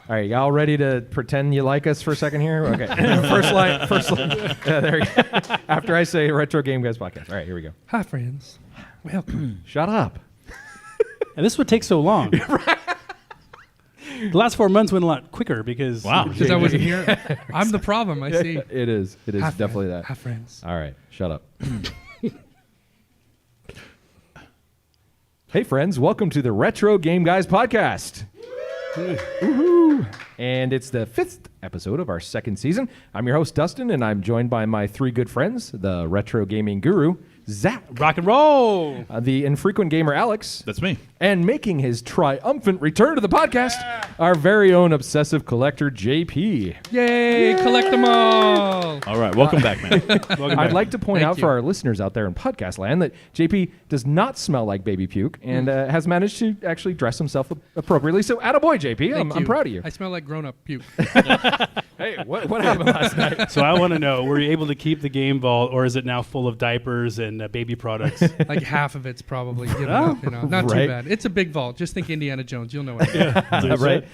All right, y'all ready to pretend you like us for a second here? Okay. First line. Yeah, there you go. After I say Retro Game Guys podcast. All right, here we go. Hi, friends. Welcome. Shut up. And this would take so long. The last 4 months went a lot quicker because... Wow. Because I wasn't here. I'm the problem, I see. It is. It is Hi, definitely that. Hi, friends. All right, shut up. Hey, friends. Welcome to the Retro Game Guys podcast. Woohoo! And it's the 5th episode of our second season. I'm your host, Dustin, and I'm joined by my three good friends, the retro gaming guru, Zach. Rock and roll! The infrequent gamer, Alex. That's me. And making his triumphant return to the podcast, our very own obsessive collector, JP. Yay! Collect them all! All right, welcome back, man. I'd like to point Thank out you. for our listeners out there in podcast land that JP does not smell like baby puke and has managed to actually dress himself appropriately. So, attaboy, JP. I'm proud of you. I smell like grown-up puke. Hey, what happened last night? So I want to know, were you able to keep the game vault, or is it now full of diapers and baby products? Like half of it's probably given up. Not Right. too bad. It's a big vault. Just think Indiana Jones. You'll know what I mean. Right.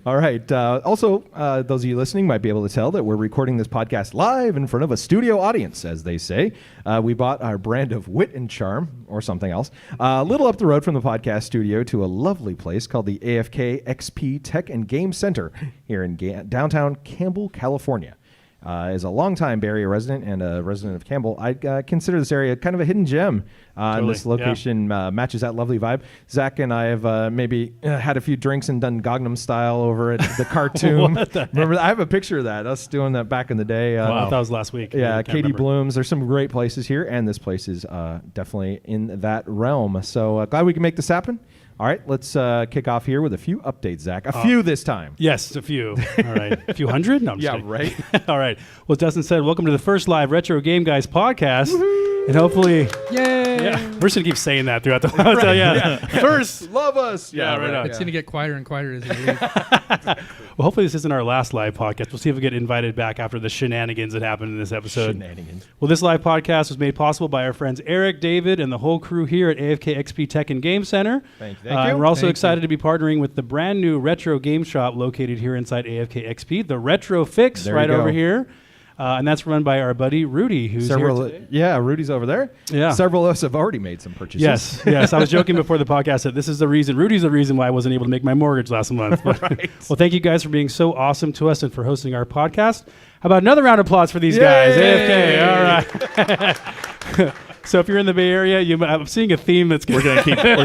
All right. Also, those of you listening might be able to tell that we're recording this podcast live in front of a studio audience, as they say. We bought our brand of wit and charm, or something else, a little up the road from the podcast studio to a lovely place called the AFKxp Tech and Games Center here in downtown Campbell, California. As a longtime Bay Area resident and a resident of Campbell, I consider this area kind of a hidden gem. And this location matches that lovely vibe. Zach and I have maybe had a few drinks and done Gangnam Style over at the cartoon. Remember, I have a picture of that, us doing that back in the day. I thought that was last week. Yeah, Katie Bloom's. There's some great places here, and this place is definitely in that realm. So glad we can make this happen. All right, let's kick off here with a few updates, Zach. A few this time. Yes, a few. All right. A few hundred? No, I'm just kidding. Right. All right. Well, as Dustin said, welcome to the first live Retro Game Guys podcast. Woo-hoo! And hopefully... Yay! Yeah, we're just going to keep saying that throughout the... First! Love us! Yeah, right on. It's going to get quieter and quieter as we leave. Well, hopefully this isn't our last live podcast. We'll see if we get invited back after the shenanigans that happened in this episode. Shenanigans. Well, this live podcast was made possible by our friends Eric, David, and the whole crew here at AFKxp Tech and Game Center. Thank you. And we're also excited to be partnering with the brand new retro game shop located here inside AFKxp, the Retro Fix, There right you go. over here. And that's run by our buddy Rudy, who's here today. Yeah, Rudy's over there. Yeah. Several of us have already made some purchases. Yes. I was joking before the podcast that this is the reason. Rudy's the reason why I wasn't able to make my mortgage last month. But, Right. Well, thank you guys for being so awesome to us and for hosting our podcast. How about another round of applause for these guys? AFK. All right. So if you're in the Bay Area, I'm seeing a theme that's We're gonna keep hitting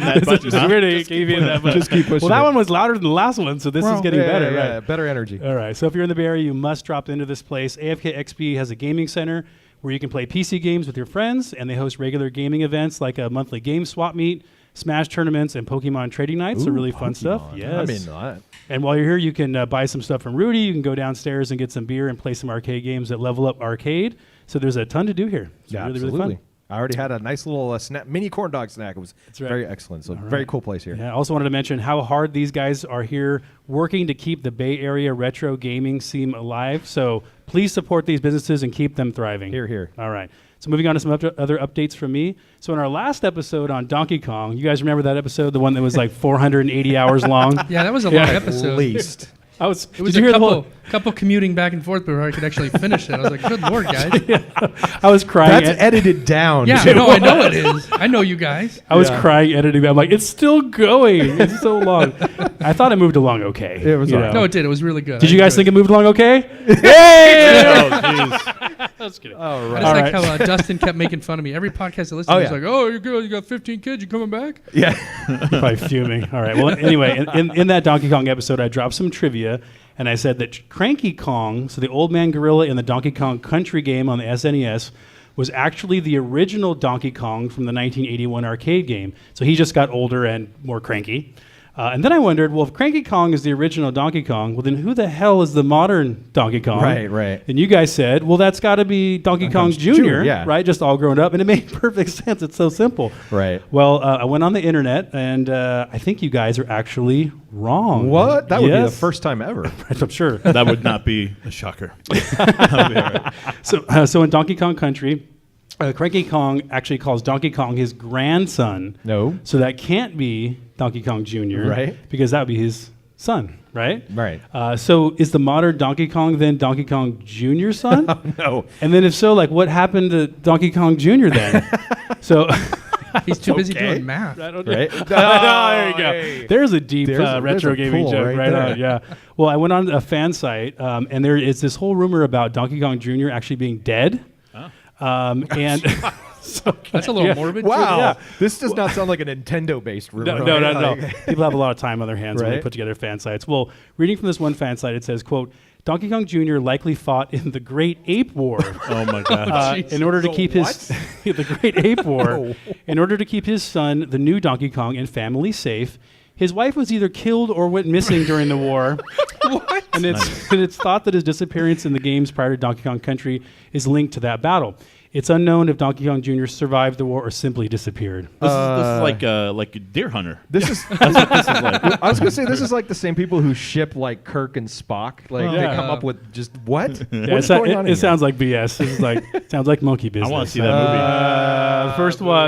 that button. We're gonna keep hitting that button. Just keep pushing. Well, that it. one was louder than the last one, so this is getting better. Yeah, Right. better energy. All right. So if you're in the Bay Area, you must drop into this place. AFKxp has a gaming center where you can play PC games with your friends, and they host regular gaming events like a monthly game swap meet, Smash tournaments, and Pokemon trading nights. So really fun stuff. Yes. I'm into that. And while you're here, you can buy some stuff from Rudy. You can go downstairs and get some beer and play some arcade games at Level Up Arcade. So there's a ton to do here. It's really, absolutely. really fun. I already had a nice little mini corn dog snack. It was right. very excellent. So very cool place here. Yeah, I also wanted to mention how hard these guys are here working to keep the Bay Area retro gaming scene alive. So please support these businesses and keep them thriving. Here, here. All right. So moving on to some other updates from me. So in our last episode on Donkey Kong, you guys remember that episode, the one that was like 480 hours long? Yeah, that was a long episode. At least. It was It was a couple commuting back and forth before I could actually finish it. I was like, good Lord, guys. I was crying. That's edited down. Yeah, too. no, I know it is. I know you guys. I was crying editing that. I'm like, it's still going. It's so long. I thought it moved along okay. It was all right. No, it did. It was really good. Did you guys think it moved along okay? Hey! Oh, jeez. I was kidding. All I right. just like how Dustin kept making fun of me. Every podcast I listened to, Oh, he's yeah. like, oh, you're good. You got 15 kids. You coming back? Yeah. Probably fuming. All right. Well, anyway, in that Donkey Kong episode, I dropped some trivia, and I said that Cranky Kong, so the old man gorilla in the Donkey Kong Country game on the SNES, was actually the original Donkey Kong from the 1981 arcade game. So he just got older and more cranky. And then I wondered, well, if Cranky Kong is the original Donkey Kong, well, then who the hell is the modern Donkey Kong? Right. And you guys said, well, that's got to be Donkey Kong Jr., yeah. right? Just all grown up. And it made perfect sense. It's so simple. Right. Well, I went on the internet, and I think you guys are actually wrong. What? That would be the Yes. first time ever. I'm sure. That would not be a shocker. That'd be all right. So in Donkey Kong Country, Cranky Kong actually calls Donkey Kong his grandson. No. So that can't be Donkey Kong Jr. Right. Because that would be his son, right? Right. So is the modern Donkey Kong then Donkey Kong Jr.'s son? No. And then if so, like what happened to Donkey Kong Jr. then? So He's too busy Okay. doing math. I don't Right? Oh, there you go. Hey. There's a deep There's retro a gaming pull joke right there. on. Yeah. Well, I went on a fan site, and there is this whole rumor about Donkey Kong Jr. actually being dead. And so, That's a little yeah. morbid. Wow. Yeah. This does not sound like a Nintendo-based rumor. No. Like- People have a lot of time on their hands when they Right. put together fan sites. Well, reading from this one fan site, it says, quote, Donkey Kong Jr. likely fought in the Great Ape War. Oh my God. In order to keep his the Great Ape War, No. in order to keep his son, the new Donkey Kong, and family safe, his wife was either killed or went missing during the war. What? And it's thought that his disappearance in the games prior to Donkey Kong Country is linked to that battle. It's unknown if Donkey Kong Jr. survived the war or simply disappeared. This is like a deer hunter. This is. That's what this is like. I was gonna say this is like the same people who ship like Kirk and Spock. Like they Yeah. come up with just what? Yeah, What's going on? it sounds like BS. This is like sounds like monkey business. I want to see that movie.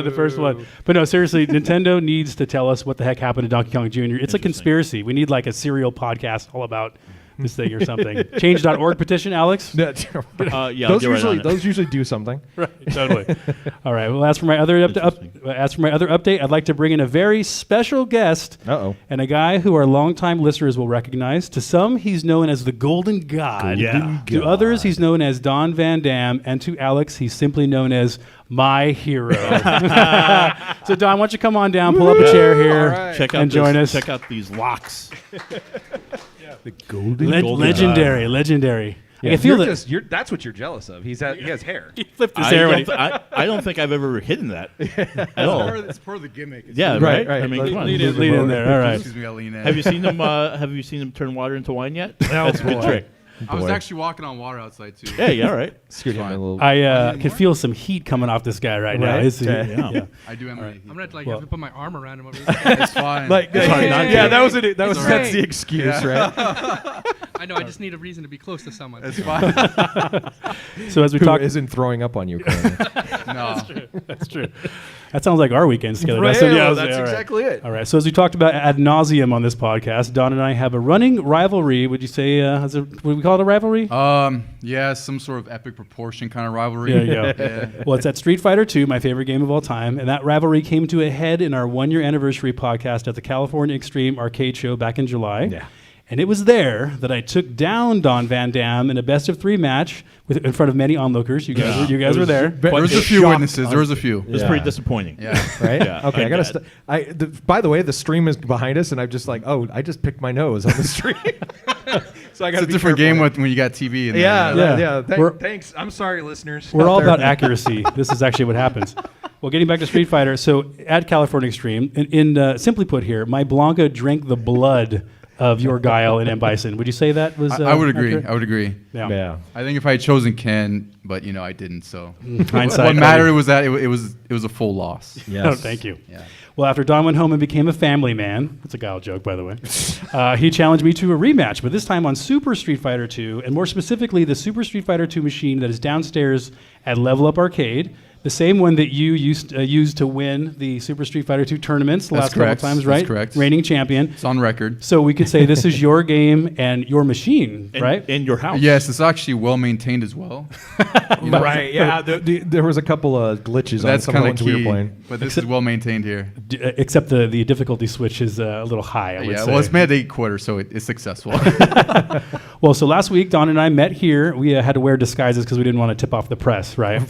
The first one. But no, seriously, Nintendo needs to tell us what the heck happened to Donkey Kong Jr. It's a Interesting. conspiracy. We need like a serial podcast all about this thing or something. Change.org petition, Alex? Yeah, I'll those get right usually on it. those usually do something. Right, totally. All right. Well, as for my other update, I'd like to bring in a very special guest Uh-oh. and a guy who our longtime listeners will recognize. To some, he's known as the Golden God. Yeah. To others, he's known as Don Van Dam, and to Alex, he's simply known as my hero. So, Don, why don't you come on down, pull up a chair here, All right. Check out and join us. Check out these locks. The golden. Legendary. Yeah, I feel that that's what you're jealous of. He has hair. he flipped his hair. I don't think I've ever hidden that at all. It's part of the gimmick. It's Yeah, Right, right. right. I mean, come on. Lean in there. All right. Excuse me, I lean in. Have you seen them? Have you seen them turn water into wine yet? That's a good boy. trick. I was Boy. actually walking on water outside too. Hey, all right. Scoot him in a little. I can feel some heat coming off this guy right now. Right? Is he? Yeah. Yeah. I do have I'm gonna have to Well- have to put my arm around him over here. It's fine. Like, It's hard not to. yeah, that was it. That was It's that's all the right. excuse, right? I know. I just need a reason to be close to someone. it's fine. So as we Who talk, isn't throwing up on you currently? No. that's true. That sounds like our weekends together. Right, So, well, all that's right. exactly it. All right. So as we talked about ad nauseum on this podcast, Don and I have a running rivalry. Would you say? Would we call it a rivalry? Yeah, some sort of epic proportion kind of rivalry. There you go. Yeah. Well, it's at Street Fighter 2, my favorite game of all time, and that rivalry came to a head in our 1-year anniversary podcast at the California Extreme Arcade Show back in July. Yeah. And it was there that I took down Don Van Dam in a best-of-3 match in front of many onlookers. You guys were there. There was a few witnesses. There was a few. It was Yeah. pretty disappointing. Yeah. Right? Yeah, Okay, I I gotta. bet. By the way, the stream is behind us, and I'm just like, oh, I just picked my nose on the stream. So I got It's a different game when you got TV. In there, Yeah, you know? Yeah. We're- Thanks. I'm sorry, listeners. We're out all there. about accuracy. This is actually what happens. Well, getting back to Street Fighter, so at California Extreme, simply put here, my Blanca drank the blood of your Guile and M. Bison. Would you say that was I would agree. accurate? I would agree. Yeah. I think if I had chosen Ken, but I didn't. So Hindsight. what mattered was that it was a full loss. Yes. Oh, thank you. Yeah. Well, after Don went home and became a family man, that's a Guile joke, by the way, he challenged me to a rematch, but this time on Super Street Fighter 2, and more specifically, the Super Street Fighter 2 machine that is downstairs at Level Up Arcade, the same one that you used to win the Super Street Fighter 2 tournaments the That's last couple correct. times, That's right? correct. Reigning champion. It's on record. So we could say this is your game and your machine, right? In your house. Yes, it's actually well maintained as well. Right. Yeah. There was a couple of glitches on That's some of the kind ones of we were key. playing. But this is well maintained here. Except the difficulty switch is a little high, I would Yeah, say. well, it's made at 8 quarters, so it's successful. Well, so last week, Don and I met here. We had to wear disguises because we didn't want to tip off the press, right?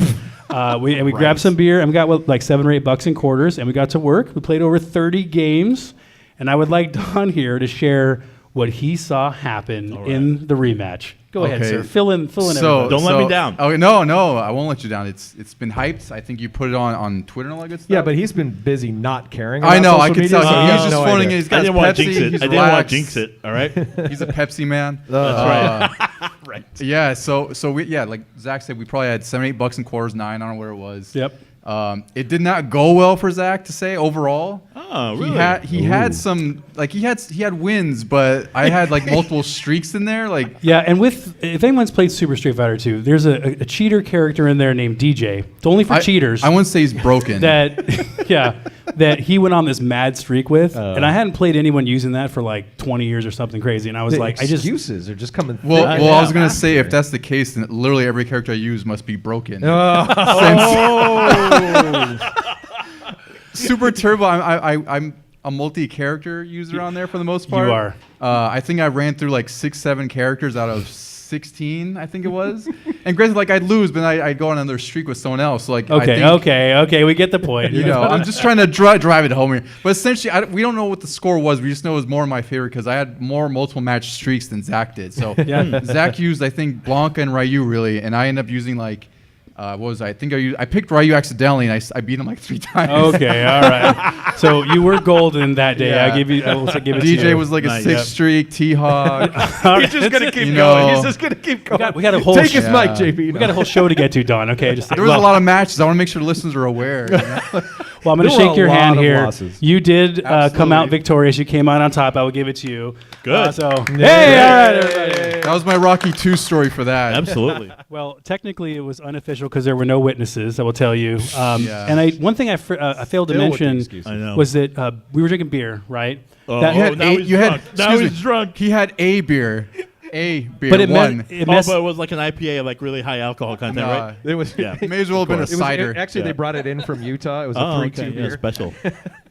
We grabbed some beer, and we got like $7 or $8 in quarters, and we got to work. We played over 30 games, and I would like Don here to share what he saw happen in the rematch. Go ahead, Okay. sir. Fill in everybody. Don't let me down. Oh no, I won't let you down. It's been hyped. I think you put it on Twitter and all that good stuff. Yeah, but he's been busy not caring. About I know. I social could media, tell. so he He's has just no phoning idea. it. He's I got didn't his want to Pepsi. jinx it. He's I didn't want relaxed. to jinx it. All right. He's a Pepsi man. That's right. Right. Yeah. So we like Zach said, we probably had $7, $8 in quarters, 9. I don't know where it was. Yep. It did not go well for Zach to say overall. Oh, really? He had some he had wins, but I had like multiple streaks in there. Like Yeah, and if anyone's played Super Street Fighter 2, there's a cheater character in there named DJ. It's only for cheaters. I wouldn't say he's broken. That he went on this mad streak with, and I hadn't played anyone using that for like 20 years or something crazy, and I was The like, excuses are just coming. Well, thick. I was gonna say if that's the case, then literally every character I use must be broken. Super Turbo, I'm a multi-character user on there for the most part. You are. I think I ran through like 6-7 characters out of 16, I think it was. And granted, like I'd lose, but I'd go on another streak with someone else. So, like, Okay, we get the point. You know, I'm just trying to drive it home here. But essentially, we don't know what the score was. We just know it was more in my favor because I had more multiple match streaks than Zach did. So Zach used, I think, Blanca and Ryu really, and I ended up using like. What was I think I picked Ryu accidentally and I beat him like 3 times. Okay, all right. So you were golden that day. Yeah. I give it to DJ you. was like a Nice. 6 streak, T-Hog. He's just gonna keep You going. know. He's just gonna keep going. We got a whole Take his mic, JP. We got a whole show to get to, Don. Okay, just There was a lot of matches. I want to make sure the listeners are aware. You know? Well, I'm going to There were shake your a hand lot of here. losses. You did come Absolutely. out victorious. You came out on top. I will give it to you. Good. So, Yeah. hey, all right, everybody. That was my Rocky 2 story for that. Absolutely. Well, technically, it was unofficial because there were no witnesses. I will tell you. Yeah. And one thing I failed to Still with the mention excuses. I know. was that we were drinking beer, right? Oh, That- You had now he's drunk. Now excuse he's me, drunk. He had a beer. A beer. but it one. meant it Oh, messed. but it was like an IPA, like really high alcohol content, Nah, right? It was. Yeah. It may as well have been a It was, cider. actually, they brought it in from Utah. It was a 3-2 okay. beer. Yeah, special.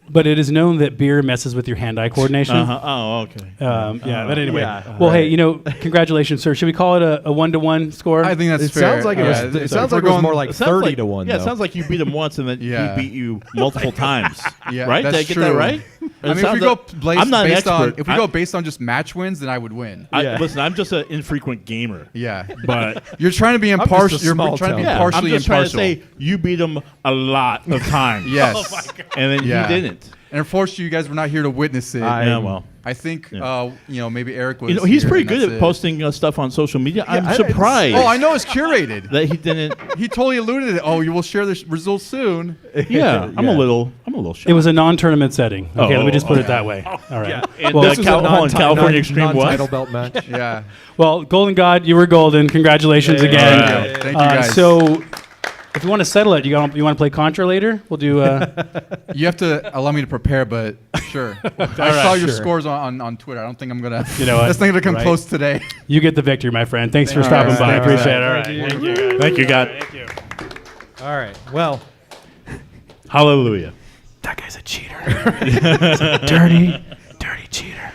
But it is known that beer messes with your hand-eye coordination. Uh-huh. Oh, okay. Yeah, but anyway. Yeah. Well, hey, Right. congratulations, sir. Should we call it a 1-to-1 score? I think that's It fair. sounds like it sounds like it was more like It sounds 30 like, to 1. Yeah, though. it sounds like you beat him once and then Yeah. he beat you multiple times. Yeah, right? Did that's I get true. that right? I mean, if we go I'm not an based on expert. if we go based on just match wins, then I would win. Yeah. Listen, I'm just an infrequent gamer. Yeah, But you're trying to be just a impartial. You're small trying to be town. yeah, partially I'm just impartial. trying to say you beat him a lot of times. Yes. And then Yeah. you didn't. And unfortunately, you guys were not here to witness it. Yeah, well. I think Yeah. maybe Eric was. You know, he's here pretty and good that's at it. posting stuff on social media. I'm I- surprised Oh, I know it's curated. that he didn't. He totally alluded it. Oh, you will share the results soon. Yeah, I'm a little shocked. It was a non-tournament setting. Okay, let me just put it okay. that way. All right. And Well, This was a California Extreme non-title was? belt match. Yeah. Well, Golden God, you were golden. Congratulations Yeah, again. yeah, yeah. Thank you, guys. So, if you want to settle it, you want to play Contra later? We'll do. You have to allow me to prepare, but sure. I saw your scores on Twitter. I don't think I'm gonna. You know what? That's not gonna come Right. close today. You get the victory, my friend. Thanks for All stopping right. by. I All appreciate right. it. All right. Thank you, God. Thank you. All right. Well, Hallelujah. That guy's a cheater. He's a dirty cheater.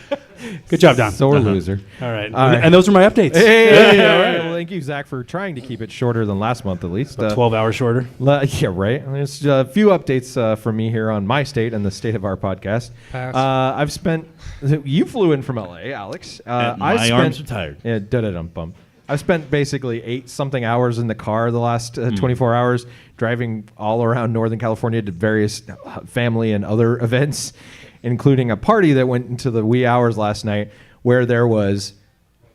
Good job, Don. sore loser. All right. All right. And those are my updates. Hey, all right. Well, thank you, Zach, for trying to keep it shorter than last month, at least. 12 hours shorter. Yeah, right. There's a few updates from me here on my state and the state of our podcast. Pass. I've spent. You flew in from LA, Alex. My arms are tired. Yeah, da-da-dum-bum. I've spent basically 8-something hours in the car the last 24 hours, driving all around Northern California to various family and other events, including a party that went into the wee hours last night where there was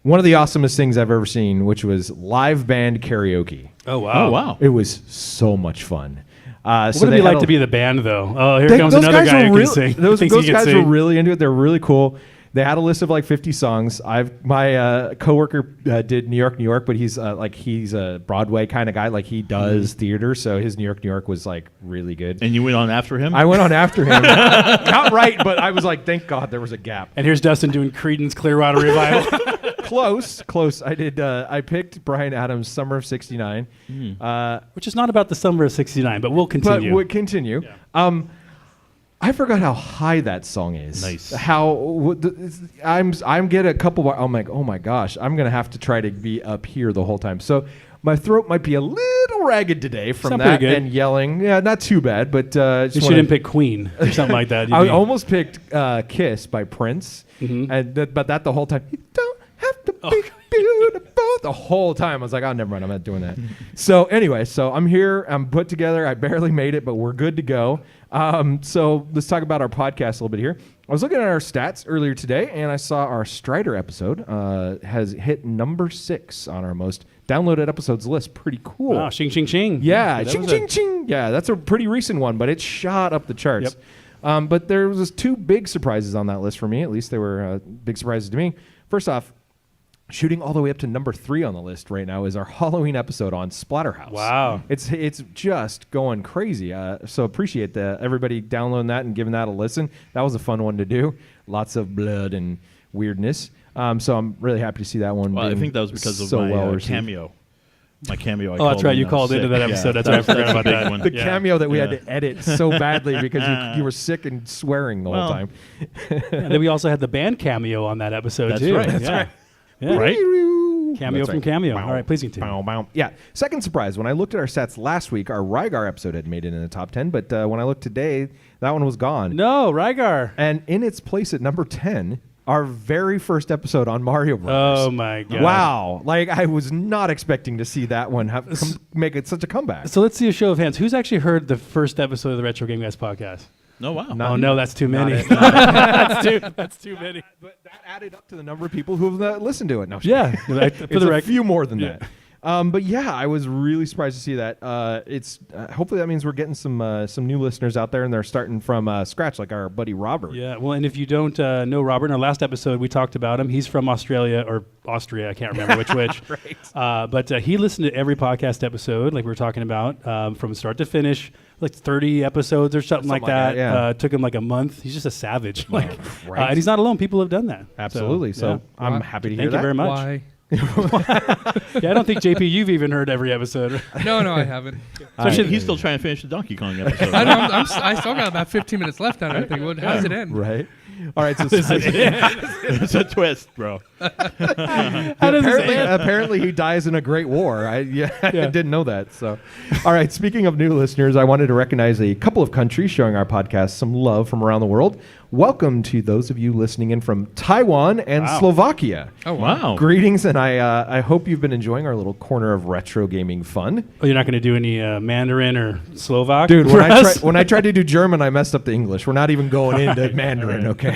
one of the awesomest things I've ever seen, which was live band karaoke. Oh, wow. Oh, wow. It was so much fun. What So would they it be had like a- to be the band, though? Oh, here they- comes those another guys guy were who real- can sing. Those Thinks he can guys were sing. really into it. They're really cool. They had a list of like 50 songs. My coworker did New York, but he's a Broadway kind of guy. Like he does theater, so his New York was like really good. And you went on after him? I went on after him, not right, but I was like, thank God there was a gap. And here's Dustin doing Creedence Clearwater Revival. Close. I did. I picked Bryan Adams' "Summer of '69." Which is not about the summer of 69, but we'll continue. But would continue. Yeah. I forgot how high that song is. Nice. I'm getting a couple. I'm like, oh my gosh, I'm gonna have to try to be up here the whole time. So my throat might be a little ragged today from Sound that pretty good. and yelling. Yeah, not too bad, but just you wanna- shouldn't pick Queen or something like that. You'd I be- almost picked "Kiss" by Prince, Mhm. but that the whole time. You don't have to be beautiful. The whole time I was like, oh, never mind, I'm not doing that. So anyway, I'm here. I'm put together. I barely made it, but we're good to go. So let's talk about our podcast a little bit here. I was looking at our stats earlier today, and I saw our Strider episode has hit number 6 on our most downloaded episodes list. Pretty cool. Wow, shing, shing, shing. Yeah, that ching, was ching, ching. Yeah, that's a pretty recent one, but it shot up the charts. Yep. But there was two big surprises on that list for me. At least they were big surprises to me. First off, shooting all the way up to number 3 on the list right now is our Halloween episode on Splatterhouse. Wow. It's just going crazy. So appreciate everybody downloading that and giving that a listen. That was a fun one to do. Lots of blood and weirdness. So I'm really happy to see that one. Well, I think that was because of so my cameo. My cameo. That's right. You called into that episode. That's right. I forgot about that one. The cameo that we had to edit so badly because you were sick and swearing the whole time. And then we also had the band cameo on that episode, That's too. right. That's Yeah. Yeah. Right? Cameo That's from right. Cameo. Bow, All right, please continue. bow, bow. Yeah. Second surprise. When I looked at our stats last week, our Rygar episode had made it in the top 10, but when I looked today, that one was gone. No, Rygar. And in its place at number 10, our very first episode on Mario Brothers. Oh, my God. Wow. Like, I was not expecting to see that one make it such a comeback. So let's see a show of hands. Who's actually heard the first episode of the Retro Game Guys podcast? No, wow. Oh, no, that's too many. it. That's too many. But that added up to the number of people who have listened to it. No, Yeah. For it's the a record. few more than Yeah. that. But yeah, I was really surprised to see that. It's hopefully that means we're getting some new listeners out there, and they're starting from scratch, like our buddy Robert. Yeah, well, and if you don't know Robert, in our last episode, we talked about him. He's from Australia or Austria. I can't remember which. Right. But he listened to every podcast episode, like we were talking about, from start to finish, like 30 episodes or something like that. yeah. Took him like a month. He's just a savage. Right. And he's not alone. People have done that. Absolutely. So yeah. I'm happy to hear Thank you that. very much. Why? Yeah, I don't think, JP, you've even heard every episode. No, I haven't. He's still trying to finish the Donkey Kong episode. I still got about 15 minutes left on it. I think. How does it end? Right. All right. So It's a twist, bro. apparently he dies in a great war. I didn't know that. So, all right. Speaking of new listeners, I wanted to recognize a couple of countries showing our podcast some love from around the world. Welcome to those of you listening in from Taiwan and Slovakia. Oh, wow. Greetings, and I hope you've been enjoying our little corner of retro gaming fun. Oh, you're not going to do any Mandarin or Slovak? Dude, for us? when I tried to do German, I messed up the English. We're not even going into Mandarin, okay?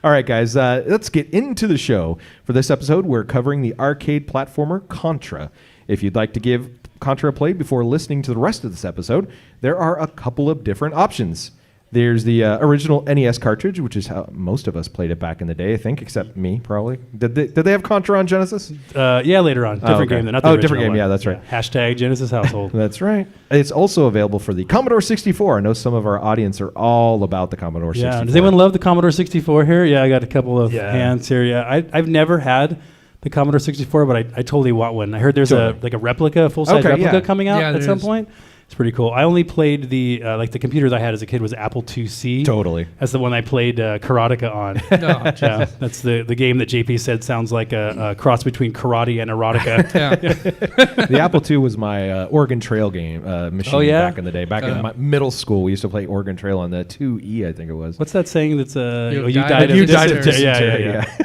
All right, guys, let's get into the show. For this episode, we're covering the arcade platformer Contra. If you'd like to give Contra a play before listening to the rest of this episode, there are a couple of different options. There's the original NES cartridge, which is how most of us played it back in the day, I think, except me, probably. Did they have Contra on Genesis? Yeah, later on. Different game. Not the original different game. one. Yeah, that's right. Hashtag Genesis household. That's right. It's also available for the Commodore 64. I know some of our audience are all about the Commodore 64. Yeah. Does anyone love the Commodore 64 here? Yeah, I got a couple of hands here. Yeah, I've never had the Commodore 64, but I totally want one. I heard there's a replica, a full-size replica coming out at some point. It's pretty cool. I only played the the computers I had as a kid was Apple IIc. Totally. That's the one I played Karateka on. Yeah, that's the game that JP said sounds like a cross between karate and erotica. The Apple II was my Oregon Trail game machine back in the day. Back in my middle school, we used to play Oregon Trail on the 2E, I think it was. What's that saying? That's you died of dysentery. Yeah.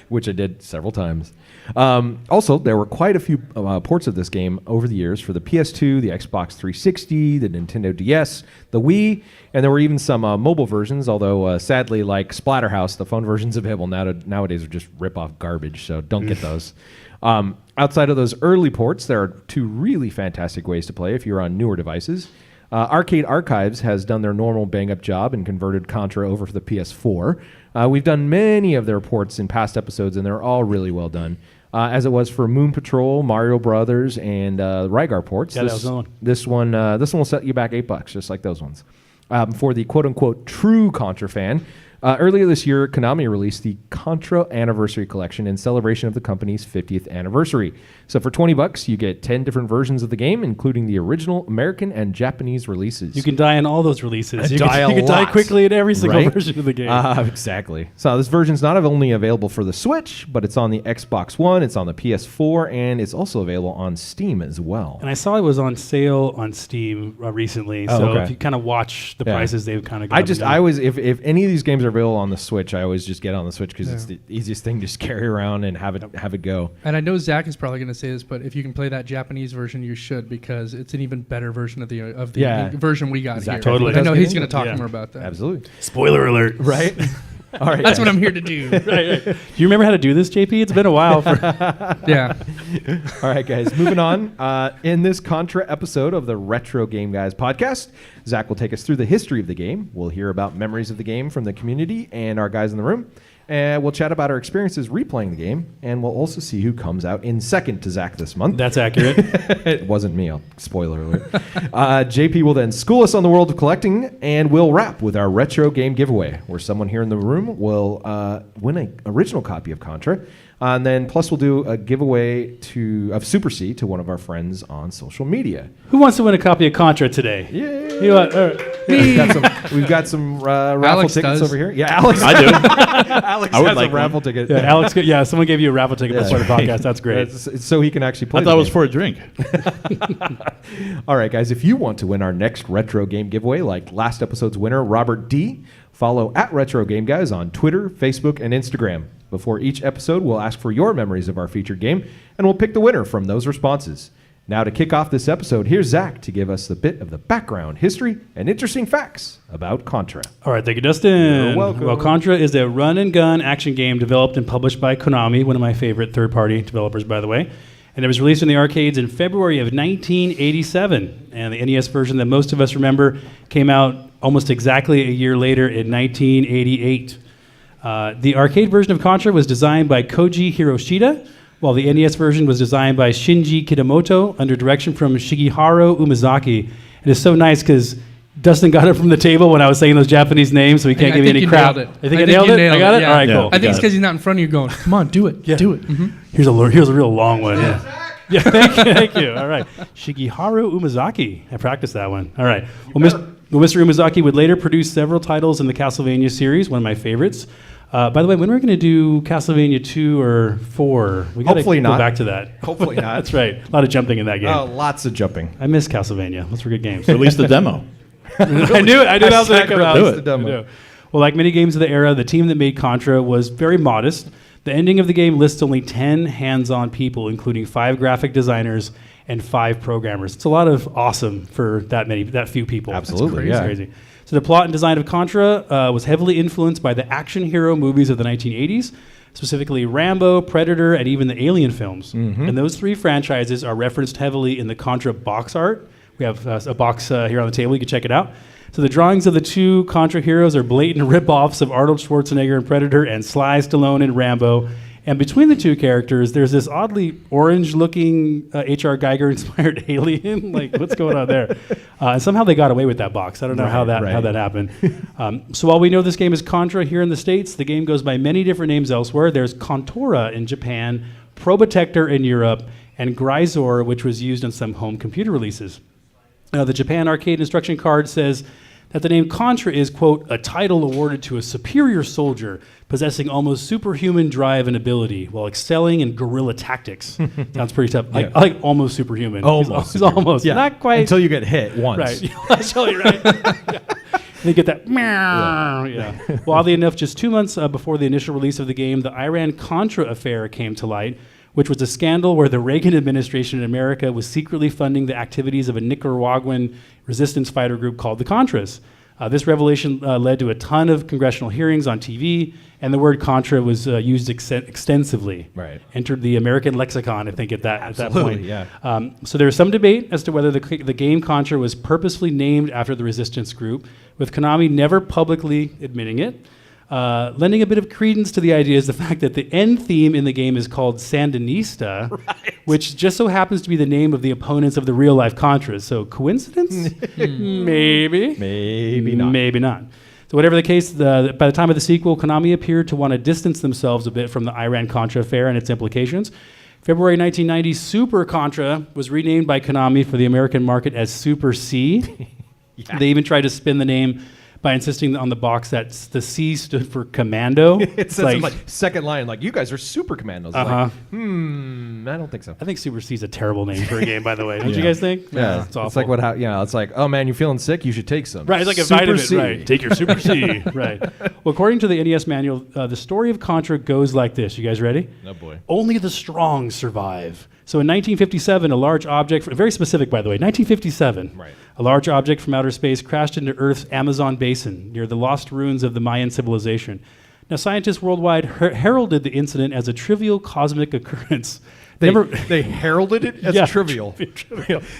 Which I did several times. Also, there were quite a few ports of this game over the years for the PS2, the Xbox 360, the Nintendo DS, the Wii, and there were even some mobile versions, although sadly, like Splatterhouse, the phone versions available nowadays are just rip-off garbage, so don't get those. Outside of those early ports, there are two really fantastic ways to play if you're on newer devices. Arcade Archives has done their normal bang-up job and converted Contra over for the PS4. We've done many of their ports in past episodes, and they're all really well done. As it was for Moon Patrol, Mario Brothers, and Rygar ports. Yeah, that was the one. This one will set you back $8, just like those ones. For the quote-unquote true Contra fan, earlier this year, Konami released the Contra Anniversary Collection in celebration of the company's 50th anniversary. So for $20, you get 10 different versions of the game, including the original American and Japanese releases. You can die in all those releases. You Die can die quickly in every single right? version of the game. Exactly. So this version's not only available for the Switch, but it's on the Xbox One, it's on the PS4, and it's also available on Steam as well. And I saw it was on sale on Steam recently. So if you kind of watch the prices, they've kind of. I always, if any of these games are available on the Switch, I always just get on the Switch because it's the easiest thing to just carry around and have it go. And I know Zach is probably going to say this, but if you can play that Japanese version, you should, because it's an even better version of the version we got here. Totally. I know he's going to talk more about that. Absolutely. Spoiler alert. Right. All right. That's what I'm here to do. Right. Do you remember how to do this, JP? It's been a while. Yeah. All right, guys, moving on. In this Contra episode of the Retro Game Guys podcast, Zach will take us through the history of the game. We'll hear about memories of the game from the community and our guys in the room. And we'll chat about our experiences replaying the game. And we'll also see who comes out in second to Zach this month. That's accurate. It wasn't me. Spoiler alert. JP will then school us on the world of collecting, and we'll wrap with our retro game giveaway, where someone here in the room will win an original copy of Contra. And then plus we'll do a giveaway of Super C to one of our friends on social media. Who wants to win a copy of Contra today? Yeah. You know what? All right. We've got some raffle Alex tickets does. over here. Yeah, Alex. I do. Alex I would has like a raffle one. ticket. Yeah, Alex. Yeah, someone gave you a raffle ticket before the podcast. That's great. So he can actually play. I thought it was for a drink. All right, guys, if you want to win our next retro game giveaway, like last episode's winner, Robert D., follow at Retro Game Guys on Twitter, Facebook, and Instagram. Before each episode, we'll ask for your memories of our featured game, and we'll pick the winner from those responses. Now, to kick off this episode, here's Zach to give us a bit of the background, history, and interesting facts about Contra. All right, thank you, Dustin. You're welcome. Well, Contra is a run-and-gun action game developed and published by Konami, one of my favorite third-party developers, by the way. And it was released in the arcades in February of 1987. And the NES version that most of us remember came out almost exactly a year later in 1988. The arcade version of Contra was designed by Koji Hiroshita, while the NES version was designed by Shinji Kitamoto under direction from Shigeharu Umezaki. It is so nice because Dustin got it from the table when I was saying those Japanese names, so he can't give me any crap. Nailed it. I think I nailed it? I got it? Yeah. All right, Yeah. cool. I think it's because he's not in front of you going, come on, do it. Yeah. Do it. Here's a real long one. Yeah. Yeah, thank you. All right. Shigeharu Umezaki. I practiced that one. All right. Well, Mr. Umezaki would later produce several titles in the Castlevania series, one of my favorites. By the way, when are we going to do Castlevania 2 or 4? We got to Hopefully go not. back to that. Hopefully not. That's right. A lot of jumping in that game. Oh, lots of jumping. I miss Castlevania. Those were good games. Release the demo. I knew that was going to come out. Do it. The demo. I knew. Well, like many games of the era, the team that made Contra was very modest. The ending of the game lists only 10 hands-on people, including 5 graphic designers and 5 programmers. It's a lot of awesome for that few people. Absolutely, That's yeah. crazy. So the plot and design of Contra was heavily influenced by the action hero movies of the 1980s, specifically Rambo, Predator, and even the Alien films. And those 3 franchises are referenced heavily in the Contra box art. We have a box here on the table. You can check it out. So the drawings of the 2 Contra heroes are blatant rip-offs of Arnold Schwarzenegger in Predator and Sly Stallone in Rambo. And between the 2 characters, there's this oddly orange-looking H.R. Geiger-inspired alien. Like, what's going on there? And somehow they got away with that box. I don't know how that happened. So while we know this game is Contra here in the States, the game goes by many different names elsewhere. There's Contora in Japan, Probotector in Europe, and Grisor, which was used in some home computer releases. The Japan arcade instruction card says that the name Contra is, quote, a title awarded to a superior soldier possessing almost superhuman drive and ability while excelling in guerrilla tactics. Sounds pretty tough. Yeah. I like almost superhuman. He's almost. Yeah. Not quite. Until you get hit once. Right. That's totally right. They get that meow. Yeah. Well, oddly enough, just 2 months before the initial release of the game, the Iran-Contra affair came to light, which was a scandal where the Reagan administration in America was secretly funding the activities of a Nicaraguan resistance fighter group called the Contras. This revelation led to a ton of congressional hearings on TV, and the word Contra was used extensively. Right. Entered the American lexicon, I think, at that point. Yeah. So there was some debate as to whether the game Contra was purposely named after the resistance group, with Konami never publicly admitting it. Lending a bit of credence to the idea is the fact that the end theme in the game is called Sandinista, which just so happens to be the name of the opponents of the real-life Contras. So coincidence? Maybe. Maybe not. Maybe not. So whatever the case, by the time of the sequel, Konami appeared to want to distance themselves a bit from the Iran-Contra affair and its implications. February 1990, Super Contra was renamed by Konami for the American market as Super C. Yeah. They even tried to spin the name by insisting on the box that the C stood for Commando. It says like second line, like, you guys are super commandos. Like, I don't think so. I think Super C is a terrible name for a game, by the way. Don't you guys think? Yeah, it's awful. It's like it's like, oh man, you feeling sick? You should take some. Right, it's like a Super vitamin. C. Right, take your Super C. Right. Well, according to the NES manual, the story of Contra goes like this. You guys ready? Oh boy. Only the strong survive. So in 1957, a large object, very specific by the way, 1957, right. A large object from outer space crashed into Earth's Amazon basin near the lost ruins of the Mayan civilization. Now, scientists worldwide heralded the incident as a trivial cosmic occurrence. They heralded it as trivial.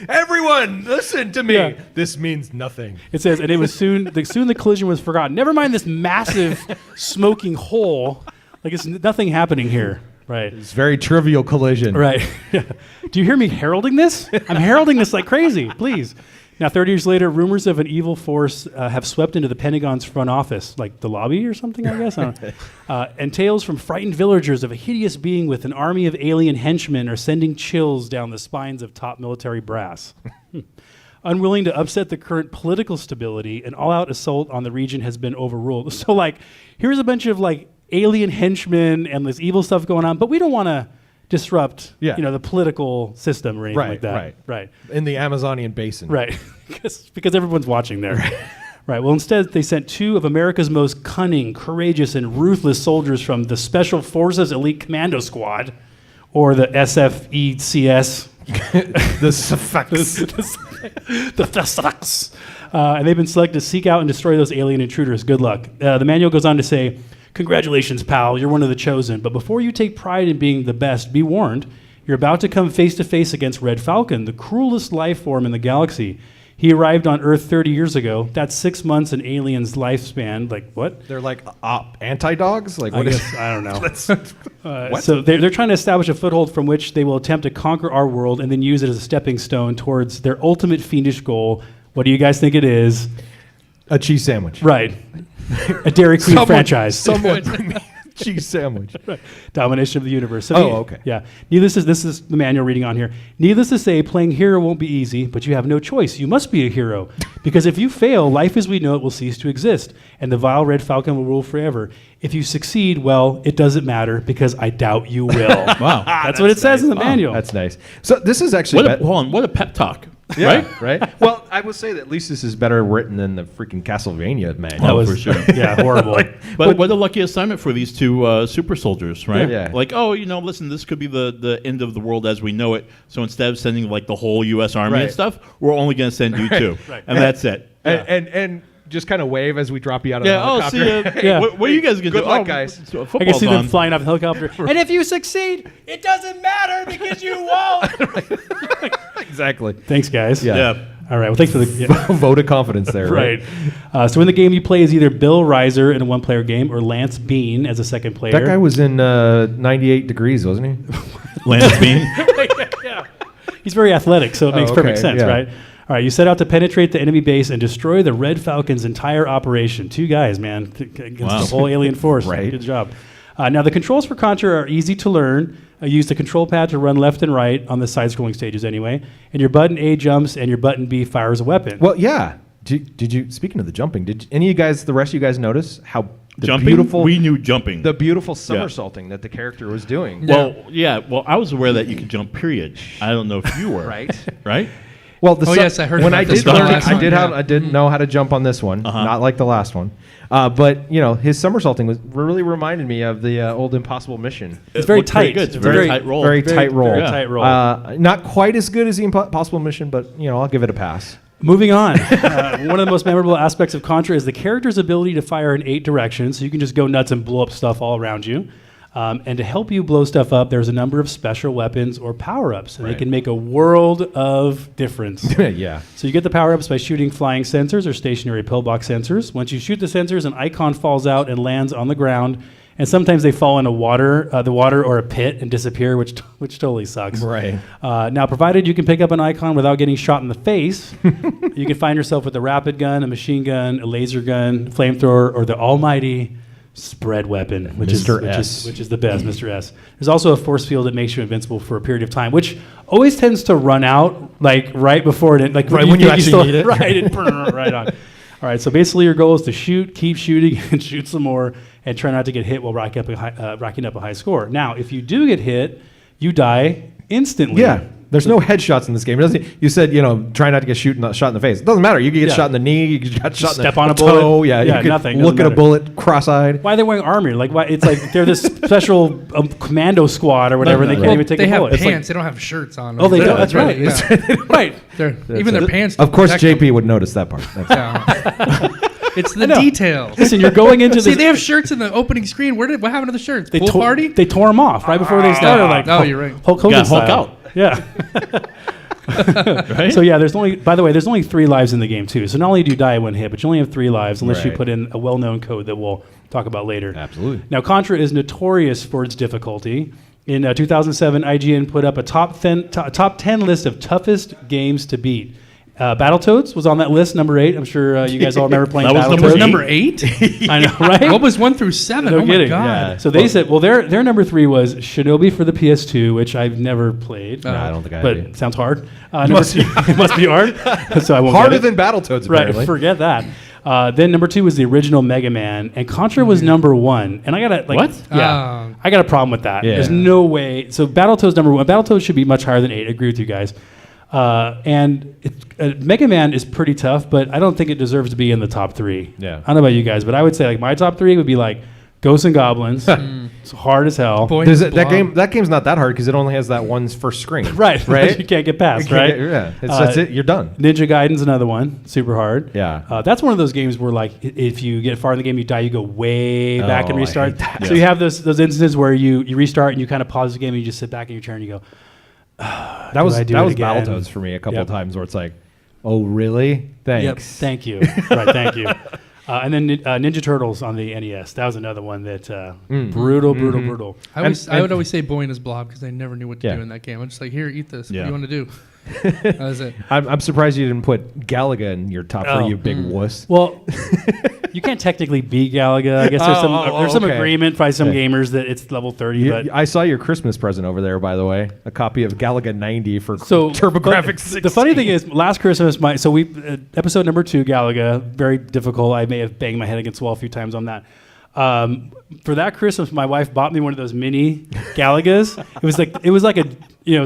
Everyone, listen to me. Yeah. This means nothing. It says, and it was soon the collision was forgotten. Never mind this massive smoking hole. Like it's nothing happening here. Right. It's very trivial collision. Right. Do you hear me heralding this? I'm heralding this like crazy. Please. Now, 30 years later, rumors of an evil force have swept into the Pentagon's front office, like the lobby or something, I guess. I don't know. And tales from frightened villagers of a hideous being with an army of alien henchmen are sending chills down the spines of top military brass. Unwilling to upset the current political stability, an all-out assault on the region has been overruled. So, like, here's a bunch of, like, alien henchmen and this evil stuff going on, but we don't want to disrupt, the political system or anything like that. Right. In the Amazonian basin. Right. because everyone's watching there. Right. Well, instead, they sent 2 of America's most cunning, courageous, and ruthless soldiers from the Special Forces Elite Commando Squad, or the SFECS. The SFX. The SFX. And they've been selected to seek out and destroy those alien intruders. Good luck. The manual goes on to say, congratulations, pal, you're one of the chosen. But before you take pride in being the best, be warned, you're about to come face to face against Red Falcon, the cruelest life form in the galaxy. He arrived on Earth 30 years ago. That's 6 months an alien's lifespan. Like, what? They're like anti-dogs? Like, what I don't know. So they're trying to establish a foothold from which they will attempt to conquer our world and then use it as a stepping stone towards their ultimate fiendish goal. What do you guys think it is? A cheese sandwich. Right. A Dairy Queen franchise. Someone bring me a cheese sandwich. Domination of the universe. So okay. Yeah. This is the manual reading on here. Needless to say, playing hero won't be easy, but you have no choice. You must be a hero. Because if you fail, life as we know it will cease to exist, and the vile Red Falcon will rule forever. If you succeed, well, it doesn't matter, because I doubt you will. Wow. That's what it says in the manual. That's nice. So this is actually... What a pep talk. Yeah, right? Well, I will say that at least this is better written than the freaking Castlevania manual. That was for sure. Yeah, horrible. But what a lucky assignment for these 2 super soldiers, right? Yeah. Like, listen, this could be the end of the world as we know it. So instead of sending like the whole U.S. Army and stuff, we're only going to send you 2. And that's it. And just kind of wave as we drop you out of the helicopter. See ya. What are you guys going to do? Good luck, guys. I can see them flying off the helicopter. And if you succeed, it doesn't matter because you won't. Exactly. Thanks, guys. Yeah. All right. Well, thanks for the vote of confidence there. Right. So in the game, you play as either Bill Reiser in a 1-player game or Lance Bean as a second player. That guy was in 98 Degrees, wasn't he? Lance Bean. Yeah. He's very athletic, so it makes perfect sense, right? All right, you set out to penetrate the enemy base and destroy the Red Falcon's entire operation. 2 guys, man, against the whole alien force. Right. Good job. Now, the controls for Contra are easy to learn. Use the control pad to run left and right on the side-scrolling stages anyway. And your button A jumps and your button B fires a weapon. Well, yeah. Did you, speaking of the jumping, did any of you guys, the rest of you guys notice how we knew jumping. The beautiful somersaulting that the character was doing. Well, I was aware that you could jump, period. I don't know if you were. Right? Well, yes, I heard when about I this did one learn it, last I one, did yeah. I didn't know how to jump on this one, not like the last one. But his somersaulting really reminded me of the old Impossible Mission. It's very tight. Good. It's a very tight roll. Very tight roll. Very tight roll. Not quite as good as the Impossible Mission, but I'll give it a pass. Moving on. One of the most memorable aspects of Contra is the character's ability to fire in 8 directions, so you can just go nuts and blow up stuff all around you. And to help you blow stuff up, there's a number of special weapons or power-ups, and they can make a world of difference. Yeah. So you get the power-ups by shooting flying sensors or stationary pillbox sensors. Once you shoot the sensors, an icon falls out and lands on the ground, and sometimes they fall into the water or a pit and disappear, which totally sucks. Right. Now, provided you can pick up an icon without getting shot in the face, you can find yourself with a rapid gun, a machine gun, a laser gun, flamethrower, or the almighty spread weapon, which is the best, Mr. S. There's also a force field that makes you invincible for a period of time, which always tends to run out like right before it, like right when you actually need it. Right on. All right, so basically your goal is to shoot, keep shooting, and shoot some more, and try not to get hit while racking up a high score. Now, if you do get hit, you die instantly. Yeah. There's no headshots in this game. You said, try not to get shot in the face. It doesn't matter. You can get shot in the knee. You can get shot in the step on a toe. bullet. Yeah, you can nothing. Look at a bullet cross-eyed. Why are they wearing armor? Like, why? It's like they're this special commando squad or whatever. And they can't even take a bullet. They have pants. They don't have shirts on. Oh, they don't. That's right. Yeah. Right. Even their pants. Of course, JP would notice that part. It's the details. Listen, you're going into See, this. they have shirts in the opening screen. What happened to the shirts? Pool party? They tore them off right before they started. Like, oh, you're right. Hulk Hogan Got Hulk style. out. Yeah. Right? So yeah, by the way, there's only 3 lives in the game too. So not only do you die at 1 hit, but you only have 3 lives unless you Right. put in a well-known code that we'll talk about later. Absolutely. Now, Contra is notorious for its difficulty. In 2007, IGN put up a top 10 list of toughest games to beat. Battletoads was on that list, number 8. I'm sure you guys all remember playing That was Battletoads. Number 8? I know, right? What was 1 through 7? No oh kidding. my god. Yeah. So they said, well, their number 3 was Shinobi for the PS2, which I've never played. No, I don't think I But have. it sounds hard. Number 2, it must be hard. So I won't Harder get it. than Battletoads, Right, apparently. forget that. Then number 2 was the original Mega Man, and Contra was number 1. And I got What? Yeah, I got a problem with that. Yeah. There's no way. So Battletoads number 1. Battletoads should be much higher than 8. I agree with you guys. And Mega Man is pretty tough, but I don't think it deserves to be in the top 3. Yeah. I don't know about you guys, but I would say like my top 3 would be like Ghosts and Goblins. It's hard as hell. Boy, That game's not that hard because it only has that one first screen. Right, Right? you can't get past, You can't right? get- yeah. That's it. You're done. Ninja Gaiden's another one, super hard. Yeah. That's one of those games where, like, if you get far in the game, you die, you go way back and I restart. hate that. So you have those instances where you restart and you kind of pause the game and you just sit back in your chair and you go, That was I do it again? Battletoads for me a couple Yep. of times where it's like, oh really? Thanks. "Yep, thank you." Right, thank you. And then Ninja Turtles on the NES. That was another one that brutal. I would always say Boy and his Blob because I never knew what to Yeah. do in that game. I'm just like, here, eat this. Yeah. What do you want to do? That was it. I'm surprised you didn't put Galaga in your top Oh. three, you big wuss. Well, you can't technically beat Galaga. I guess there's some okay. agreement by some Yeah. gamers that it's level 30. But I saw your Christmas present over there, by the way. A copy of Galaga 90 for So TurboGrafx but 16. The funny thing is, last Christmas, episode number 2, Galaga, very difficult. I may have banged my head against the wall a few times on that. For that Christmas, my wife bought me one of those mini Galagas. It was like a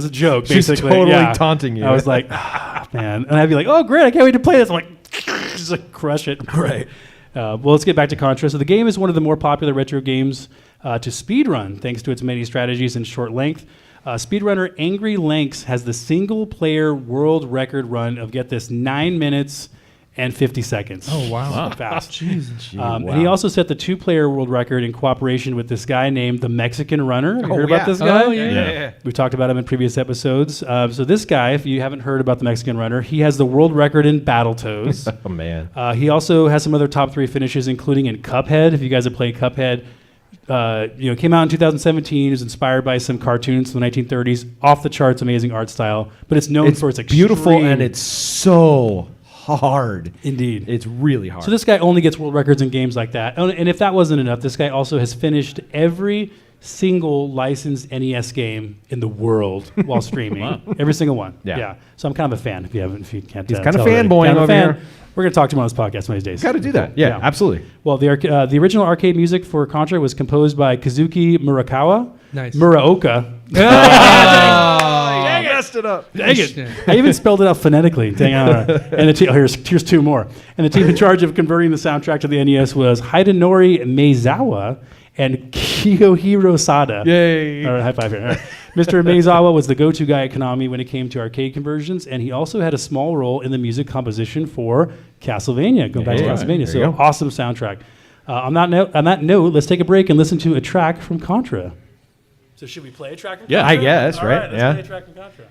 joke. She's Basically, totally yeah. taunting you. I was like, man, and I'd be like, oh great, I can't wait to play this. I'm like, just like crush it. Right. Well, let's get back to Contra. So the game is one of the more popular retro games to speedrun, thanks to its many strategies and short length. Speedrunner Angry Lynx has the single-player world record run of, get this, 9 minutes and 50 seconds. Oh, wow. Fast. Jesus. And he also set the 2-player world record in cooperation with this guy named the Mexican Runner. Have you heard about this guy? Oh, yeah. Yeah. We talked about him in previous episodes. So this guy, if you haven't heard about the Mexican Runner, he has the world record in Battletoads. Oh, man. He also has some other top 3 finishes, including in Cuphead. If you guys have played Cuphead, came out in 2017. It was inspired by some cartoons from the 1930s. Off the charts, amazing art style, but it's known for its beautiful extreme- and it's so hard. Indeed. It's really hard. So this guy only gets world records in games like that. And if that wasn't enough, this guy also has finished every single licensed NES game in the world while streaming. Wow. Every single one. Yeah. So I'm kind of a fan. If you can't, He's kind of tell already. fanboying Kind of a over fan. here. We're going to talk to him on this podcast one of these days. Got to do that. Yeah, absolutely. Well, the original arcade music for Contra was composed by Kazuki Murakawa. Nice. Muraoka. I messed it up. Dang it. I even spelled it out phonetically. Dang it. And here's 2 more. And the team in charge of converting the soundtrack to the NES was Hidenori Meizawa and Kiyohiro Sada. Yay. All right, high five here. All right. Mr. Meizawa was the go-to guy at Konami when it came to arcade conversions, and he also had a small role in the music composition for Castlevania. Going back to Yeah, Castlevania. there you So go. awesome soundtrack. On that note, let's take a break and listen to a track from Contra. So should we play a track from Yeah. Contra? I guess, All right? let's Yeah. play a track from Contra.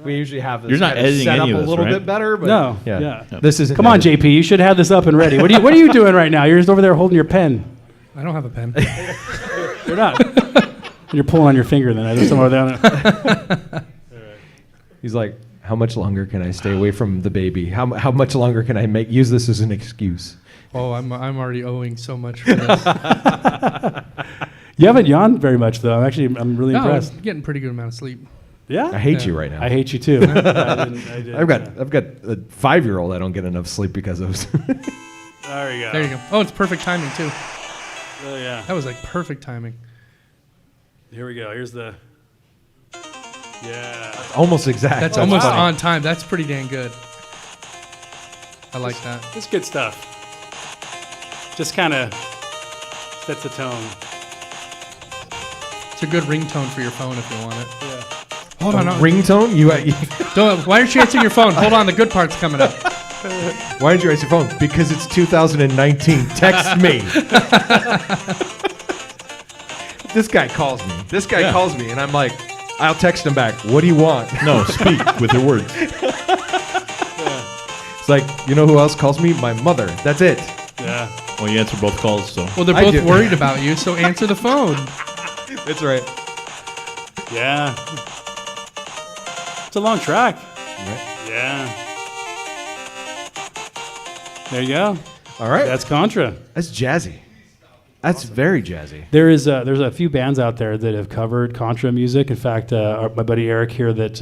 We usually have this You're not kind of editing set any up of this, a little right? bit better, but No. yeah. Yeah. This isn't Come on, edited. JP. You should have this up and ready. What are you doing right now? You're just over there holding your pen. I don't have a pen. You're not. You're pulling on your finger then. There's somewhere down there. He's like, how much longer can I stay away from the baby? How much longer can I use this as an excuse? Oh, I'm already owing so much for this. You haven't yawned very much though. I'm really No, impressed. I'm getting a pretty good amount of sleep. Yeah. I hate Yeah. you right now. I hate you too. I've got a 5-year-old I don't get enough sleep because of. There you go. There you go. Oh, it's perfect timing too. Oh yeah. That was like perfect timing. Here we go. Here's the. Yeah. Almost exact. That's Oh, almost wow. on time. That's pretty dang good. I like that. It's good stuff. Just kind of sets the tone. It's a good ringtone for your phone if you want it. Yeah. Hold on. Ringtone? You Don't, why aren't you answering your phone? Hold on, the good part's coming up. Why didn't you answer your phone? Because it's 2019. Text me. This guy calls me. And I'm like, I'll text him back. What do you want? No, speak with your words. It's like, you know who else calls me? My mother. That's it. Yeah. Well, you answer both calls, so. Well, they're I both do. worried about you, so answer the phone. That's right. Yeah. It's a long track. Right. Yeah. There you go. All right. That's Contra. That's jazzy. That's very jazzy. There's a few bands out there that have covered Contra music. In fact, my buddy Eric here that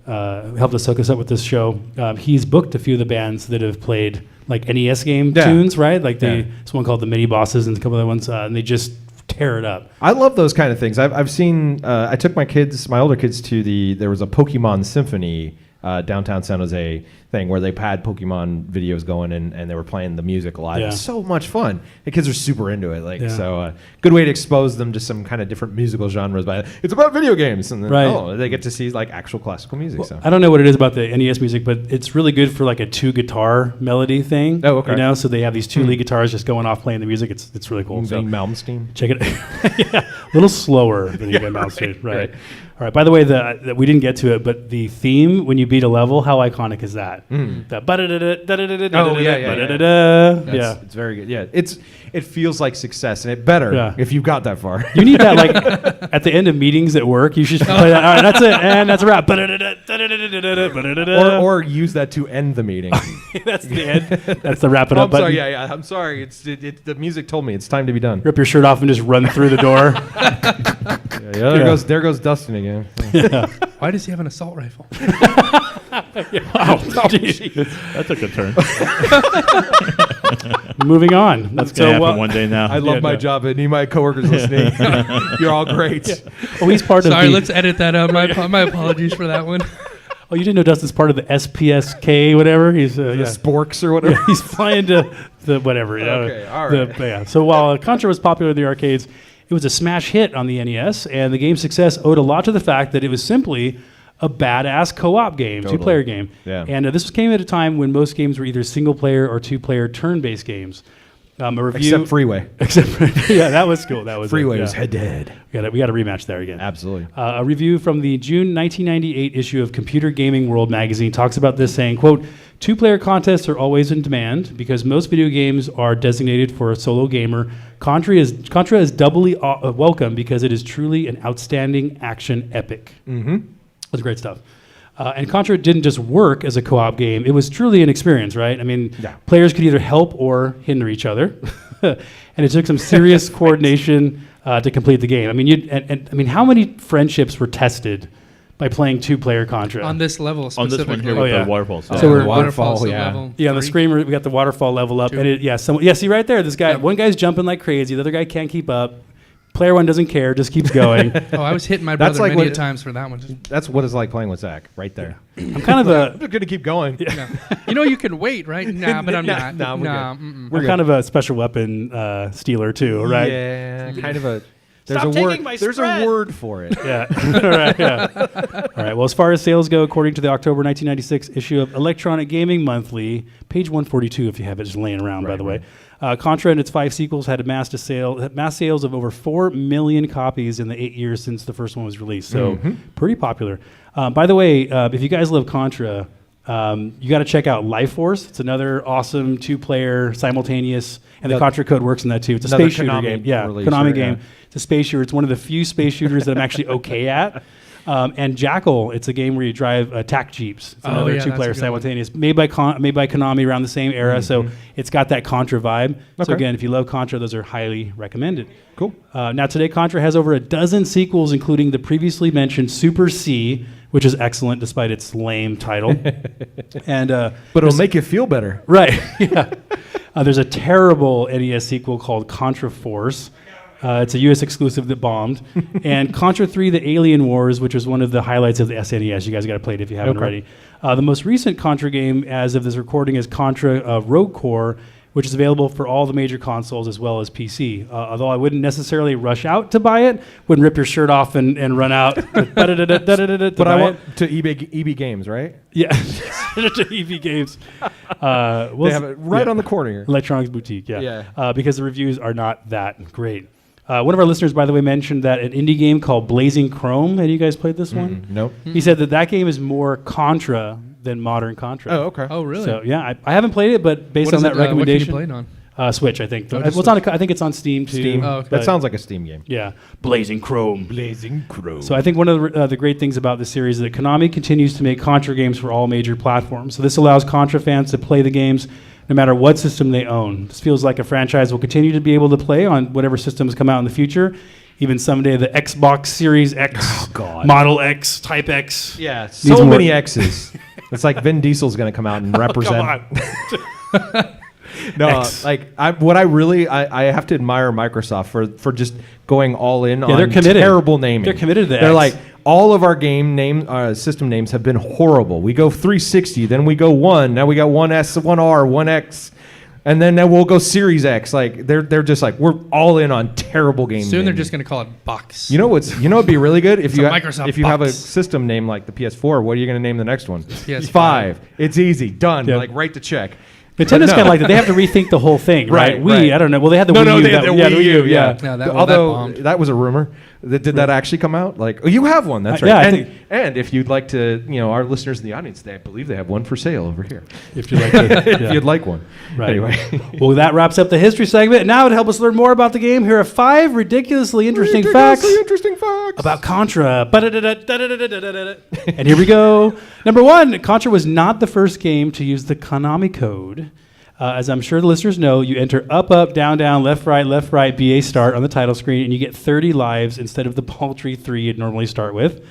helped us hook us up with this show, he's booked a few of the bands that have played like NES game tunes, right? Like this one called The Mini Bosses and a couple other ones, and they just tear it up. I love those kind of things. I've seen. I took my older kids to there was a Pokemon Symphony downtown San Jose thing where they had Pokemon videos going and they were playing the music live. Yeah. It's so much fun. The kids are super into it. So good way to expose them to some kind of different musical genres. But it's about video games, and then, they get to see like actual classical music. Well, So I don't know what it is about the NES music, but it's really good for like a 2-guitar melody thing. Oh, okay. You know, so they have these 2 lead guitars just going off playing the music. It's really cool. So Malmsteen. check it. Yeah, a little slower than you get Malmsteen. Right. All right. By the way, we didn't get to it, but the theme when you beat a level, how iconic is that? Yeah. It's very good. Yeah, it feels like success, and it better if you got that far. You need that like at the end of meetings at work. You should play that. All right, that's it, and that's a wrap. or use that to end the meeting. That's the end. That's the wrap it up I'm button. sorry. I'm sorry. The music told me it's time to be done. Rip your shirt off and just run through the door. There goes Dustin again. Why does he have an assault rifle? That took a turn. Moving on. That's going to happen one day now. I love my job. Any of my coworkers listening, you're all great. Yeah. Oh, he's part Sorry, of the... let's edit that out. My apologies for that one. Oh, you didn't know Dustin's part of the SPSK, whatever? He's The sporks or whatever. he's flying to the whatever. Okay, all right. So while Contra was popular in the arcades, it was a smash hit on the NES, and the game's success owed a lot to the fact that it was simply a badass co-op game, Totally. 2-player game. Yeah. And this came at a time when most games were either single-player or 2-player turn-based games. A review, Except Freeway. Yeah, that was cool. That was Freeway it, was yeah. head-to-head. We got a rematch there again. Absolutely. A review from the June 1998 issue of Computer Gaming World magazine talks about this, saying, quote, 2-player contests are always in demand because most video games are designated for a solo gamer. Contra is doubly welcome because it is truly an outstanding action epic. Mm-hmm. That's great stuff. And Contra didn't just work as a co-op game. It was truly an experience, right? I mean, players could either help or hinder each other. And it took some serious coordination to complete the game. I mean, how many friendships were tested by playing 2-player Contra? On this level On specifically. this one here with the waterfalls. So we're waterfall, so yeah. level on the 3. screen we got the waterfall level up, 2. and see right there, this guy, one guy's jumping like crazy, the other guy can't keep up. Player 1 doesn't care, just keeps going. Oh, I was hitting my That's brother like many what- times for that one. That's what it's like playing with Zach, right there. I'm kind of I'm going to keep going. Yeah. You know, you can wait, right? Nah, but I'm not. Nah, we're nah, good. mm-mm. we're kind of a special weapon stealer too, right? Yeah, kind of a. There's Stop a taking word. my There's spread. a word for it. Yeah. All right. Yeah. All right. Well, as far as sales go, according to the October 1996 issue of Electronic Gaming Monthly, page 142, if you have it just laying around, by the way, Contra and its 5 sequels had mass sales of over 4 million copies in the 8 years since the first one was released. So pretty popular. By the way, if you guys love Contra, you got to check out Life Force. It's another awesome 2-player simultaneous, and the Contra code works in that too. It's a Another space shooter Konami game. Yeah, release, Konami right? game. Yeah. It's a space shooter. It's one of the few space shooters that I'm actually okay at. And Jackal, it's a game where you drive attack jeeps. It's another that's a 2-player good one. simultaneous, made by Konami around the same era. So it's got that Contra vibe. So Okay. again, if you love Contra, those are highly recommended. Cool. Now today, Contra has over a dozen sequels, including the previously mentioned Super C, which is excellent despite its lame title. And But it'll make you feel better. right, yeah. There's a terrible NES sequel called Contra Force. It's a U.S. exclusive that bombed. And Contra 3, The Alien Wars, which was one of the highlights of the SNES. You guys got to play it if you haven't already. The most recent Contra game, as of this recording, is Contra Rogue Core, which is available for all the major consoles as well as PC. Although I wouldn't necessarily rush out to buy it, wouldn't rip your shirt off and run out. But I want to EB Games, right? Yeah. to EV Games. They have it right on the corner here. Electronics Boutique, Yeah. because the reviews are not that great. One of our listeners, by the way, mentioned that an indie game called Blazing Chrome. Have you guys played this one? Nope. He said that game is more Contra than modern Contra. Oh, okay. Oh, really? So yeah, I haven't played it, but based on that recommendation, what can you play it on? Switch, I think. Oh, Well, it's I think it's on Steam too. Steam. Oh, okay. That sounds like a Steam game. Yeah, Blazing Chrome. Blazing Chrome. So I think one of the great things about the series is that Konami continues to make Contra games for all major platforms. So this allows Contra fans to play the games no matter what system they own. This feels like a franchise will continue to be able to play on whatever systems come out in the future. Even someday the Xbox Series X, Model X, Type X. Yeah, so many X's. It's like Vin Diesel's going to come out and represent. No, X. like I have to admire Microsoft for just going all in on they're committed. terrible naming. They're committed to the They're X. like, all of our system names have been horrible. We go 360, then we go 1, now we got 1S, 1R, 1X, and then we'll go Series X. Like they're just like, we're all in on terrible game Soon naming. they're just going to call it Box. It'd be really good if It's a Microsoft if you have a box. system name like the PS4. What are you going to name the next one? PS5. 5. It's easy, done. Yep. Like write the check. Nintendo's No. kind of like that. They have to rethink the whole thing, right? Right. I don't know. Well, they had the Wii U. They had the Wii U, yeah. Yeah, that Although bombed. that was a rumor. Did that actually come out? Like, oh, you have one. That's right. yeah, I and, think- and if you'd like to, our listeners in the audience, I believe they have one for sale over here. If you'd like to. If you'd like one. Right. Anyway. Well, that wraps up the history segment. Now, to help us learn more about the game, here are 5 ridiculously interesting facts about Contra. And here we go. Number 1, Contra was not the first game to use the Konami code. As I'm sure the listeners know, you enter up, down, left, right, BA start on the title screen, and you get 30 lives instead of the paltry 3 you'd normally start with.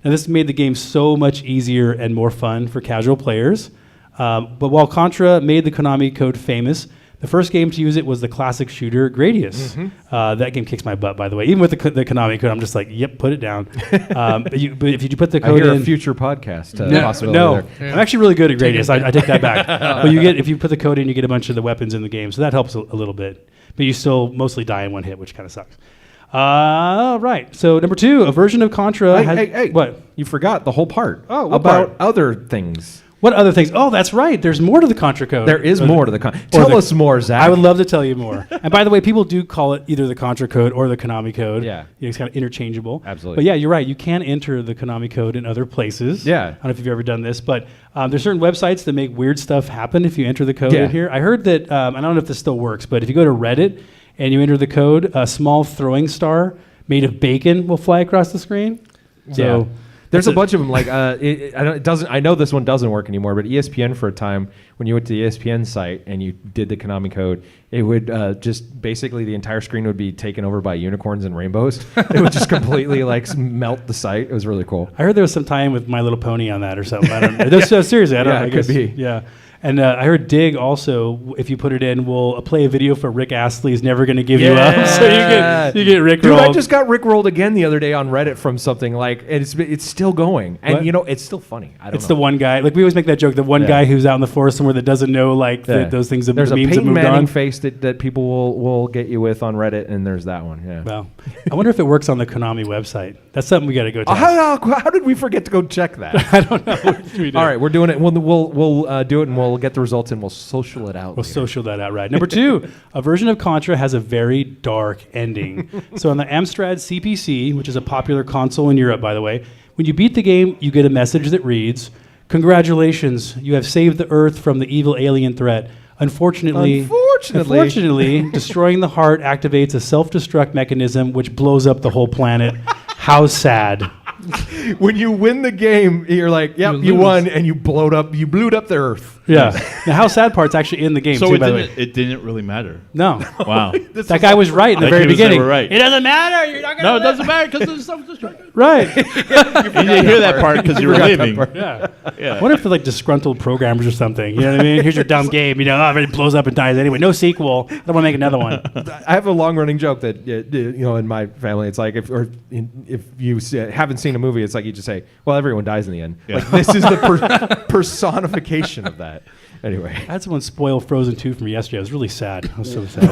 Now, this made the game so much easier and more fun for casual players. But while Contra made the Konami code famous, the first game to use it was the classic shooter Gradius. That game kicks my butt, by the way. Even with the Konami code, I'm just like, yep, put it down. But if you put the I code hear in, a future podcast no, possibility there. I'm actually really good at Gradius. I take that back. But if you put the code in, you get a bunch of the weapons in the game, so that helps a little bit. But you still mostly die in one hit, which kind of sucks. Right. So number 2, a version of Contra. Hey, What? You forgot the whole part. Oh, what about part? other things. What other things? Oh, that's right. There's more to the Contra code. There is more to the Tell us more, Zach. I would love to tell you more. And by the way, people do call it either the Contra code or the Konami code. Yeah. It's kind of interchangeable. Absolutely. But yeah, you're right. You can enter the Konami code in other places. Yeah. I don't know if you've ever done this, but there's certain websites that make weird stuff happen if you enter the code Yeah. in here. I heard that, I don't know if this still works, but if you go to Reddit and you enter the code, a small throwing star made of bacon will fly across the screen. So there's a bunch of them. Like I know this one doesn't work anymore, but ESPN for a time, when you went to the ESPN site and you did the Konami code, it would just basically the entire screen would be taken over by unicorns and rainbows. It would just completely melt the site. It was really cool. I heard there was some tie-in with My Little Pony on that or something. I don't know. Seriously, I don't know. Yeah, I it could be. Yeah. And I heard Dig also, if you put it in, will play a video for Rick Astley's Never Gonna Give You Up. So you get Rick Dude, rolled. I just got Rick rolled again the other day on Reddit from something it's still going. And What? it's still funny. I don't It's know. the one guy. Like we always make that joke. The one guy who's out in the forest somewhere that doesn't know those things. There's the a memes Peyton have moved Manning on. face that people will get you with on Reddit, and there's that one. Yeah. Well, I wonder if it works on the Konami website. That's something we got to go test. How did we forget to go check that? I don't know. We did. All right, we're doing it. We'll do it, and we'll get the results, and we'll social it out. We'll later. social that out, right. Number 2, a version of Contra has a very dark ending. So on the Amstrad CPC, which is a popular console in Europe, by the way, when you beat the game, you get a message that reads, "Congratulations, you have saved the Earth from the evil alien threat. Unfortunately, destroying the heart activates a self-destruct mechanism which blows up the whole planet. How sad." When you win the game, you're like, "Yep, you lose. won," and you blew up the Earth. Yeah. The how sad part's actually in the game, So too, by the way. it didn't really matter. No. Wow. That guy was right in the That very kid was beginning. never right. It doesn't matter. You're not gonna No, it live. doesn't matter because there's self-destruct. Right. You didn't hear that part because you were leaving. Yeah. Yeah. I wonder if they're like disgruntled programmers or something. You know what I mean? Here's your dumb game. It blows up and dies anyway. No sequel. I don't want to make another one. I have a long-running joke that in my family, it's like if you haven't seen a movie, it's like you just say, "Well, everyone dies in the end." Yeah. Like this is the personification of that. Anyway, I had someone spoil Frozen 2 from yesterday. I was really sad. I was so sad.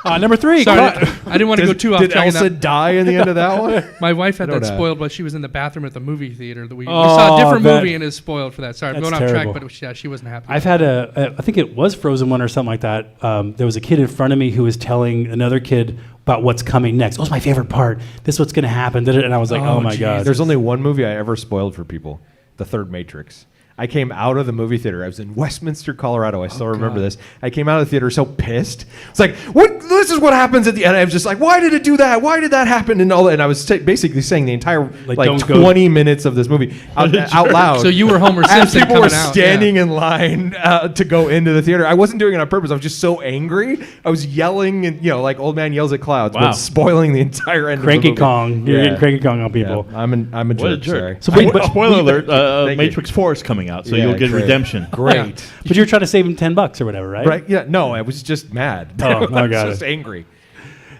Number 3. Sorry, I didn't want to go too off Did track. Elsa die in the end of that one? My wife had I don't that know. spoiled while she was in the bathroom at the movie theater. We saw a different movie and is spoiled for that. Sorry, I'm That's going off terrible. track, but yeah, she wasn't happy. I've had I think it was Frozen 1 or something like that. There was a kid in front of me who was telling another kid about what's coming next. Oh, it's my favorite part. This is what's going to happen. And I was like, oh my geez. God. There's only one movie I ever spoiled for people, the third Matrix. I came out of the movie theater. I was in Westminster, Colorado. I still remember this. I came out of the theater so pissed. It's like, what? This is what happens at the end. I was just like, why did it do that? Why did that happen? And all that. And I was basically saying the entire don't go. 20 minutes of this movie out loud. So you were Homer As Simpson people were coming out, standing yeah. in line to go into the theater. I wasn't doing it on purpose. I was just so angry. I was yelling, and like old man yells at clouds, Wow. but spoiling the entire end. Cranky of the movie. Kong. You're getting Cranky Kong on people. Yeah, I'm a What a jerk. jerk. Sorry. So Spoiler alert, Thank you. Matrix 4 is coming out, so Yeah, you'll get great. redemption. Great. But you're trying to save him $10 or whatever, right? Right? Yeah. No, I was just mad. Oh, I was I got just it. angry.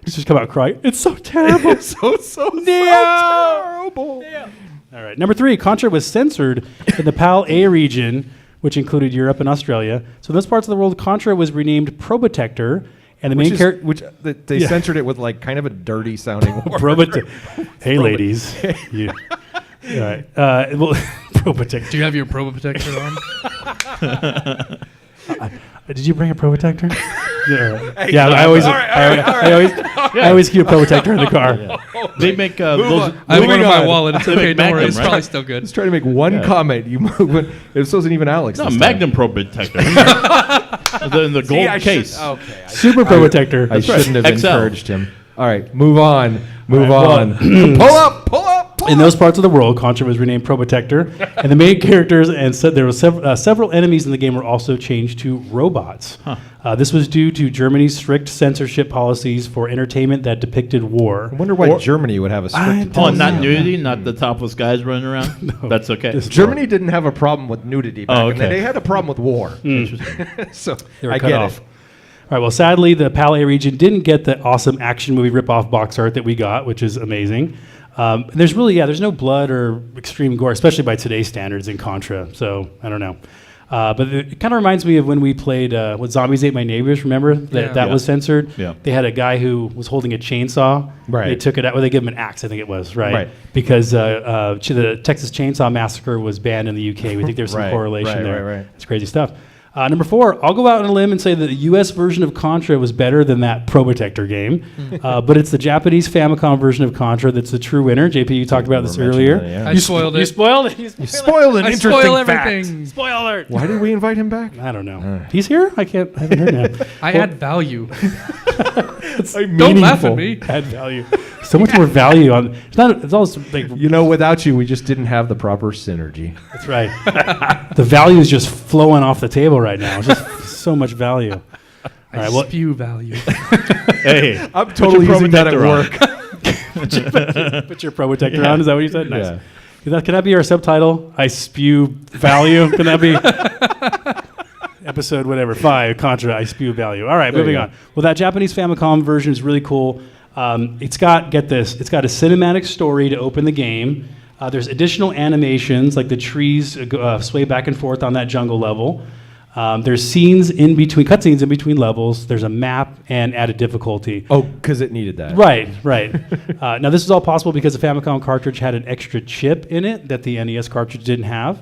Just come out crying. It's so terrible. so terrible. All right. Number 3, Contra was censored in the PAL A region, which included Europe and Australia. So in those parts of the world, Contra was renamed Probotector, and the main character. They Yeah. censored it with like kind of a dirty sounding word. Hey, ladies. You. All right. Well, Probotector. Do you have your Probo Protector on? Did you bring a Probotector? Hey, Yeah, I always, all right. I always keep a Probotector in the car. They make those. I have one in my on. wallet. It's They okay. make Don't worry. Magnum, It's right? probably still good. Just trying to make one comment. This wasn't even Alex. No, this time. Magnum Pro Protector. in the See, gold I case. Super Protector. I shouldn't have XL. encouraged him. All right, move on. Move All right, on. Pull up. In those parts of the world, Contra was renamed Probotector, and the main characters and there were several enemies in the game were also changed to robots. This was due to Germany's strict censorship policies for entertainment that depicted war. I wonder why Germany would have a strict. Oh, not nudity, not the topless guys running around. That's okay. Germany didn't have a problem with nudity back in the day. They had a problem with war. Interesting. So They were I cut get off. it. All right, well, sadly, the PAL A region didn't get the awesome action movie ripoff box art that we got, which is amazing. There's no blood or extreme gore, especially by today's standards in Contra. So I don't know. But it kind of reminds me of when we played what Zombies Ate My Neighbors. Remember that was censored? Yeah. They had a guy who was holding a chainsaw. Right. They took it out. Well, they gave him an axe, I think it was, right? Right. Because the Texas Chainsaw Massacre was banned in the UK. We think there's some Right, correlation right, there. right. It's crazy stuff. Number 4, I'll go out on a limb and say that the U.S. version of Contra was better than that Probotector game, but it's the Japanese Famicom version of Contra that's the true winner. JP, you talked about this earlier. I spoiled it. You spoiled it? You spoiled an I interesting spoil fact. everything. Spoiler alert. Why did we invite him back? I don't know. He's here? I haven't heard him. I add value. Don't Don't laugh at me. Add value. So much more value on. It's all like. Without you, we just didn't have the proper synergy. That's right. The value is just flowing off the table right now. Just so much value. All right. Well, Spew value. Hey, I'm totally using that at Probotector on. work. put your Probotector on. Is that what you said? Nice. Yeah. Can that be our subtitle? I spew value. Can that be episode 5 Contra? I spew value. All right, There moving you on. Well, that Japanese Famicom version is really cool. It's got a cinematic story to open the game. There's additional animations like the trees sway back and forth on that jungle level. There's cutscenes in between levels. There's a map and added difficulty. Oh, because it needed that. Right. Now, this is all possible because the Famicom cartridge had an extra chip in it that the NES cartridge didn't have.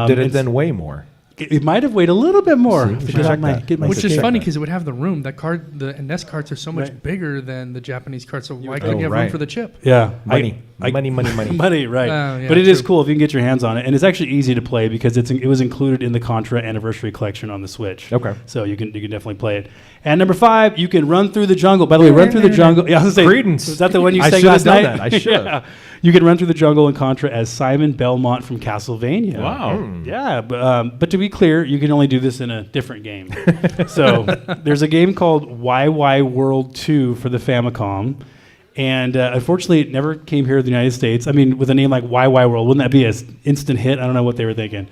Did it then weigh more? It might have weighed a little bit more. See, we should check that. Which is check funny that. because it would have the room. The NES carts are so much Right. bigger than the Japanese carts. So why couldn't you have right. room for the chip? Yeah. Money, money. Money, right. Oh, yeah, But it is true. cool if you can get your hands on it. And it's actually easy to play because it was included in the Contra Anniversary Collection on the Switch. Okay. So you can definitely play it. And number 5, you can run through the jungle. By the way, run through the jungle. Yeah, I was gonna say, Credence. was that the one you I sang should have last done night? that. I should have. Yeah. You can run through the jungle in Contra as Simon Belmont from Castlevania. Wow. Yeah, but to be clear, you can only do this in a different game. So there's a game called YY World 2 for the Famicom. And unfortunately, it never came here to the United States. I mean, with a name like YY World, wouldn't that be an instant hit? I don't know what they were thinking.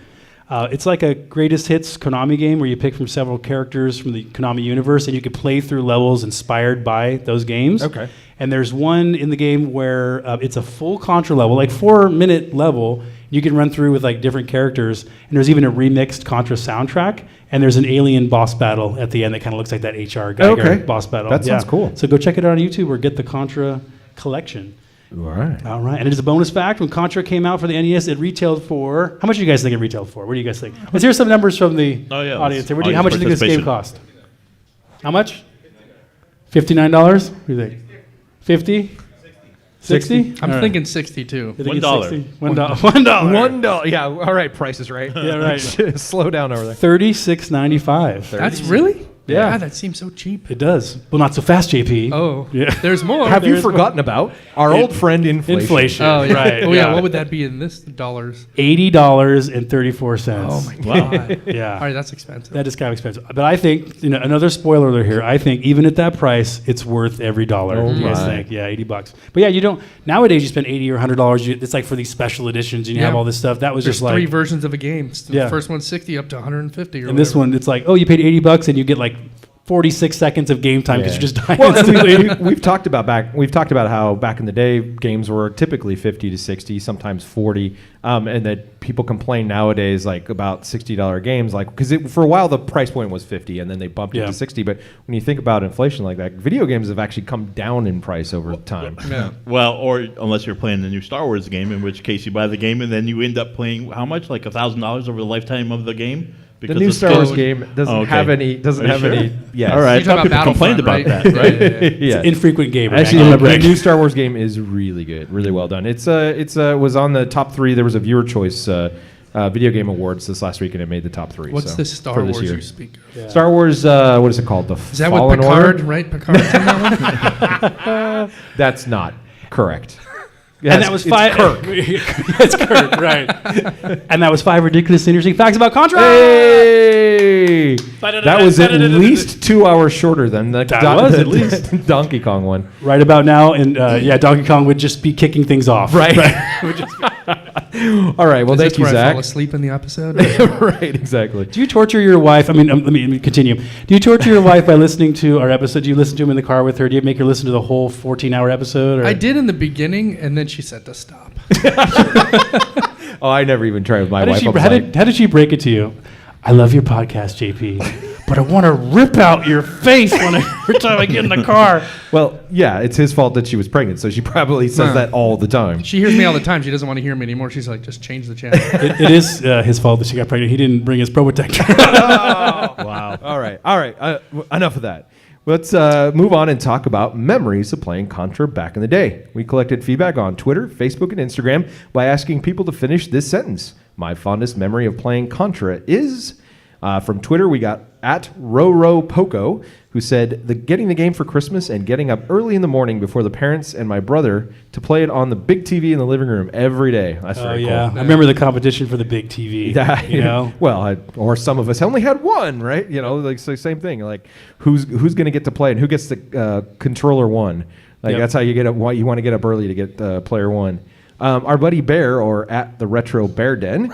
It's like a greatest hits Konami game where you pick from several characters from the Konami universe and you can play through levels inspired by those games. Okay. And there's one in the game where it's a full Contra level, like 4-minute level, You can run through with like different characters, and there's even a remixed Contra soundtrack, and there's an alien boss battle at the end that kind of looks like that H.R. Geiger boss battle. That sounds cool. So go check it out on YouTube or get the Contra collection. All right. And it is a bonus fact. When Contra came out for the NES, it retailed for... How much do you guys think it retailed for? What do you guys think? Let's hear some numbers from the audience. Here. How much do you think this game cost? How much? $59? What do you think? 50? 60? I'm thinking 62. $1. $1. Yeah. All right. Price is right. Yeah, right. Slow down over there. $36.95. That's really? Yeah. God, that seems so cheap. It does. Well, not so fast, JP. Oh, Yeah. there's more. Have you forgotten about our old friend inflation? Oh, yeah. Right. Oh, yeah. What would that be in this dollars? $80.34. Oh, my God. Yeah. All right, that's expensive. That is kind of expensive. But I think, another spoiler alert here, I think even at that price, it's worth every dollar. Oh What do you guys my. think? Yeah, $80. But yeah, you don't, nowadays you spend $80 or $100. It's like for these special editions and you have all this stuff. That was There's just like. 3 versions of a game. Yeah. The first one's 60 up to 150 or And this whatever. one, it's like, oh, you paid $80 and you get like 46 seconds of game time because Yeah. you're just dying. Well, instantly. we've talked about how back in the day games were typically 50 to 60, sometimes 40, and that people complain nowadays like about $60 games, like because for a while the price point was 50 and then they bumped it to 60. But when you think about inflation like that, video games have actually come down in price over time. Yeah. Well, or unless you're playing the new Star Wars game, in which case you buy the game and then you end up playing how much? Like $1,000 over the lifetime of the game? The new Star Wars game doesn't have any. Doesn't have any. Yes. All right. You're talking Some people complained Battlefront, about that, right? Yeah. Infrequent gamer. Actually, the new Star Wars game is really good, really well done. It's was on the top 3. There was a viewer choice video game awards this last week, and it made the top 3. What's so, this Star for this Wars year. you speak of? Yeah. Star Wars. What is it called? Is that what Picard, right? Picard's in that one? That's not correct. And that was 5. Kirk. It's Kirk, right. And that was 5 ridiculous interesting facts about Contra. Hey! That was at least 2 hours shorter than the at least. Donkey Kong one. Right about now, and Donkey Kong would just be kicking things off. Right. All right. Well, Is thank this you, where I fall Zach. asleep in the episode? Right. Exactly. Do you torture your wife? I mean, let me continue. Do you torture your wife by listening to our episode? Do you listen to him in the car with her? Do you make her listen to the whole 14-hour episode? Or? I did in the beginning, and then she said to stop. Oh, I never even tried with my wife. How did she break it to you? I love your podcast, JP, but I want to rip out your face every time I get in the car. Well, yeah, it's his fault that she was pregnant, so she probably says that all the time. She hears me all the time. She doesn't want to hear me anymore. She's like, just change the channel. It is his fault that she got pregnant. He didn't bring his Pro Protector. Wow. All right. Enough of that. Let's move on and talk about memories of playing Contra back in the day. We collected feedback on Twitter, Facebook, and Instagram by asking people to finish this sentence. My fondest memory of playing Contra is... from Twitter, we got at RoRoPoco, who said, getting the game for Christmas and getting up early in the morning before the parents and my brother to play it on the big TV in the living room every day. That's very cool. I remember the competition for the big TV. You know? Well, or some of us only had one, right? Like so same thing. Like who's going to get to play and who gets the controller one? Like that's how you get up. Why you want to get up early to get player one. Our buddy Bear, or at the Retro Bear Den,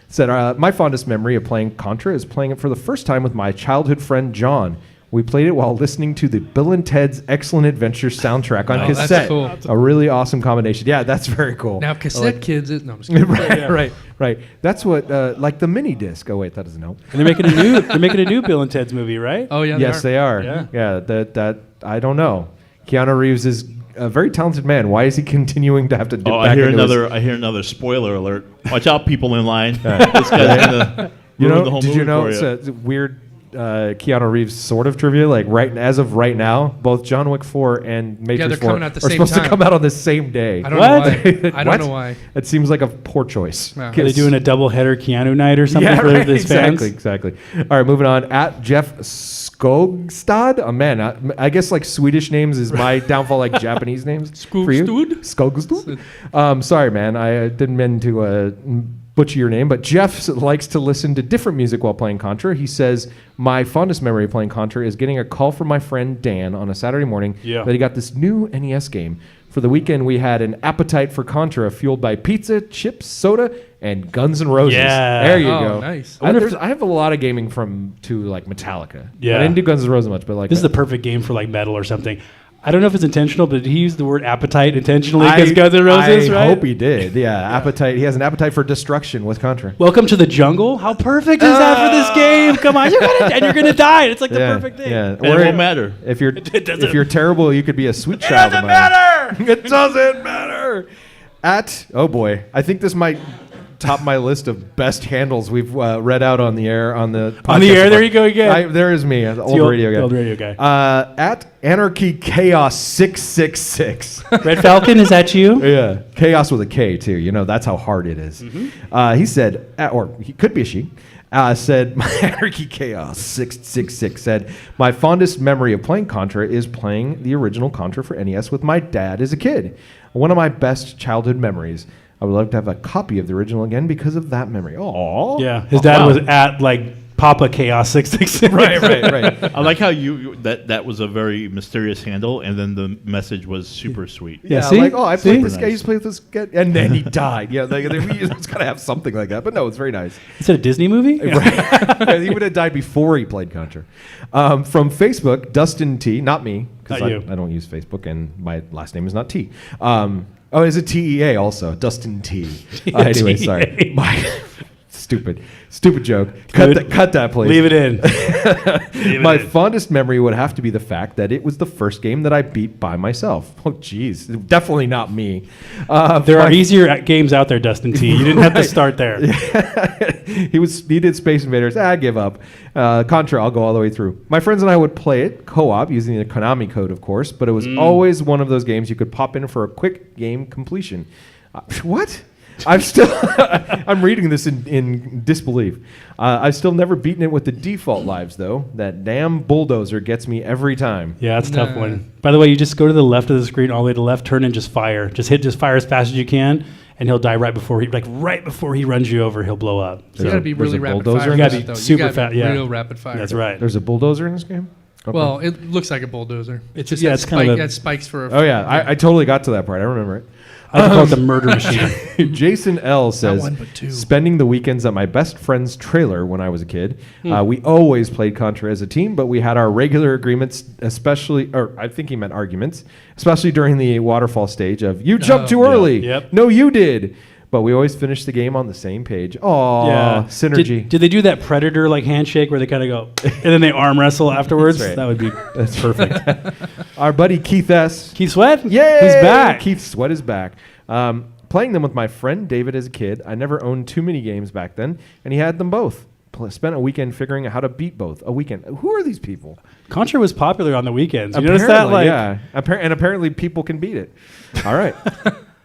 said, my fondest memory of playing Contra is playing it for the first time with my childhood friend John. We played it while listening to the Bill and Ted's Excellent Adventure soundtrack on cassette. That's cool. A really awesome combination. Yeah, that's very cool. Now, cassette kids... No, I'm just kidding. Right. That's what, like the mini disc. Oh, wait, that doesn't help. And they're making a new Bill and Ted's movie, right? Oh, yeah, Yes, they are. Yeah. That I don't know. Keanu Reeves is a very talented man. Why is he continuing to have to dip back I hear into I hear another spoiler alert. Watch out, people in line. This guy's gonna ruin the whole did movie you know for it's a weird Keanu Reeves sort of trivia? Like as of right now, both John Wick 4 and Matrix they're 4 coming out the are same supposed to time. come out on the same day. I don't know why. I don't What? know why. It seems like a poor choice. No. Are they doing a double-header Keanu night or something Yeah, for right, his fans? exactly. All right, moving on. At Jeff Skogstad. Oh, man, I guess like Swedish names is my downfall, like Japanese names for you. Skogstad? Sorry, man. I didn't mean to butcher your name, but Jeff likes to listen to different music while playing Contra. He says, my fondest memory of playing Contra is getting a call from my friend Dan on a Saturday morning that he got this new NES game. For the weekend, we had an appetite for Contra fueled by pizza, chips, soda, and Guns N' Roses. Yeah. There you go. Nice. I have a lot of gaming to like Metallica. Yeah. I didn't do Guns N' Roses much, but like This is the perfect game for like metal or something. I don't know if it's intentional, but did he use the word appetite intentionally against Guns N' Roses, right? I hope he did. Yeah, appetite. He has an appetite for destruction with Contra. Welcome to the jungle. How perfect is that for this game? Come on, you're gonna die. It's like the perfect thing. Yeah, And it won't matter. If you're terrible, you could be a sweet child. It doesn't matter. It doesn't matter. Oh boy, I think this might top my list of best handles we've read out on the air on the podcast. On the air, there you go again. There is me, the old radio guy. Old radio guy. At Anarchy Chaos 666. Red Falcon, is that you? Yeah, chaos with a K too. You know that's how hard it is. He said, or he could be a she. Said my Anarchy Chaos 666 said my fondest memory of playing Contra is playing the original Contra for NES with my dad as a kid. One of my best childhood memories. I would love to have a copy of the original again because of that memory. Aww. Yeah, his dad was at like Papa Chaos 666. Right. I like how that was a very mysterious handle, and then the message was super sweet. Yeah, Yeah, see? like, I played this Nice. guy, he's played this guy, and then he died. Yeah, it's got to have something like that. But no, it's very nice. Is it a Disney movie? Right. He would have died before he played Contra. From Facebook, Dustin T, not me, because Not you. I don't use Facebook, and my last name is not T. Is it TEA also? Dustin T. Anyway, sorry. Stupid joke. Cut that, please. Leave it in. My fondest memory would have to be the fact that it was the first game that I beat by myself. Oh, geez. Definitely not me. There are easier games out there, Dustin T. You didn't have to start there. He did Space Invaders. I give up. Contra, I'll go all the way through. My friends and I would play it co-op using the Konami code, of course, but it was always one of those games you could pop in for a quick game completion. What? I'm reading this in disbelief. I've still never beaten it with the default lives, though. That damn bulldozer gets me every time. Yeah, that's a tough one. By the way, you just go to the left of the screen, all the way to the left, turn and just fire. Just fire as fast as you can, and he'll die right before he runs you over. He'll blow up. You gotta be There's really a rapid bulldozer? fire. You gotta be though. super You gotta fast, be yeah. real rapid fire. That's right. There's a bulldozer in this game? Okay. Well, it looks like a bulldozer. It's just it's kind of it has spikes for. Oh, yeah. I totally got to that part. I remember it. I call it the murder machine. Jason L says, one, but two. spending the weekends at my best friend's trailer when I was a kid. We always played Contra as a team, but we had our regular agreements, I think he meant arguments, especially during the waterfall stage of, you jumped too early. Yep. No, you did. But we always finished the game on the same page. Aw, synergy. Did they do that Predator like handshake where they kind of go, and then they arm wrestle afterwards? That's right. That would be That's perfect. Our buddy Keith S. Keith Sweat? Yay! He's back. Keith Sweat is back. Playing them with my friend David as a kid. I never owned too many games back then, and he had them both. Spent a weekend figuring out how to beat both. A weekend. Who are these people? Contra was popular on the weekends. You notice that? Yeah. And apparently people can beat it. All right.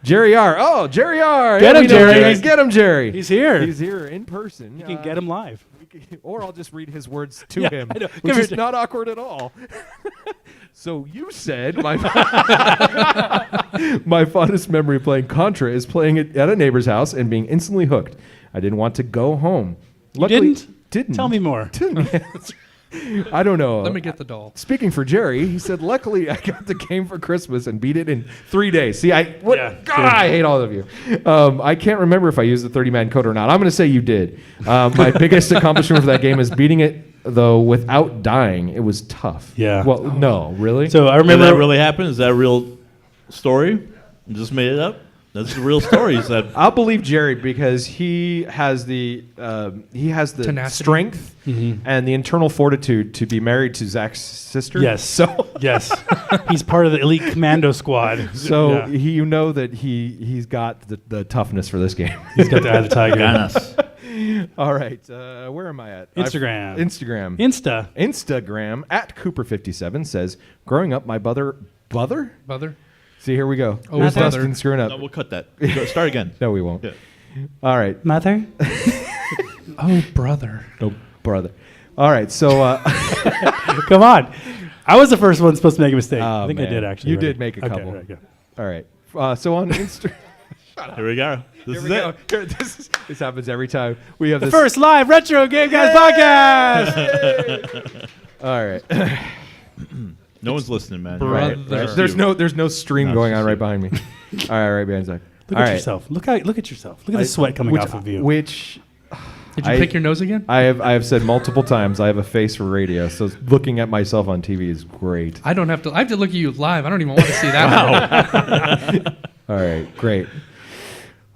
Jerry R. Oh, Jerry R. Get him, Jerry. Get him, Jerry. He's here. He's here in person. You can get him live. Or I'll just read his words to Yeah, him, I know. which Come is here. not awkward at all. So you said my fondest memory of playing Contra is playing it at a neighbor's house and being instantly hooked. I didn't want to go home. Luckily, Didn't? Tell me more. I don't know. Let me get the doll. Speaking for Jerry, he said, luckily I got the game for Christmas and beat it in 3 days. See, I hate all of you. I can't remember if I used the 30-man code or not. I'm going to say you did. My biggest accomplishment for that game is beating it, though, without dying. It was tough. Yeah. Well, no, really? So I Did remember that really happen? Is that a real story? You just made it up? That's the real story. I'll believe Jerry because he has the Tenacity. strength and the internal fortitude to be married to Zach's sister. Yes. So yes, he's part of the elite commando squad. So Yeah. you know that he's got the toughness for this game. He's got the eye of the tiger. Ganas. All right, where am I at? Instagram. Instagram at Cooper57 says, growing up, my brother. Mother? See, here we go. Oh, There's brother. Dustin screwing up. No, we'll cut that. Go, start again. No, we won't. Yeah. All right. Mother. Oh, brother. No, brother. All right, so Come on. I was the first one supposed to make a mistake. I think I man. did actually. You right? did make a couple. Okay, right, go. all right. So on Instagram. Here we go. This is it. Here, this happens every time. We have The this first live Retro Game Guys podcast. All right. No one's listening, man. Right. Brother. There's no stream No, going it's on right just behind me. All right, right behind Zach. Look All at right. yourself. Look at yourself. Look at the sweat coming off of you. Which Did you pick your nose again? I have said multiple times I have a face for radio, so looking at myself on TV is great. I have to look at you live. I don't even want to see that. All right, great.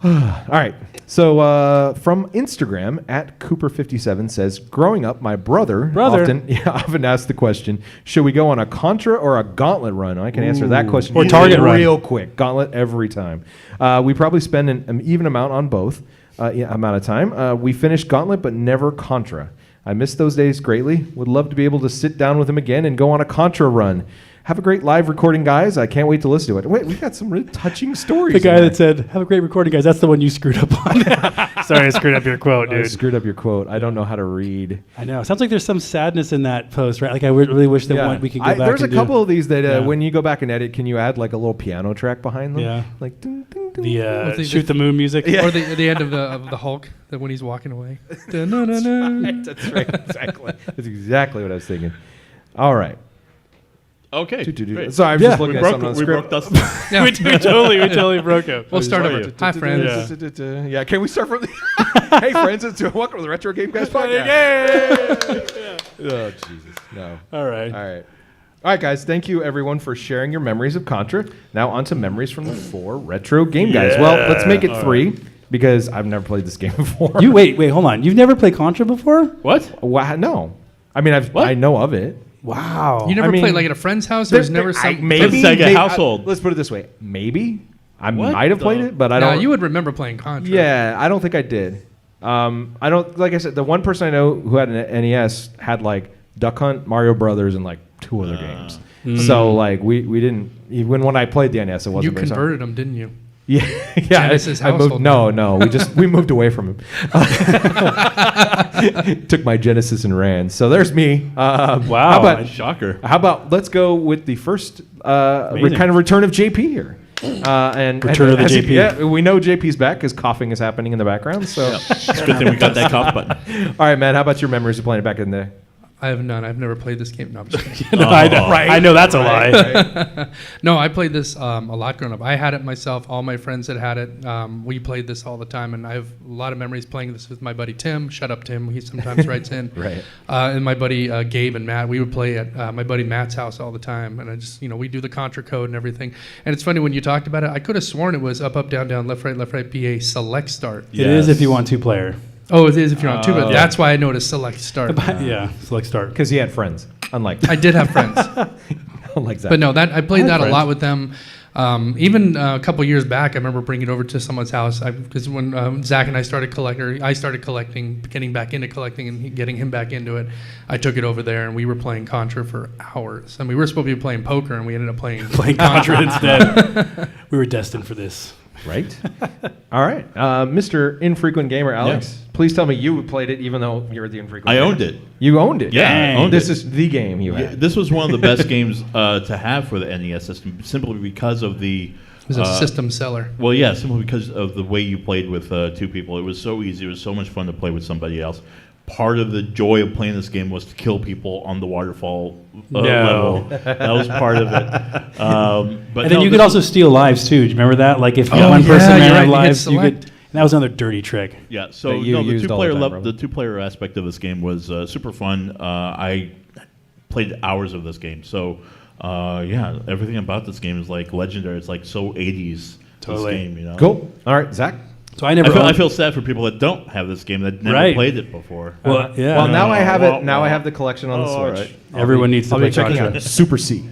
All right. So from Instagram @Cooper57 says, growing up, my brother often asked the question, should we go on a Contra or a Gauntlet run? I can answer that question or target run real quick. Gauntlet every time. We probably spend an even amount on both amount of time. We finished Gauntlet, but never Contra. I miss those days greatly. Would love to be able to sit down with him again and go on a Contra run. Have a great live recording, guys. I can't wait to listen to it. Wait, we got some really touching stories. The guy that said, have a great recording, guys. That's the one you screwed up on. Sorry, I screwed up your quote, dude. I screwed up your quote. I don't know how to read. I know. Sounds like there's some sadness in that post, right? Like I really wish that we could go back There's and a couple of these that when you go back and edit, can you add like a little piano track behind them? Yeah. Like ding, ding, ding. The Shoot the Moon music. Or the end of the Hulk, that when he's walking away. That's right. Exactly. That's exactly what I was thinking. All right. Okay. Great. Sorry, I'm just looking at something on the we script. broke Dustin. Yeah. we totally broke up. We'll start over. Hi, friends. Yeah, can we start from the... Hey, friends, welcome to the Retro Game Guys podcast. Oh, Jesus. No. All right. All right, guys. Thank you, everyone, for sharing your memories of Contra. Now on to memories from the 4 Retro Game Guys. Well, let's make it 3 because I've never played this game before. You wait, hold on. You've never played Contra before? What? No. I mean, I know of it. Wow. You never played like at a friend's house? There's never some... Maybe Sega household. Let's put it this way. Maybe. I might have played it, but I No, don't... you would remember playing Contra. Yeah, I don't think I did. I don't... Like I said, the one person I know who had an NES had like Duck Hunt, Mario Brothers, and like 2 other games. So like we didn't... Even when I played the NES, it wasn't You very converted them, didn't you? Yeah, Genesis I moved. household. No, we moved away from him. Took my Genesis and ran. So there's me. Wow, How about shocker? How about let's go with the first kind of return of JP here. And Return of the JP. Yeah, we know JP's back because coughing is happening in the background. So It's a good thing we got that cough button. all right, man. How about your memories of playing it back in there? I have none. I've never played this game. No, I'm just kidding. I know that's a lie. No, I played this a lot growing up. I had it myself. All my friends that had it. We played this all the time, and I have a lot of memories playing this with my buddy Tim. Shut up, Tim. He sometimes writes in. Right. And my buddy Gabe and Matt. We would play at my buddy Matt's house all the time, and I just, we do the Contra code and everything. And it's funny when you talked about it. I could have sworn it was up, down, down, left, right, PA, select start. It is if you want 2-player. Oh, it is if you're on 2, but that's why I noticed select start. Yeah, select start. Because he had friends, unlike I did have friends. unlike that. But no, I played that friends. a lot with them. Even a couple years back, I remember bringing it over to someone's house because when Zach and I started collecting, getting back into collecting and getting him back into it. I took it over there and we were playing Contra for hours. And we were supposed to be playing poker and we ended up playing Contra instead. We were destined for this. Right. All right. Mr. Infrequent Gamer, Alex, please tell me you played it even though you're the infrequent I gamer. owned it. You owned it? Yeah, I owned This it. is the game you had. This was one of the best games to have for the NES system, simply because of the... It was a system seller. Well, yeah, simply because of the way you played with 2 people. It was so easy. It was so much fun to play with somebody else. Part of the joy of playing this game was to kill people on the waterfall level. That was part of it. But And then you could also steal lives too. Do you remember that? Like if one person ran out of lives, you could. And that was another dirty trick. Yeah. So That you the used all the time, the 2-player aspect of this game was super fun. I played hours of this game. So yeah, everything about this game is like legendary. It's like so 80s. Totally. This game, Cool. All right, Zach. So I feel sad for people that don't have this game that never played it before. Well, yeah. Well, now I have it. Now I have the collection on the Switch. right. Everyone needs to I'll play be checking Contra. out Super C.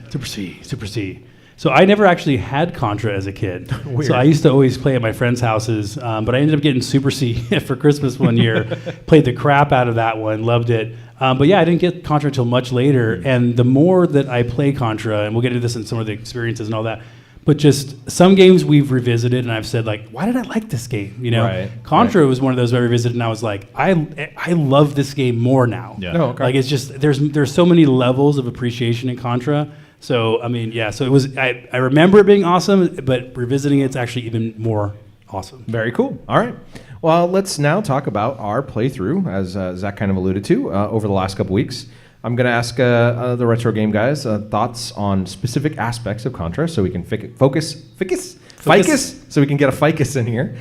Super C. So I never actually had Contra as a kid. So I used to always play at my friends' houses, but I ended up getting Super C for Christmas one year. Played the crap out of that one, loved it. But yeah, I didn't get Contra until much later. And the more that I play Contra, and we'll get into this in some of the experiences and all that, but just some games we've revisited, and I've said like, why did I like this game? Right, Contra was one of those I revisited, and I was like, I love this game more now. Yeah. Oh, okay. Like it's just there's so many levels of appreciation in Contra. So I mean, yeah. So it was. I remember it being awesome, but revisiting it's actually even more awesome. Very cool. All right. Well, let's now talk about our playthrough, as Zach kind of alluded to, over the last couple weeks. I'm going to ask the Retro Game Guys thoughts on specific aspects of Contra so we can focus Ficus, so we can get a ficus in here.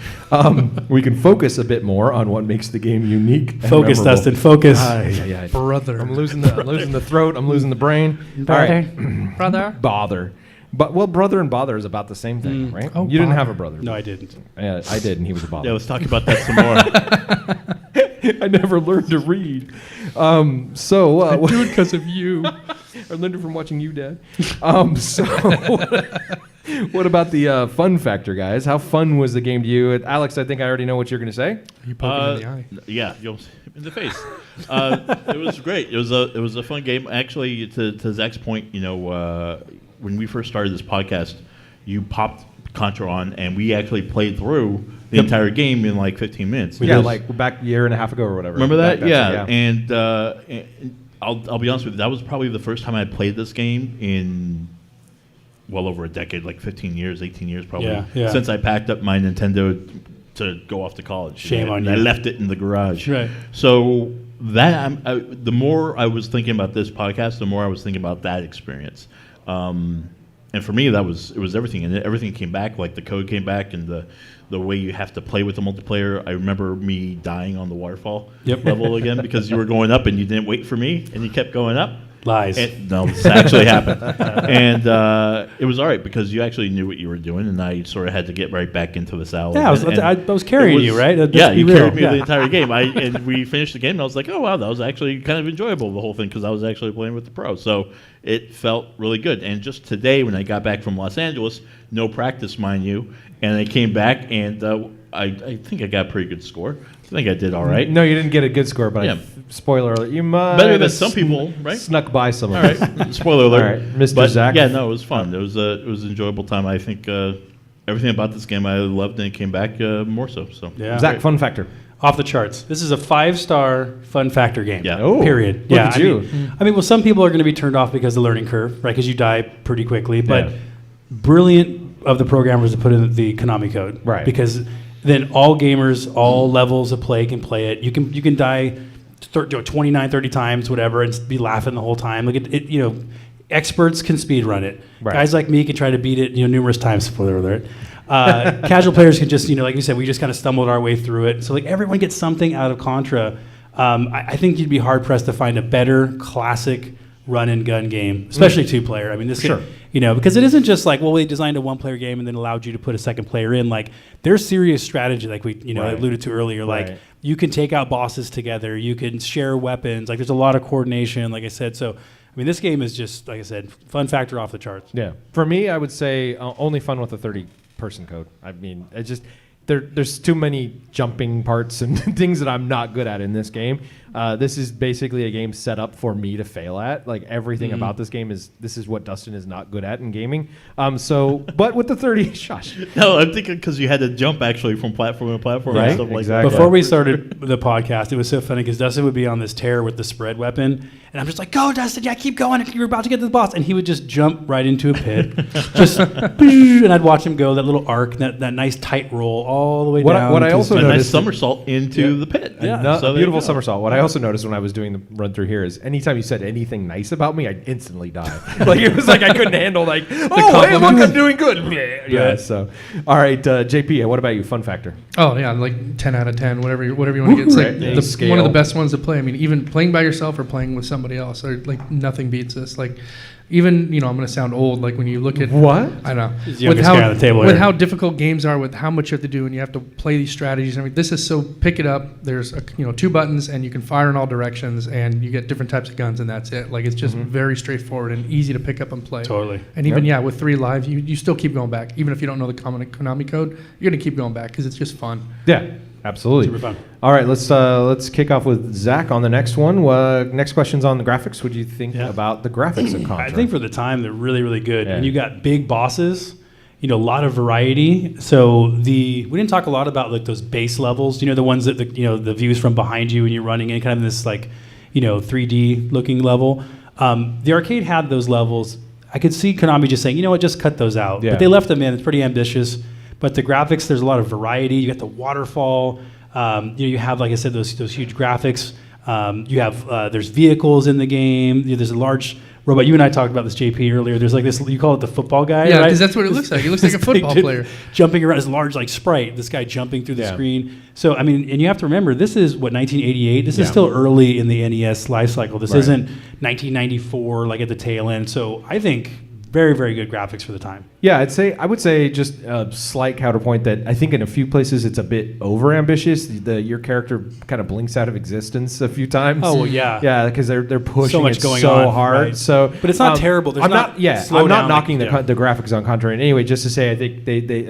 We can focus a bit more on what makes the game unique. And Focus, memorable. Dustin, focus. Yeah. Brother. I'm losing the throat. I'm losing the brain. Brother. All right. Brother. Bother. But brother and bother is about the same thing, right? Oh, you didn't bother. have a brother. No, I didn't. I did, and he was a bother. Yeah, let's talk about that some more. I never learned to read. I Do it because of you. learned it from watching you, Dad. What about the fun factor, guys? How fun was the game to you? Alex, I think I already know what you're going to say. You poke him in the eye. Yeah, you almost hit me in the face. It was great. It was a fun game. Actually, to Zach's point, when we first started this podcast, you popped Contra on, and we actually played through the entire game in like 15 minutes. Like back a year and a half ago or whatever. Remember that? Yeah. And I'll be honest with you, that was probably the first time I played this game in well over a decade, like 15 years, 18 years probably, since I packed up my Nintendo to go off to college. Shame on you. I left it in the garage. Right. So the more I was thinking about this podcast, the more I was thinking about that experience. And for me, it was everything, and everything came back. Like the code came back, and the way you have to play with the multiplayer. I remember me dying on the waterfall level again because you were going up and you didn't wait for me, and you kept going up. Lies. No, this actually happened, and it was all right because you actually knew what you were doing, and I sort of had to get right back into the saddle. Yeah, I was carrying you, right? Let's you be real. carried me the entire game. And we finished the game, and I was like, oh wow, that was actually kind of enjoyable, the whole thing, because I was actually playing with the pro. So it felt really good. And just today, when I got back from Los Angeles, no practice, mind you, and I came back, and I think I got a pretty good score. I think I did all right. No, you didn't get a good score, but spoiler alert, you might better than some people, right? Snuck by some of All us. right, spoiler alert. All right, Mr. But Zach. yeah, no, it was fun. It was an enjoyable time. I think everything about this game I loved, and it came back more so. So Yeah. Zach, fun factor. Off the charts. This is a 5-star fun factor game. Yeah. Oh, Period. look at you. I mean, well, some people are going to be turned off because of the learning curve, right? Because you die pretty quickly. But Yeah. brilliant of the programmers to put in the Konami code, Right. Because then all gamers, all levels of play can play it. You can die 29, 30 times, whatever, and be laughing the whole time. Like it experts can speed run it. Right. Guys like me can try to beat it, numerous times. Spoiler alert. Casual players can just, like you said, we just kind of stumbled our way through it. So like everyone gets something out of Contra. I think you'd be hard pressed to find a better classic run and gun game, especially 2-player. I mean, this Sure. because it isn't just like, well, we designed a 1-player game and then allowed you to put a second player in. Like, there's serious strategy, like we Right. alluded to earlier. Right. Like, you can take out bosses together, you can share weapons. Like, there's a lot of coordination, like I said. So, I mean, this game is just, like I said, fun factor off the charts. Yeah. For me, I would say only fun with a 30-person code. I mean, it just there's too many jumping parts and things that I'm not good at in this game. This is basically a game set up for me to fail at. Like everything about this game is what Dustin is not good at in gaming. But with the 30, shush. no, I'm thinking because you had to jump actually from platform to platform Right, and stuff like exactly. that. Before we started the podcast, it was so funny because Dustin would be on this tear with the spread weapon, and I'm just like, "Go, Dustin! Yeah, keep going. You're about to get to the boss." And he would just jump right into a pit, just, and I'd watch him go that little arc, that nice tight roll all the way down. What I to also a nice noticed somersault into the pit. Yeah. No, So a there beautiful you go. somersault. What I also noticed when I was doing the run through here is anytime you said anything nice about me, I'd instantly die. Like it was like I couldn't handle like, oh, hey, look, I'm doing good. Yeah. So, all right, JP, what about you? Fun factor. Oh yeah, like 10 out of 10, whatever you want to get. It's Right. like The scale. one of the best ones to play. I mean, even playing by yourself or playing with somebody else, or like nothing beats this. Like even I'm going to sound old. Like when you look at What? I know He's the youngest guy on the table with here. how difficult games are, with how much you have to do, and you have to play these strategies. I mean, this is so pick it up. There's 2 buttons, and you can fire in all directions, and you get different types of guns, and that's it. Like it's just very straightforward and easy to pick up and play. Totally. And even with 3 lives, you still keep going back, even if you don't know the Konami code. You're going to keep going back because it's just fun. Yeah, absolutely. Super fun. All right, let's kick off with Zach on the next one. Next question's on the graphics. What do you think about the graphics of Contra? I think for the time they're really, really good. Yeah. And you got big bosses, a lot of variety. So we didn't talk a lot about like those base levels. The ones that the views from behind you when you're running in, kind of this like 3D looking level. The arcade had those levels. I could see Konami just saying, just cut those out. Yeah. But they left them in. It's pretty ambitious. But the graphics, there's a lot of variety. You got the waterfall. You have, like I said, those huge graphics. You have there's vehicles in the game. There's a large robot. You and I talked about this, JP, earlier. There's like this. You call it the football guy, Yeah, right? because that's what it looks like. It looks like a football player. Jumping around, this large like sprite. This guy jumping through the screen. So I mean, and you have to remember, this is what 1988. This is still early in the NES life cycle. This isn't 1994, like at the tail end. So I think very, very good graphics for the time. Yeah, I would say just a slight counterpoint that I think in a few places it's a bit over ambitious. Your character kind of blinks out of existence a few times. Oh well, yeah, yeah, because they're pushing so much it going so on, hard. right. So, but it's not terrible. There's I'm not knocking the like, the graphics on Contra in any way. Just to say, I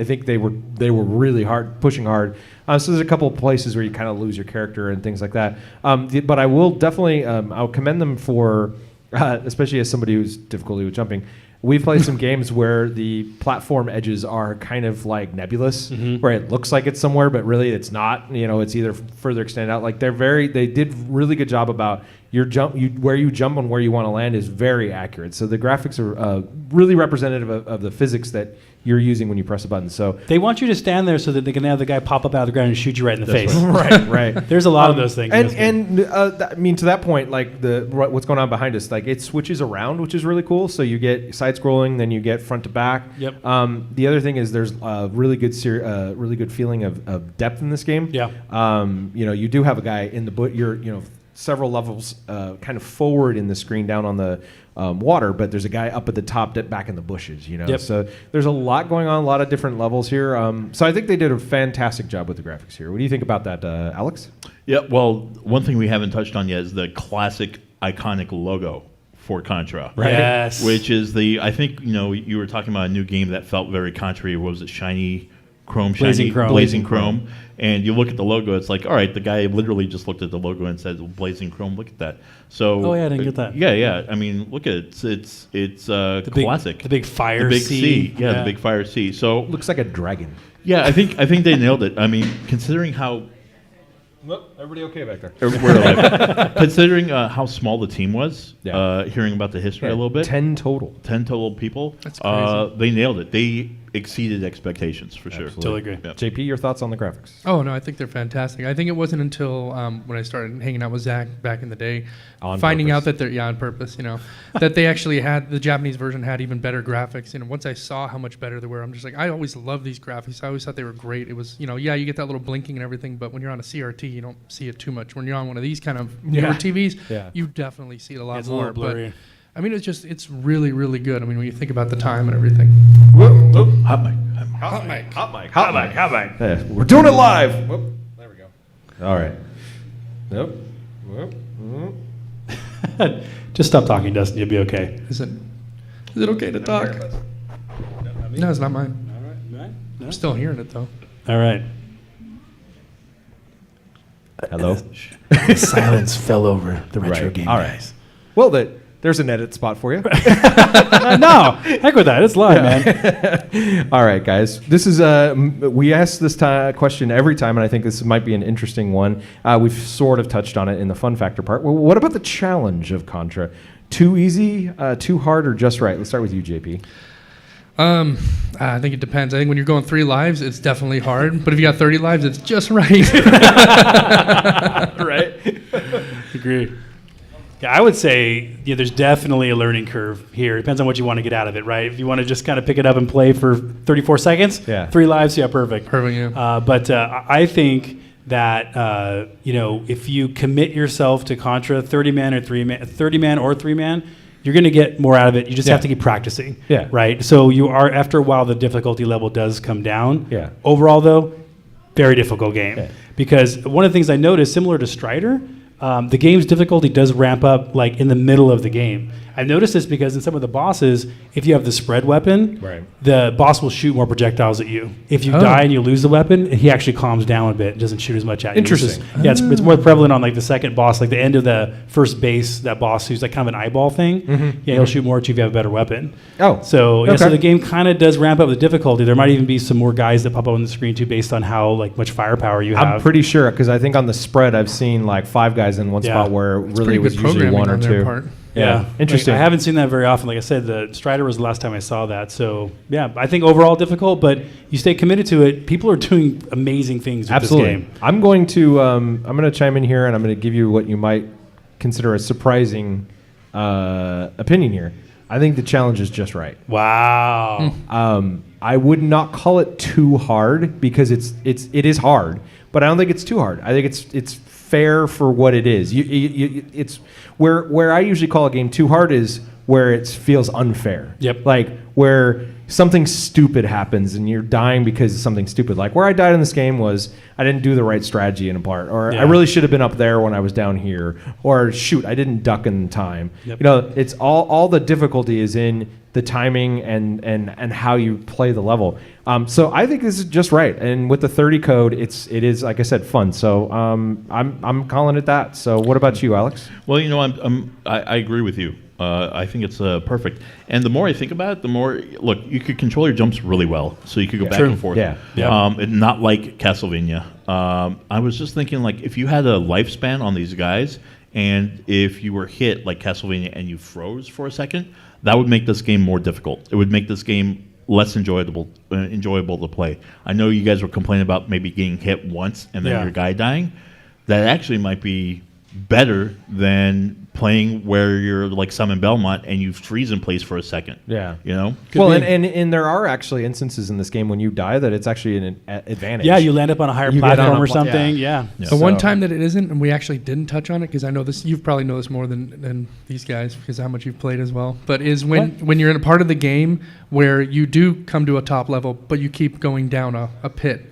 think they were really pushing hard. So there's a couple of places where you kind of lose your character and things like that. But I will definitely I'll commend them for, especially as somebody who's difficulty with jumping. We've played some games where the platform edges are kind of like nebulous, where it looks like it's somewhere, but really it's not. It's either further extended out. Like they did really good job about where you jump and where you want to land is very accurate. So the graphics are really representative of the physics that you're using when you press a button. So they want you to stand there so that they can have the guy pop up out of the ground and shoot you right in the face. Right. There's a lot of those things. I mean, to that point, like what's going on behind us, like it switches around, which is really cool. So you get side scrolling, then you get front to back. Yep. The other thing is there's a really good feeling of depth in this game. Yeah. You do have a guy in the you're several levels kind of forward in the screen down on the water, but there's a guy up at the top back in the bushes, Yep. So there's a lot going on, a lot of different levels here. So I think they did a fantastic job with the graphics here. What do you think about that, Alex? Yeah, well, one thing we haven't touched on yet is the classic iconic logo for Contra. Right. Yes. Which is I think, you were talking about a new game that felt very Contra. What was it? Blazing Chrome. And you look at the logo, it's like, all right, the guy literally just looked at the logo and said, Blazing Chrome, look at that. So, oh, yeah, I didn't get that. Yeah. I mean, look at it. It's classic. The big fire the big C. Yeah, the big fire C. So looks like a dragon. Yeah, I think they nailed it. I mean, considering how... Everybody okay back there? We're alive. Considering how small the team was, hearing about the history a little bit. 10 total people. That's crazy. They nailed it. They exceeded expectations for sure. Totally agree. Yeah. JP, your thoughts on the graphics? Oh, no, I think they're fantastic. I think it wasn't until when I started hanging out with Zach back in the day, finding out that they're, on purpose, that they actually had, the Japanese version had even better graphics. Once I saw how much better they were, I'm just like, I always loved these graphics. I always thought they were great. It was, you get that little blinking and everything, but when you're on a CRT, you don't see it too much. When you're on one of these kind of newer TVs, you definitely see it a lot it's more. A little blurry. But I mean, it's really, really good. I mean, when you think about the time and everything. Hot mic. Yeah, we're doing it live. Whoop, there we go. All right. Nope. Just stop talking, Dustin. You'll be okay. Is it okay to talk? No, it's not mine. All right. No? I'm still hearing it though. All right. Hello. Silence fell over the retro game All guys. right. Well, there's an edit spot for you. No, heck with that. It's live, man. All right, guys. This is we ask this question every time, and I think this might be an interesting one. We've sort of touched on it in the fun factor part. Well, what about the challenge of Contra? Too easy, too hard, or just right? Let's start with you, JP. I think it depends. I think when you're going 3 lives, it's definitely hard. But if you got 30 lives, it's just right. Right? Agree. Yeah, I would say there's definitely a learning curve here. It depends on what you want to get out of it, right? If you want to just kind of pick it up and play for 34 seconds, 3 lives, perfect. Perfect, yeah. But I think that if you commit yourself to Contra 30-man or 3-man, you're going to get more out of it. You just have to keep practicing, right? So you are, after a while, the difficulty level does come down. Yeah. Overall, though, very difficult game. Because one of the things I noticed, similar to Strider, the game's difficulty does ramp up like in the middle of the game. I've noticed this because in some of the bosses, if you have the spread weapon, the boss will shoot more projectiles at you. If you die and you lose the weapon, he actually calms down a bit and doesn't shoot as much at you. Interesting. It's more prevalent on like the second boss, like the end of the first base, that boss who's like kind of an eyeball thing. He'll shoot more at you if you have a better weapon. So the game kind of does ramp up the difficulty. There might even be some more guys that pop up on the screen too based on how much firepower you have. I'm pretty sure, because I think on the spread I've seen like 5 guys in one spot where really it was usually 1 or 2. Yeah. Interesting. Like, I haven't seen that very often. Like I said, the Strider was the last time I saw that. So, yeah, I think overall difficult, but you stay committed to it. People are doing amazing things with Absolutely. this game. I'm going to chime in here, and I'm going to give you what you might consider a surprising opinion here. I think the challenge is just right. Wow. I would not call it too hard because it is hard, but I don't think it's too hard. I think it's fair for what it is. It's where I usually call a game too hard is where it feels unfair. Yep. Like where something stupid happens and you're dying because of something stupid. Like where I died in this game was I didn't do the right strategy in a part, or I really should have been up there when I was down here, or shoot, I didn't duck in time. Yep. You know, it's all the difficulty is in the timing and how you play the level. So I think this is just right. And with the 30 code, it is like I said, fun. So I'm calling it that. So what about you, Alex? Well, you know, I agree with you. I think it's perfect. And the more I think about it, the more look, you could control your jumps really well, so you could go back and forth. Yeah. And not like Castlevania. I was just thinking, like, if you had a lifespan on these guys, and if you were hit like Castlevania and you froze for a second, that would make this game more difficult. It would make this game less enjoyable to play. I know you guys were complaining about maybe getting hit once and then your guy dying. That actually might be better than playing where you're like Simon Belmont and you freeze in place for a second. Yeah. You know? And there are actually instances in this game when you die that it's actually an advantage. Yeah, you land up on a higher You get platform on a or something. Yeah. The one time that it isn't, and we actually didn't touch on it, because I know this, you probably know this more than these guys because of how much you've played as well, but is when you're in a part of the game where you do come to a top level, but you keep going down a pit.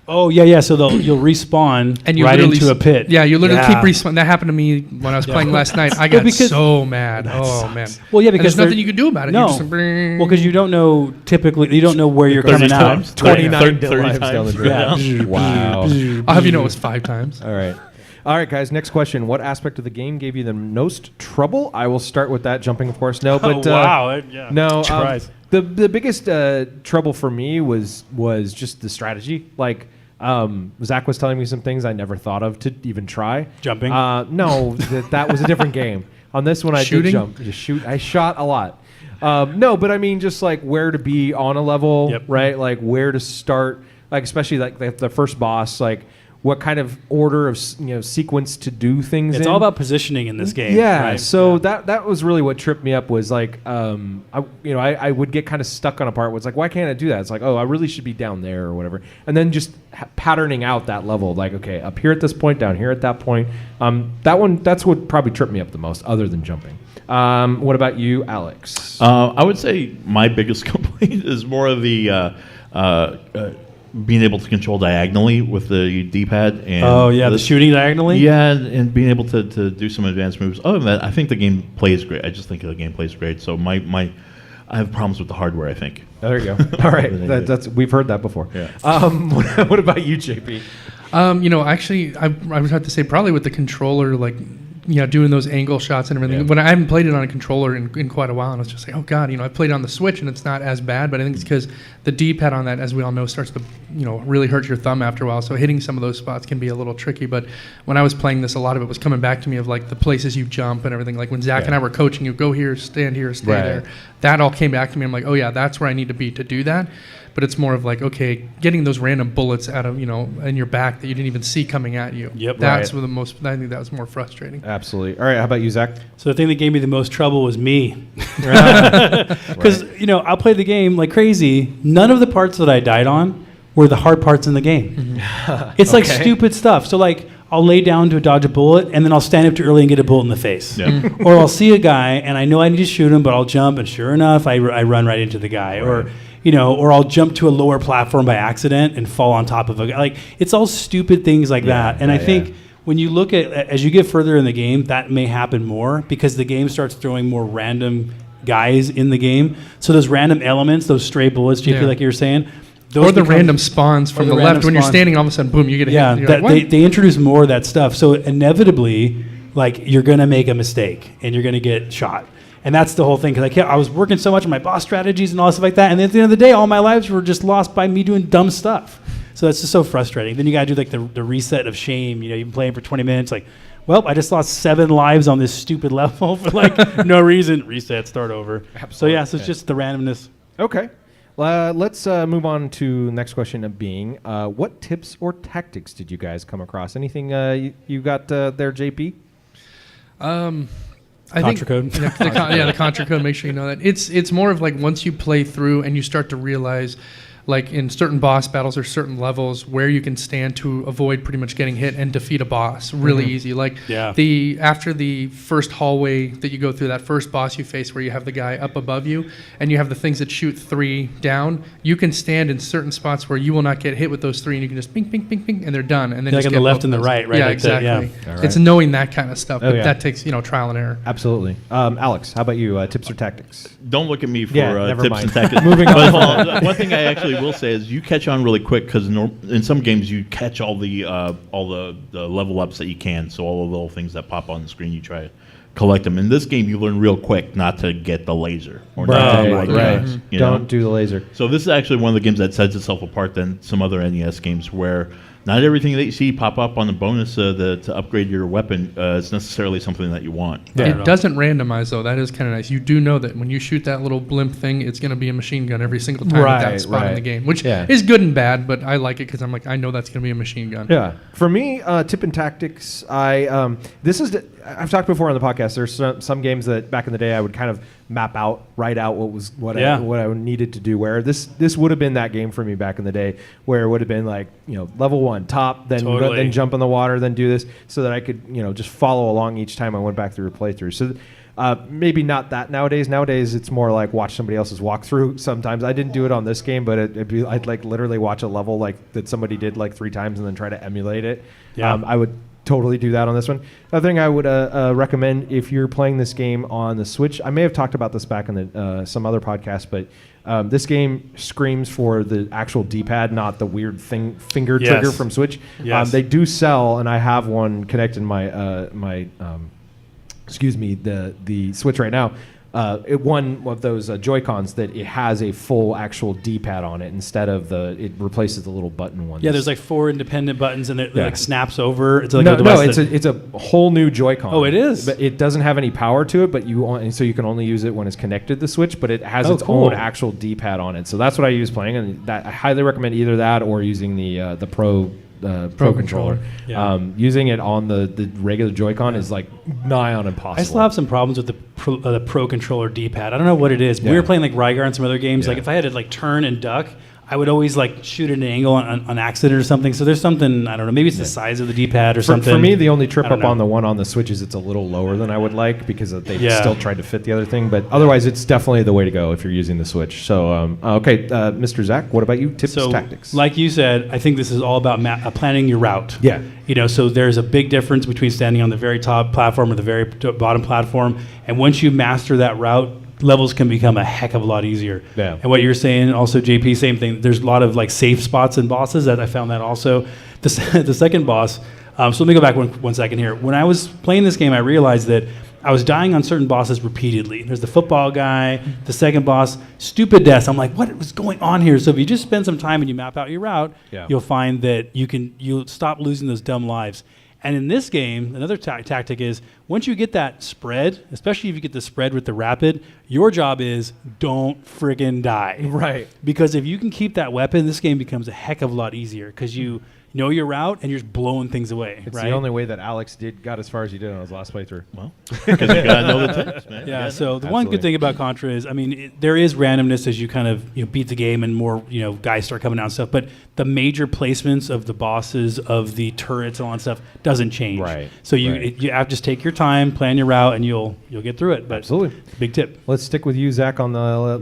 Oh, yeah. So you'll respawn And you right literally into a pit. Yeah, you literally keep respawning. That happened to me when I was playing last night. I got so mad. Oh, man. Well, yeah, And because there's nothing you can do about it. No. You just, Well, because you don't know you don't know where you're 30 coming times. out. 29 30 lives down the drain. Yeah. Wow. I'll have you know it was 5 times. All right, guys. Next question: what aspect of the game gave you the most trouble? I will start with that. Jumping, of course. No, but wow. no. Surprise. The biggest trouble for me was just the strategy. Like Zach was telling me some things I never thought of to even try. Jumping? No, that was a different game. On this one, I Shooting? did jump. Just shoot. I shot a lot. No, but I mean, just like where to be on a level, right? Like where to start. Like especially like the first boss, like what kind of order of sequence to do things. It's all about positioning in this game. Yeah. Right? So that was really what tripped me up. Was like I would get kind of stuck on a part where it's like, why can't I do that? It's like, oh, I really should be down there or whatever. And then just patterning out that level, like, okay, up here at this point, down here at that point. That's what probably tripped me up the most, other than jumping. What about you, Alex? I would say my biggest complaint is more of the being able to control diagonally with the D-pad. And the shooting diagonally? Yeah, and being able to do some advanced moves. Other than that, I think the game plays great. I just think the game plays great. So I have problems with the hardware, I think. There you go. All right. That's we've heard that before. Yeah. What about you, JP? Actually, I would have to say probably with the controller, like, doing those angle shots and everything. Yeah. When I haven't played it on a controller in quite a while, and I was just like, oh god, I played it on the Switch and it's not as bad, but I think it's because the D-pad on that, as we all know, starts to really hurt your thumb after a while. So hitting some of those spots can be a little tricky. But when I was playing this, a lot of it was coming back to me of like the places you jump and everything. Like when Zach and I were coaching you, go here, stand there. That all came back to me. I'm like, oh yeah, that's where I need to be to do that. But it's more of like, okay, getting those random bullets out of, in your back that you didn't even see coming at you. Yep. That's what I think that was more frustrating. Absolutely. All right. How about you, Zach? So the thing that gave me the most trouble was me. Because, I'll play the game like crazy. None of the parts that I died on were the hard parts in the game. It's like stupid stuff. So like, I'll lay down to dodge a bullet, and then I'll stand up too early and get a bullet in the face. Yep. Or I'll see a guy, and I know I need to shoot him, but I'll jump, and sure enough, I run right into the guy. Right. Or I'll jump to a lower platform by accident and fall on top of a guy. Like, it's all stupid things like that. And I think when you look at, as you get further in the game, that may happen more because the game starts throwing more random guys in the game. So those random elements, those stray bullets, JP, like you were saying, or the random spawns from the left. When you're standing, all of a sudden, boom, you get a hit. Yeah, they introduce more of that stuff. So inevitably, like, you're going to make a mistake and you're going to get shot. And that's the whole thing. Because I was working so much on my boss strategies and all stuff like that. And then at the end of the day, all my lives were just lost by me doing dumb stuff. So that's just so frustrating. Then you got to do like the reset of shame. You've been playing for 20 minutes. Like, well, I just lost 7 lives on this stupid level for like no reason. Reset, start over. So yeah, so it's just the randomness. Okay. Let's move on to next question of being, what tips or tactics did you guys come across? Anything you got there, JP? I Contra think code. the Contra code. Make sure you know that it's more of like once you play through and you start to realize, like in certain boss battles or certain levels, where you can stand to avoid pretty much getting hit and defeat a boss really easy. Like after the first hallway that you go through, that first boss you face where you have the guy up above you and you have the things that shoot 3 down, you can stand in certain spots where you will not get hit with those 3 and you can just ping, ping, ping, ping, and they're done. And then like just on get the left both and the of those. right, right? Yeah, like exactly. That, Right. It's knowing that kind of stuff, but yeah. that takes trial and error. Absolutely. Alex, how about you? Tips or tactics? Don't look at me for never tips mind. and tactics. Moving But on. one thing I actually will say is you catch on really quick because in some games you catch all the level ups that you can. So all the little things that pop on the screen, you try to collect them. In this game, you learn real quick not to get the laser or not to do other things, you know? Don't do the laser. So this is actually one of the games that sets itself apart than some other NES games where not everything that you see pop up on the bonus to upgrade your weapon is necessarily something that you want. It doesn't randomize, though. That is kind of nice. You do know that when you shoot that little blimp thing, it's going to be a machine gun every single time at that spot in the game, which is good and bad, but I like it because I'm like, I know that's going to be a machine gun. Yeah. For me, tip and tactics, I've talked before on the podcast, there's some games that back in the day I would kind of write out what I needed to do, where this would have been that game for me back in the day, where it would have been like, level 1 top, then then jump in the water, then do this, so that I could just follow along each time I went back through a playthrough. So maybe not that nowadays. Nowadays it's more like watch somebody else's walkthrough. Sometimes I didn't do it on this game, but I'd like literally watch a level like that somebody did like 3 times and then try to emulate it. I would totally do that on this one. Another thing I would recommend if you're playing this game on the Switch, I may have talked about this back in some other podcast, but this game screams for the actual D-pad, not the weird finger trigger from Switch. Yes. They do sell, and I have one connected in the Switch right now. One of those Joy-Cons that it has a full actual D-pad on it instead of it replaces the little button ones. Yeah, there's like 4 independent buttons and it like snaps over. It's like it's a whole new Joy-Con. Oh, it is? But it doesn't have any power to it, but so you can only use it when it's connected to the Switch, but it has its own actual D-pad on it. So that's what I use playing, and I highly recommend either that or using the Pro controller. Yeah. Using it on the regular Joy-Con is like nigh on impossible. I still have some problems with the Pro controller D-pad. I don't know what it is. We were playing like Rygar and some other games. Like if I had to like turn and duck, I would always like shoot at an angle on accident or something. So there's something, I don't know, maybe it's the size of the D-pad or something. For me, the only trip up on the one on the Switch is it's a little lower than I would like because they still tried to fit the other thing. But otherwise, it's definitely the way to go if you're using the Switch. So, Mr. Zach, what about you? Tips, tactics? Like you said, I think this is all about planning your route. Yeah. So there's a big difference between standing on the very top platform or the very bottom platform. And once you master that route, levels can become a heck of a lot easier. Yeah. And what you're saying, also JP, same thing. There's a lot of like safe spots and bosses that I found that also. The second boss. So let me go back one second here. When I was playing this game, I realized that I was dying on certain bosses repeatedly. There's the football guy, the second boss, stupid deaths. I'm like, what was going on here? So if you just spend some time and you map out your route, you'll find that you'll stop losing those dumb lives. And in this game, another tactic is once you get that spread, especially if you get the spread with the rapid, your job is don't friggin' die. Right. Because if you can keep that weapon, this game becomes a heck of a lot easier because you know your route and you're just blowing things away. It's the only way that Alex got as far as he did on his last playthrough. Well, because you got to know the tips, man. Yeah, so the one good thing about Contra is, there is randomness as you kind of beat the game and more guys start coming out and stuff, but the major placements of the bosses, of the turrets and all that stuff doesn't change. Right. So you have to just take your time, plan your route, and you'll get through it. But absolutely. Big tip. Let's stick with you, Zach, on the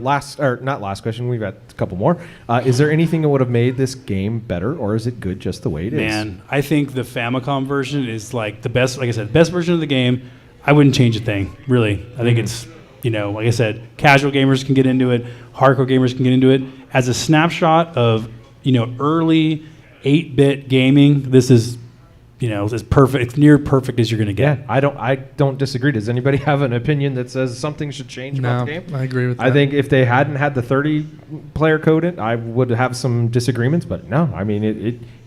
not last question. We've got a couple more. Is there anything that would have made this game better, or is it good just the way it is? Man, I think the Famicom version is like the best, like I said, best version of the game. I wouldn't change a thing, really. I think it's, like I said, casual gamers can get into it, hardcore gamers can get into it. As a snapshot of, early 8-bit gaming, this is, as perfect, it's near perfect as you're going to get. Yeah, I don't disagree. Does anybody have an opinion that says something should change about the game? I agree with that. I think if they hadn't had the 30-player code I would have some disagreements, but no,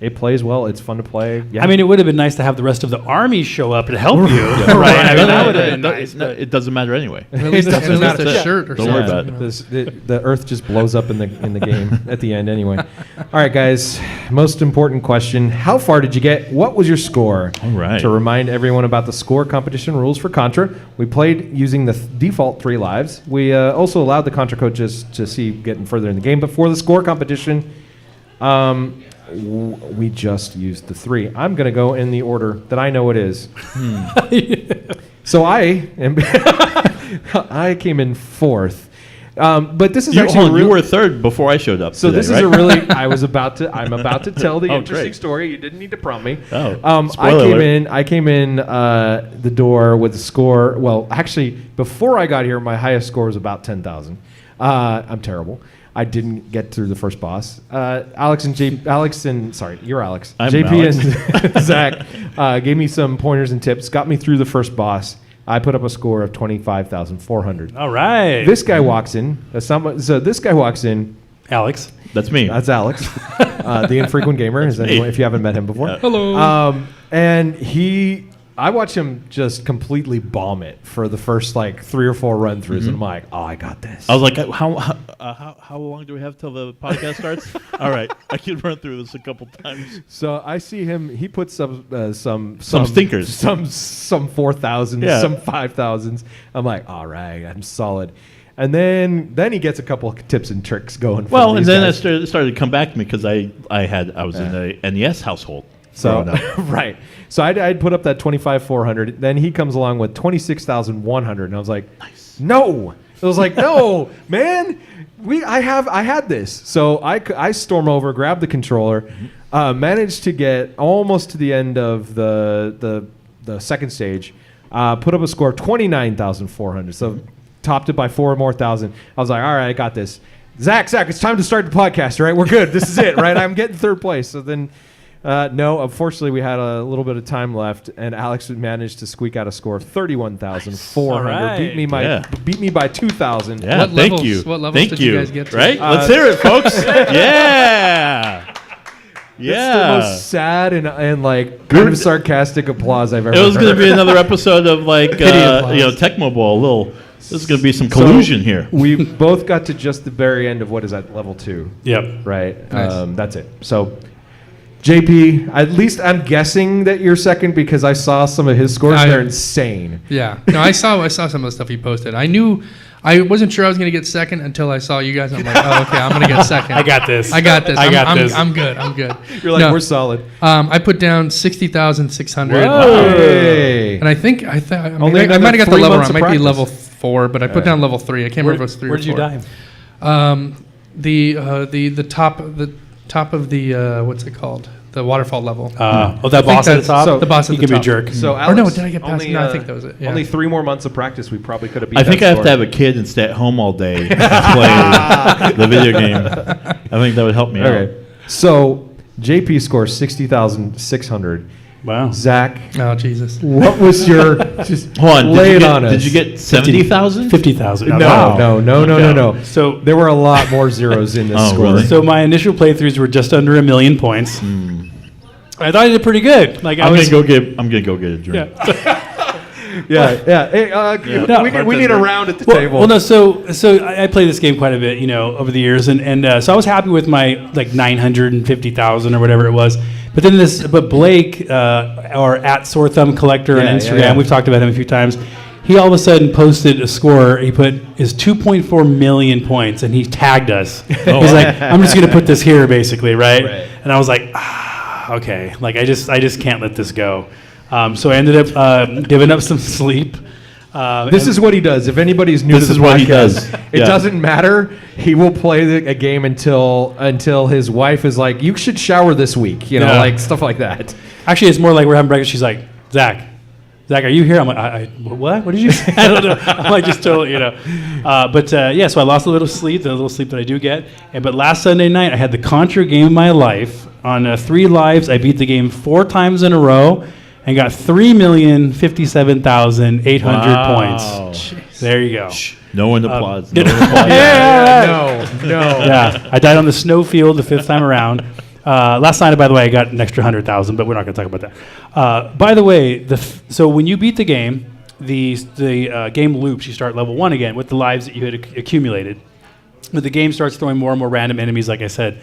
It plays well. It's fun to play. Yeah. I mean, it would have been nice to have the rest of the army show up and help you, right? I mean, that would have been nice. It doesn't matter anyway. At least a shirt or Don't worry something. about it. The Earth just blows up in the game at the end anyway. All right, guys. Most important question: how far did you get? What was your score? All right. To remind everyone about the score competition rules for Contra, we played using the default 3 lives. We also allowed the Contra coaches to see getting further in the game, but for the score competition, we just used the 3. I'm going to go in the order that I know it is. So I came in 4th. But this is actually you were 3rd before I showed up. So today, this is right? a really I'm about to tell the Oh, interesting great. story. You didn't need to prompt me. Oh, I spoiler came alert. I came in the door with a score. Well, actually, before I got here, my highest score was about 10,000. I'm terrible. I didn't get through the first boss. Alex and sorry, you're Alex. I'm JP Alex. and Zach gave me some pointers and tips. Got me through the first boss. I put up a score of 25,400. All right. This guy walks in. So this guy walks in. Alex. That's me. That's Alex, the infrequent gamer. If you haven't met him before, Hello. and I watched him just completely bomb it for the first like 3 or 4 run-throughs, and I'm like, oh, I got this. I was like, how long do we have till the podcast starts? All right, I can run through this a couple times. So I see him. He puts some stinkers, some 4,000s, Yeah. some 5,000s. I'm like, all right, I'm solid. And then he gets a couple of tips and tricks going. Well, from and these then guys. it started to come back to me because I was in the NES household. So growing up. right. So I'd put up that 25,400. Then he comes along with 26,100, and I was like, nice. No. I was like, no, man. I had this. So I storm over, grab the controller, managed to get almost to the end of the second stage, put up a score of 29,400. So topped it by 4 more thousand. I was like, all right, I got this. Zach, it's time to start the podcast, right? We're good. This is it, right? I'm getting 3rd place. So then. No, unfortunately, we had a little bit of time left, and Alex managed to squeak out a score of 31,400. All right. Beat me by 2,000. Yeah, What thank levels- you. what levels Thank did you. you guys get to? Right? Let's hear it, folks. Yeah. It's the most sad and like kind of sarcastic applause I've ever It was heard. going to be another episode of like applause. Tecmo Bowl. This is going to be some collusion here. We both got to just the very end of what is that, level 2, Yep. right? Nice. That's it. So. JP, at least I'm guessing that you're 2nd because I saw some of his scores. They're insane. Yeah. No, I saw some of the stuff he posted. I wasn't sure I was going to get 2nd until I saw you guys. I'm like, oh, okay, I'm going to get 2nd. I got this. I got this. I got this. I'm good. You're like, we're solid. I put down 60,600. Hey. And I think I Only might have got the 3 level. months I of might be practice. level 4, but I put down level 3. I can't remember if it was 3 Where or did 4. you die? The top of the what's it called? The waterfall level. That think boss at the that's- top? so the boss at He the can be a top. jerk. So Or Alex, no, did I get past? only, No, I think that was it. Yeah. Only 3 more months of practice. We probably could have beat I think I that have to have a kid and stay at home all day and play the video game. I think that would help me Okay. So JP scores 60,600. Wow. Zach, Oh Jesus. what was your just Hold on. lay it Did you on us? Did you get 70,000? 50,000. No, Wow. no. So There were a lot more zeros in this Oh, score. really? So my initial playthroughs were just under 1 million points. I thought I did pretty good. Like I'm gonna go get a drink. Yeah. Hey, No, we need a round at the Well, table. well, no. So I played this game quite a bit, over the years, and so I was happy with my like 950,000 or whatever it was. But then but Blake, or at Sore Thumb Collector on Yeah, Instagram, yeah. we've talked about him a few times. He all of a sudden posted a score. He put his 2.4 million points, and he tagged us. He's like, "I'm just gonna put this here, basically, right?" And I was like, okay, like I just can't let this go. So I ended up giving up some sleep. This is what he does. If anybody's new to This this is what he podcast, does. it Yeah. doesn't matter. He will play a game until his wife is like, "You should shower this week," Yeah. like stuff like that. Actually, it's more like we're having breakfast. She's like, Zach, are you here? I'm like, what? What did you say? I don't know. I'm like, just totally, so I lost a little sleep, the little sleep that I do get. But last Sunday night, I had the Contra game of my life. On 3 lives, I beat the game 4 times in a row and got 3,057,800 points. There you go. No one applauds. No one applauds. No. Yeah, I died on the snow field the 5th time around. Last night, by the way, I got an extra 100,000, but we're not going to talk about that. By the way, so when you beat the game, the game loops. You start level 1 again with the lives that you had accumulated. But the game starts throwing more and more random enemies, like I said.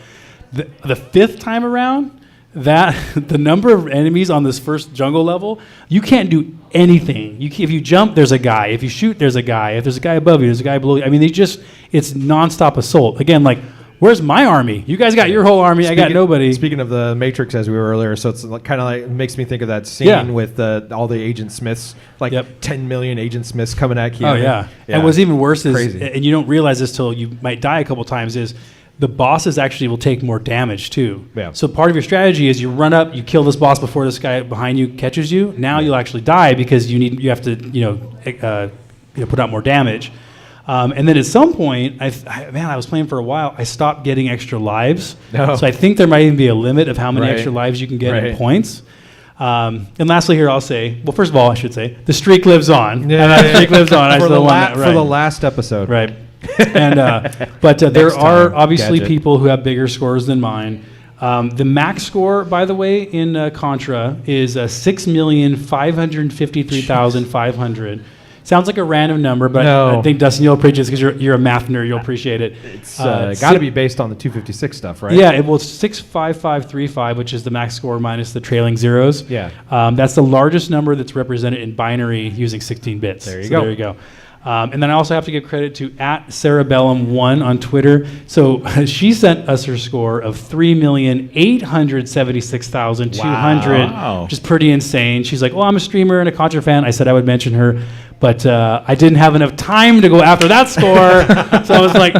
The fifth time around, the number of enemies on this first jungle level, you can't do anything. If you jump, there's a guy. If you shoot, there's a guy. If there's a guy above you, there's a guy below you. I mean, it's nonstop assault. Again, like, where's my army? You guys got your whole army. I got nobody. Speaking of the Matrix, as we were earlier, so it's kind of like it makes me think of that scene with all the Agent Smiths, like 10 million Agent Smiths coming at you. Oh yeah. And what's even worse is, and you don't realize this till you might die a couple times, is the bosses actually will take more damage too. Yeah. So part of your strategy is you run up, you kill this boss before this guy behind you catches you. Now you'll actually die because you have to put out more damage. And then at some point, I was playing for a while. I stopped getting extra lives. So I think there might even be a limit of how many extra lives you can get in points. And lastly here I'll say, well, first of all, I should say, the streak lives on. Yeah, that streak lives on. For the last episode. Right. And but there are obviously people who have bigger scores than mine. The max score, by the way, in Contra is 6,553,500. Sounds like a random number, but I think, Dustin, you'll appreciate it because you're a math nerd. You'll appreciate it. It's got to be based on the 256 stuff, right? Yeah, it's 65535, which is the max score minus the trailing zeros. Yeah. That's the largest number that's represented in binary using 16 bits. There you go. And then I also have to give credit to @Cerebellum1 on Twitter. So she sent us her score of 3,876,200, which is pretty insane. She's like, well, I'm a streamer and a Contra fan. I said I would mention her, but I didn't have enough time to go after that score. So I was like,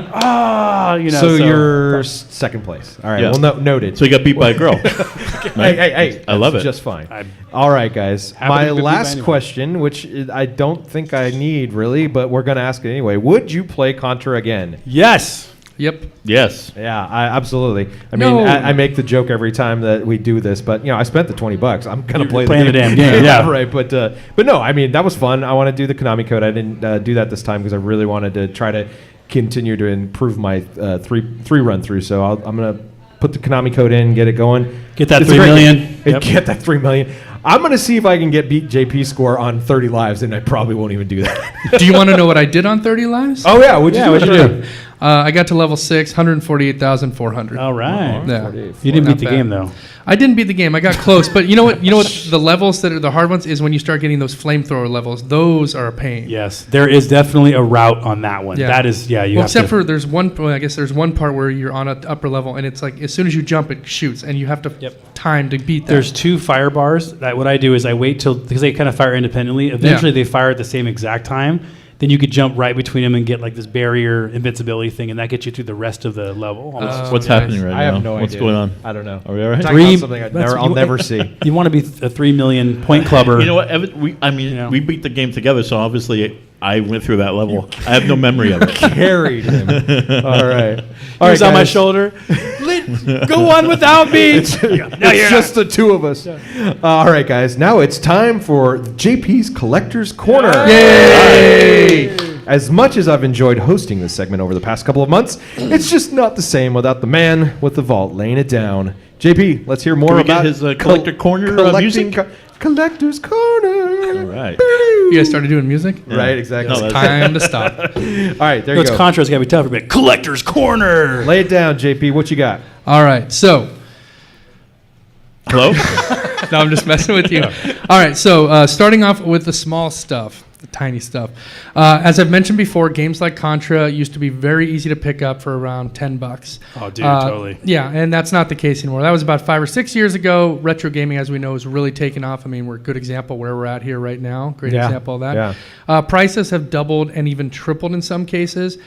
So you're second place. All right, well, noted. So you got beat by a girl. Hey, I love it. Just fine. All right, guys. My last question, which I don't think I need really, but we're going to ask it anyway. Would you play Contra again? Yes. Yep. Yes. Yeah, absolutely. I mean, I make the joke every time that we do this, but I spent the $20. I'm gonna play the damn game. Yeah, right. But no, I mean that was fun. I want to do the Konami code. I didn't do that this time because I really wanted to try to continue to improve my three run through. So I'm gonna put the Konami code in, get it going, get that 3 million, get that 3 million. I'm going to see if I can beat JP's score on 30 lives, and I probably won't even do that. Do you want to know what I did on 30 lives? Oh, yeah. What'd you do? I got to level 6, 148,400. All right. Yeah. You didn't beat the game, though. I didn't beat the game. I got close. But you know what? The levels that are the hard ones is when you start getting those flamethrower levels. Those are a pain. Yes. There is definitely a route on that one. Yeah. That is, except for there's one, I guess there's one part where you're on an upper level, and it's like as soon as you jump, it shoots, and you have to time to beat that. There's 2 fire bars. What I do is I wait because they kind of fire independently. Eventually, they fire at the same exact time. Then you could jump right between them and get like this barrier invincibility thing, and that gets you through the rest of the level. What's happening right now? I have no idea. What's going on? I don't know. Are we all right? Something I'll never see. You want to be a 3 million point clubber. You know what? We beat the game together, so obviously I went through that level. I have no memory of it. Carried him. All right. He was on my shoulder. Go on without me. It's just the two of us. All right, guys. Now it's time for JP's Collector's Corner. Yay! As much as I've enjoyed hosting this segment over the past couple of months, it's just not the same without the man with the vault laying it down. JP, let's hear more about his Collector Corner music. Collector's Corner. All right. You guys started doing music? Yeah. Right, exactly. It's time to stop. All right, there you go. Contra's got to be tough for me. Collector's Corner. Lay it down, JP. What you got? All right, so. Hello? No, I'm just messing with you. All right, so starting off with the small stuff. The tiny stuff. As I've mentioned before, games like Contra used to be very easy to pick up for around $10. Oh, dude, totally. Yeah, and that's not the case anymore. That was about 5 or 6 years ago. Retro gaming, as we know, is really taken off. I mean, we're a good example where we're at here right now. Great example of that. Yeah. Prices have doubled and even tripled in some cases.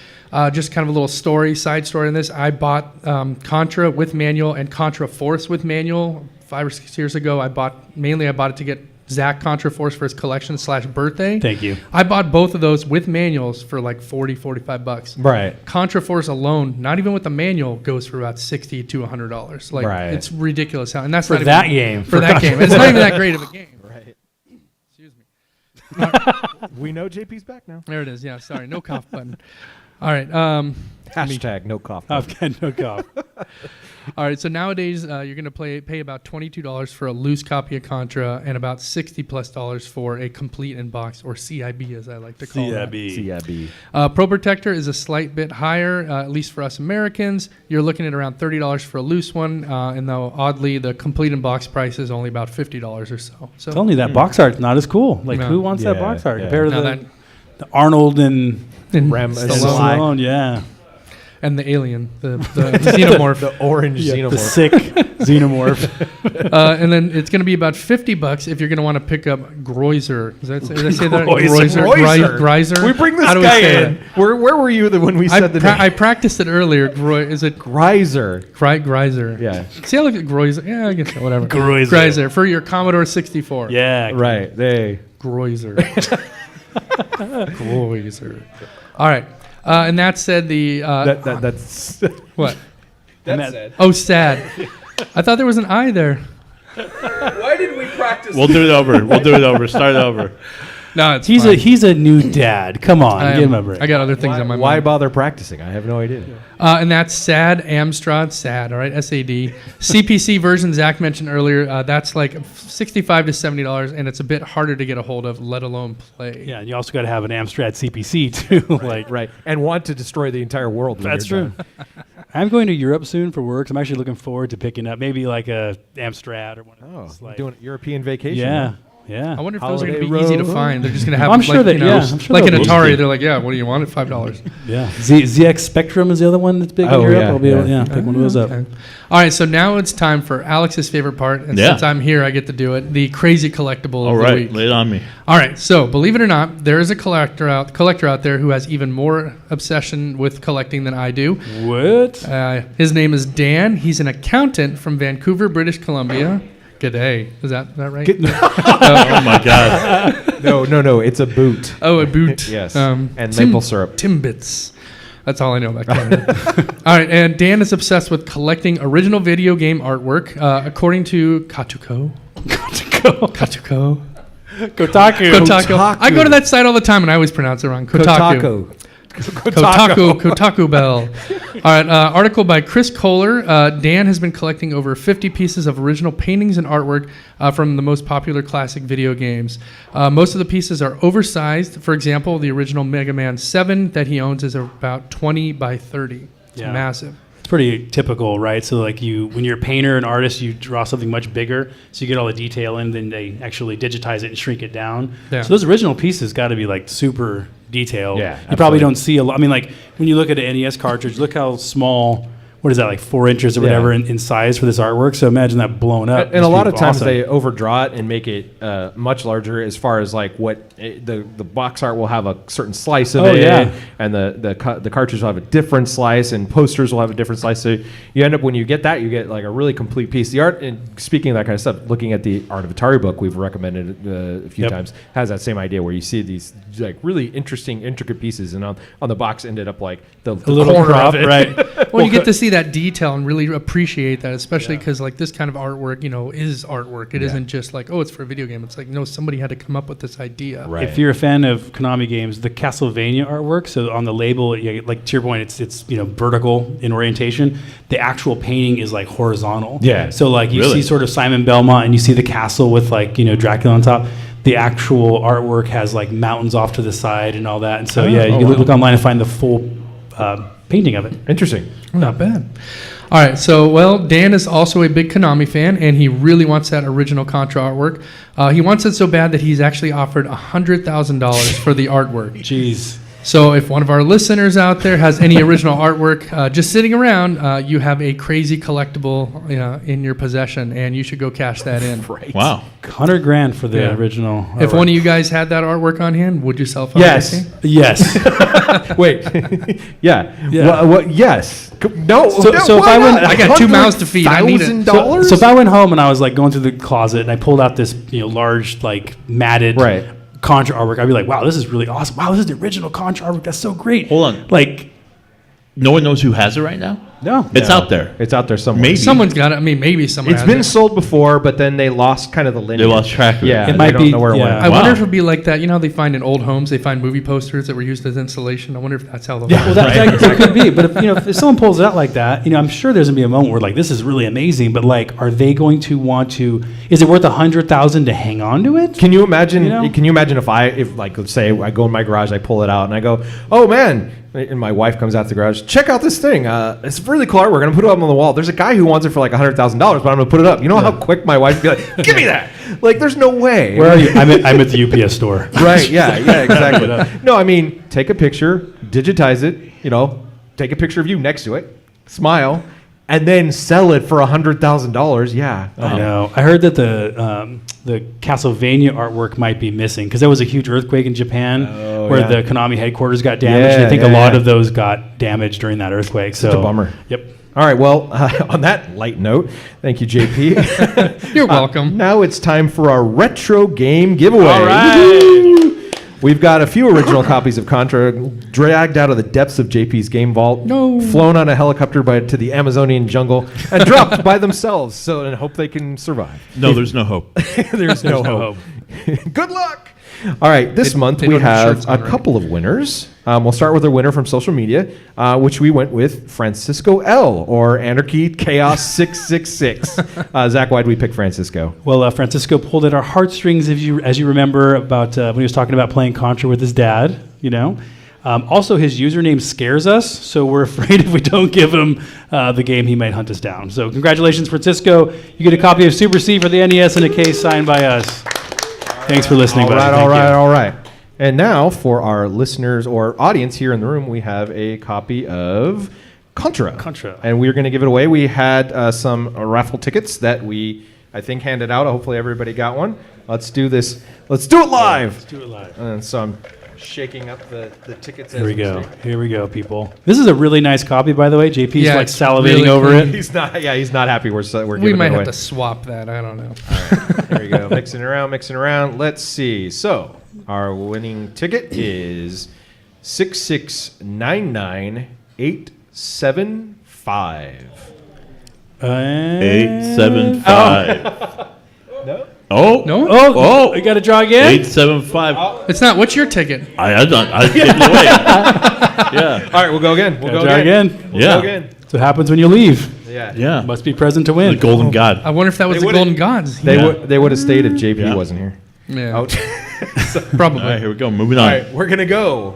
Just kind of a little side story on this. I bought Contra with manual and Contra Force with manual 5 or 6 years ago. I bought it to get Zach Contra Force for his collection / birthday. Thank you. I bought both of those with manuals for like $40-$45. Right. Contra Force alone, not even with the manual, goes for about $60 to $100. Like it's ridiculous how, and that's for not that even, game. For that game, it's not even that great of a game. Right. Excuse me. We know JP's back now. There it is. Yeah. Sorry. No cough button. All right. Hashtag no cough. No cough. All right, so nowadays you're going to pay about $22 for a loose copy of Contra and about $60+ for a complete in box, or CIB as I like to call it. CIB. Pro Protector is a slight bit higher, at least for us Americans. You're looking at around $30 for a loose one, and though oddly the complete in box price is only about $50 or so. It's only that box art's not as cool. Like who wants that box art compared to the Arnold and Ram Stallone? Yeah. And the alien, the xenomorph. The orange xenomorph. The sick xenomorph. And then it's going to be about $50 if you're going to want to pick up Groizer. Did I say that? Groizer. We bring this How do we guy say in. Where were you when we said the name? I practiced it earlier. Is it Greiser? Greizer? Yeah. See, I look at Groizer. Yeah, I guess so, whatever. Groizer for your Commodore 64. Yeah. Right. Groizer. Groizer. All right. And that said, that's what? That's sad. Oh, sad. I thought there was an I there. Why did we practice? We'll do it over. Start over. No, it's he's fine. he's a new dad. Come on, give him a break. I got other things on my mind. Why bother practicing? I have no idea. And that's SAD, Amstrad, SAD, all right, SAD. CPC version Zach mentioned earlier, that's like $65 to $70, and it's a bit harder to get a hold of, let alone play. Yeah, and you also got to have an Amstrad CPC too. Right. And want to destroy the entire world. That's true. I'm going to Europe soon for work. So I'm actually looking forward to picking up maybe like a Amstrad or one of those. Like, doing a European vacation. Yeah. Huh? Yeah. I wonder if those are Holiday going to be easy to Road. find. They're just going to have, I'm sure like, I'm sure like an they'll be. Atari. They're like, yeah, what do you want at $5? Yeah. ZX Spectrum is the other one that's big in Europe. yeah, I'll be able to pick one of those up. Okay. All right, so now it's time for Alex's favorite part, and since I'm here, I get to do it. The crazy collectible All of the right, week. lay it on me. All right, so believe it or not, there is a collector out there who has even more obsession with collecting than I do. What? His name is Dan. He's an accountant from Vancouver, British Columbia. G'day. Is that right? Oh my God. No. It's a boot. Oh, a boot. Yes. And maple syrup. Timbits. That's all I know about Canada. All right, and Dan is obsessed with collecting original video game artwork. According to Kotaku. I go to that site all the time, and I always pronounce it wrong. Kotaku Bell. All right, article by Chris Kohler. Dan has been collecting over 50 pieces of original paintings and artwork from the most popular classic video games. Most of the pieces are oversized. For example, the original Mega Man 7 that he owns is about 20 by 30. It's massive. It's pretty typical, right? So like when you're a painter and artist, you draw something much bigger, so you get all the detail in, then they actually digitize it and shrink it down. Yeah. So those original pieces got to be like super detailed. Yeah, you probably don't see a lot. I mean, like when you look at an NES cartridge, look how small. What is that, like 4 inches or whatever in size for this artwork? So imagine that blown up. And a lot of times they overdraw it and make it much larger as far as like what the box art will have a certain slice of it, and the cartridge will have a different slice, and posters will have a different slice. So you end up, when you get that, you get like a really complete piece. The art, and speaking of that kind of stuff, looking at the Art of Atari book we've recommended a few times, has that same idea where you see these like really interesting, intricate pieces, and on the box ended up like the little corner crop, of it. right? Well, you get to see that detail and really appreciate that, especially because like this kind of artwork, is artwork. It isn't just like, oh, it's for a video game. It's like, no, somebody had to come up with this idea. Right. If you're a fan of Konami games, the Castlevania artwork, so on the label, like to your point, it's vertical in orientation. The actual painting is like horizontal. Yeah. So like you Really? see sort of Simon Belmont, and you see the castle with like Dracula on top. The actual artwork has like mountains off to the side and all that. And so you can look online and find the full painting of it. Interesting. Not bad. All right, so, Dan is also a big Konami fan, and he really wants that original Contra artwork. He wants it so bad that he's actually offered $100,000 for the artwork. Jeez. So if one of our listeners out there has any original artwork just sitting around, you have a crazy collectible in your possession, and you should go cash that in. Right. Wow. $100,000 for the original artwork. If one of you guys had that artwork on hand, would you sell it? Yes. Yes. Wait. Yeah. Yeah. Yes. No. So if why I went- not? I got 2 mouths to feed. I need it. $100,000? So if I went home and I was like going through the closet and I pulled out this large like matted Contra artwork, I'd be like, wow, this is really awesome. Wow, this is the original Contra artwork. That's so great. Hold on. Like, No one knows who has it right now? No. It's out there. It's out there somewhere. Maybe. Someone's got it. I mean, maybe someone. It's has been it. sold before, but then they lost kind of the lineage. They lost track of it. Yeah, It they might don't be- know where it yeah. went. I wonder Wow. if it'd be like that. You know how they find in old homes, they find movie posters that were used as insulation. I wonder if that's how they'll. Yeah, well, that could be. But if someone pulls it out like that, I'm sure there's gonna be a moment where like this is really amazing. But like, are they going to want to? Is it worth $100,000 to hang on to it? Can you imagine? You know? Can you imagine if like let's say I go in my garage, I pull it out, and I go, "Oh man!" And my wife comes out to the garage. Check out this thing. It's really cool. We're gonna put it up on the wall. There's a guy who wants it for like $100,000, but I'm gonna put it up. You know how quick my wife would be like, "Give me that!" Like, there's no way. Where are you? I'm at the UPS store. Right? Yeah. Exactly. No, I mean, take a picture, digitize it. Take a picture of you next to it, smile, and then sell it for $100,000. Yeah. I know. I heard that the Castlevania artwork might be missing because there was a huge earthquake in Japan where yeah. the Konami headquarters got damaged. Yeah, I think yeah, a lot yeah. of those got damaged during that earthquake. Such a bummer. Yep. All right. Well, on that light note, thank you, JP. You're welcome. Now it's time for our retro game giveaway. All right. Woo-hoo! We've got a few original copies of Contra dragged out of the depths of JP's game vault, flown on a helicopter to the Amazonian jungle, and dropped by themselves. So, and hope they can survive. No, there's no hope. There's no hope. Good luck. All right, this month they we don't have have shirts a on, right? couple of winners. We'll start with a winner from social media, which we went with Francisco L, or Anarchy Chaos 666. Zach, why did we pick Francisco? Well, Francisco pulled at our heartstrings, as you remember, about when he was talking about playing Contra with his dad. Also, his username scares us, so we're afraid if we don't give him the game, he might hunt us down. So, congratulations, Francisco! You get a copy of Super C for the NES and a case signed by us. Thanks for listening, buddy. Thank you. All right. And now, for our listeners or audience here in the room, we have a copy of Contra. And we're going to give it away. We had some raffle tickets that I think, handed out. Hopefully, everybody got one. Let's do this. Let's do it live. Let's do it live. And so I'm shaking up the tickets. Here we go. Here we go, people. This is a really nice copy, by the way. JP's Yeah, like it's salivating really over clean. it. He's not. Yeah, he's not happy. We're giving We might it away. have to swap that. I don't know. There you go. Mixing around. Let's see. So our winning ticket is 6699875. 875. No. Oh. No? Oh, we got to draw again? 875. It's not. What's your ticket? I gave it away. Yeah. All right, we'll go again. Gotta draw again. We'll Yeah. go again. That's what happens when you leave. Yeah. Yeah. Must be present to The win. golden god. I wonder if that was They the would've- Golden Gods. They Yeah. would have stayed if JP Yeah. wasn't here. Yeah, Ouch. probably. All right, here we go. Moving All on. right, we're gonna go.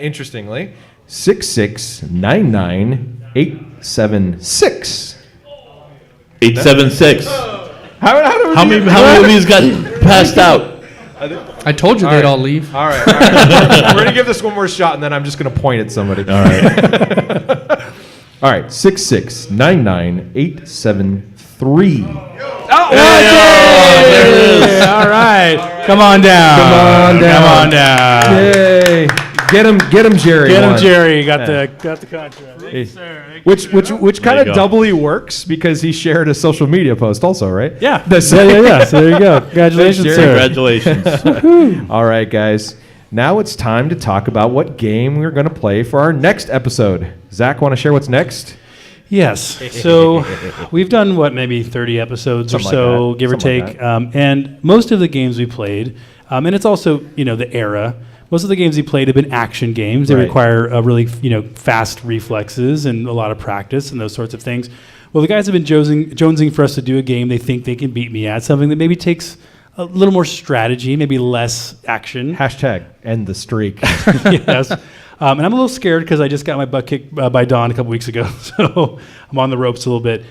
Interestingly, 6699876. 876. How many How many of these got passed out? I told you All they'd right. all leave. All right. We're going to give this one more shot, and then I'm just going to point at somebody. All right. All right. 6699873. There it is. All right. Come on down. Come on down. Yay. Get him, Jerry. Get him, one. Jerry. Got the contract. Which kind There you of go. doubly works because he shared a social media post also, right? Yeah. That's- Yeah. So there you go. Congratulations, Jerry. sir. Congratulations. All right, guys. Now it's time to talk about what game we're going to play for our next episode. Zach, want to share what's next? Yes. So we've done maybe 30 episodes Something or like so, that. give or Something take. like And most of the games we played, and it's also the era. Most of the games we played have been action games. They Right. require really fast reflexes and a lot of practice and those sorts of things. Well, the guys have been jonesing for us to do a game they think they can beat me at, something that maybe takes a little more strategy, maybe less action. Hashtag end the streak. Yes. And I'm a little scared because I just got my butt kicked by Don a couple weeks ago. So I'm on the ropes a little bit.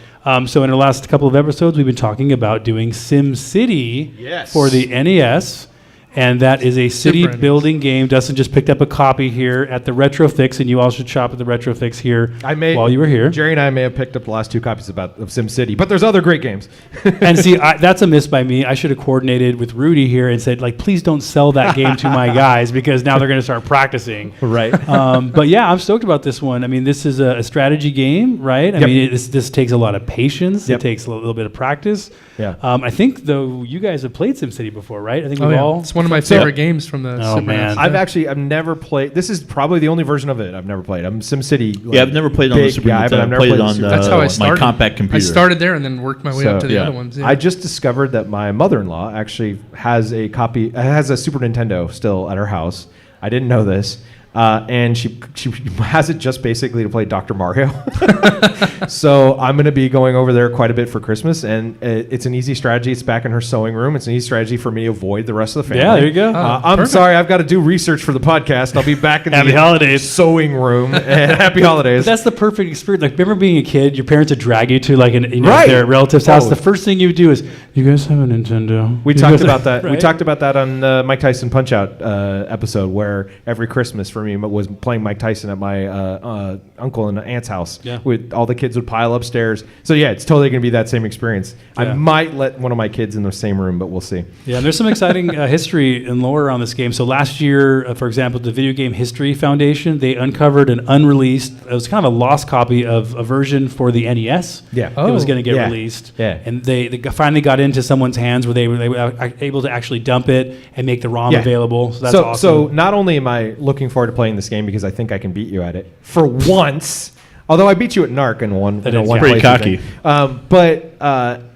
So in the last couple of episodes, we've been talking about doing SimCity Yes. for the NES. And that is a city Super NES. building game. Dustin just picked up a copy here at the Retrofix, and you all should shop at the Retrofix here while you were here. Jerry and I may have picked up the last two copies of SimCity, but there's other great games. And see, that's a miss by me. I should have coordinated with Rudy here and said, please don't sell that game to my guys because now they're going to start practicing. Right. But yeah, I'm stoked about this one. I mean, this is a strategy game, right? I Yep. mean, this takes a lot of patience. Yep. It takes a little bit of practice. Yeah. I think, though, you guys have played SimCity before, right? I think Oh, we've yeah. all It's one one of my favorite games from the Oh, Super man. NES. I've never played. This is probably the only version of it I've never played. I'm SimCity. Yeah, I've never played it on the Super guy, Nintendo. but I've I've never played it the on Super That's how I my started. compact computer. I started there and then worked my way up to the yeah. other ones. Yeah. I just discovered that my mother-in-law actually has a Super Nintendo still at her house. I didn't know this. And she has it just basically to play Dr. Mario. So I'm going to be going over there quite a bit for Christmas, and it's an easy strategy. It's back in her sewing room. It's an easy strategy for me to avoid the rest of the family. Yeah, there you go. I'm Perfect. sorry, I've got to do research for the podcast. I'll be back in Happy the holidays. sewing room. And happy holidays. But that's the perfect experience. Like, remember being a kid, your parents would drag you to like Right. their relative's house. Oh. The first thing you would do is, you guys have a Nintendo? We You talked guys about have-" that. We Right? talked about that on the Mike Tyson Punch Out episode, where every Christmas for me was playing Mike Tyson at my uncle and aunt's house. Yeah. With all the kids would pile upstairs. So yeah, it's totally going to be that same experience. I Yeah. might let one of my kids in the same room, but we'll see. Yeah, and there's some exciting history and lore around this game. So last year, for example, the Video Game History Foundation, they uncovered an unreleased, it was kind of a lost copy of a version for the NES. Yeah. It was going to get Yeah. released. Yeah. And they finally got into someone's hands where they were able to actually dump it and make the ROM Yeah. available. So that's so, awesome. so not only am I looking forward to playing this game because I think I can beat you at it for once, although I beat you at NARC in one That in a is one pretty playthrough cocky. thing. But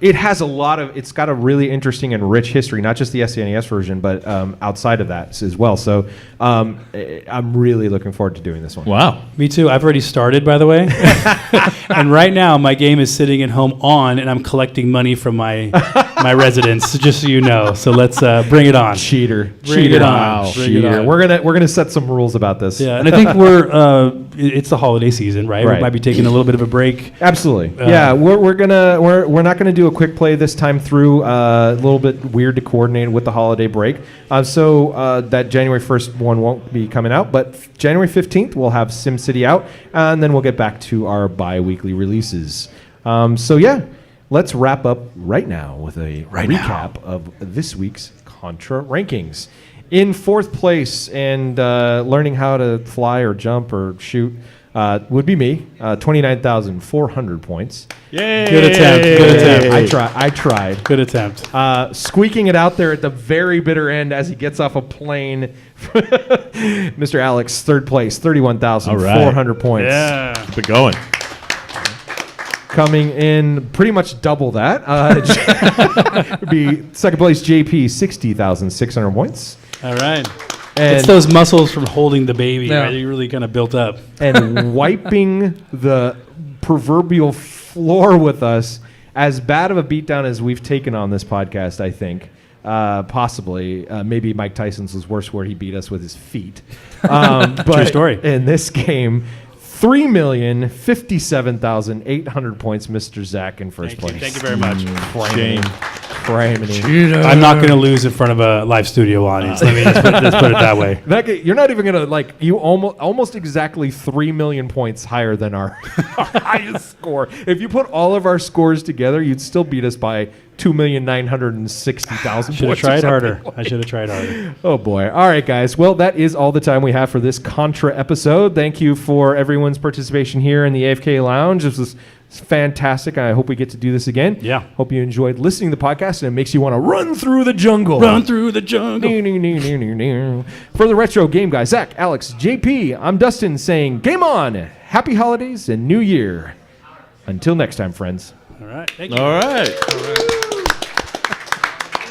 it has it's got a really interesting and rich history, not just the SNES version, but outside of that as well. So I'm really looking forward to doing this one. Wow. Me too. I've already started, by the way. And right now, my game is sitting at home on, and I'm collecting money from my residents, just so you know. So let's bring it on. Cheater. Bring Cheater. it on. Wow. Bring it Cheater. on. We're gonna set some rules about this. Yeah, and I think it's the holiday season, right? Right. We might be taking a little bit of a break. Absolutely. Yeah, we're not gonna do a quick play this time through. A little bit weird to coordinate with the holiday break. So that January 1st one won't be coming out, but January 15th we'll have SimCity out, and then we'll get back to our bi-weekly releases. So yeah, let's wrap up right now with a recap of this week's Contra rankings. In fourth place and learning how to fly or jump or shoot would be me, 29,400 points. Yay! Good attempt. Good attempt. I tried. Good attempt. Squeaking it out there at the very bitter end as he gets off a plane. Mr. Alex, third place, 31,400 points. Yeah. Keep it going. Coming in pretty much double that. Would be second place, JP, 60,600 points. All right. And, It's those muscles from holding the baby, Yeah. right? You really kind of built up. and wiping the proverbial floor with us. As bad of a beatdown as we've taken on this podcast, I think. Possibly. Maybe Mike Tyson's was worse where he beat us with his feet. But True story. In this game, 3,057,800 points, Mr. Zach in first place. Thank you very much. Shame. Criminy. I'm not going to lose in front of a live studio audience. Let me just put it that way. You're not even gonna you almost exactly 3 million points higher than our highest score. If you put all of our scores together, you'd still beat us by 2,960,000 Should have points. tried harder. I should have tried harder. Oh boy. All right, guys. Well, that is all the time we have for this Contra episode. Thank you for everyone's participation here in the AFK Lounge. This was fantastic. I hope we get to do this again. Yeah. Hope you enjoyed listening to the podcast and it makes you want to run through the jungle. Run through the jungle. For the Retro Game Guy, Zach, Alex, JP, I'm Dustin saying game on. Happy holidays and New Year. Until next time, friends. All right. Thank you. All right.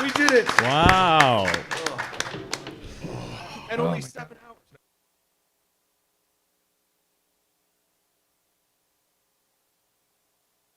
We did it. Wow. And only 7 hours.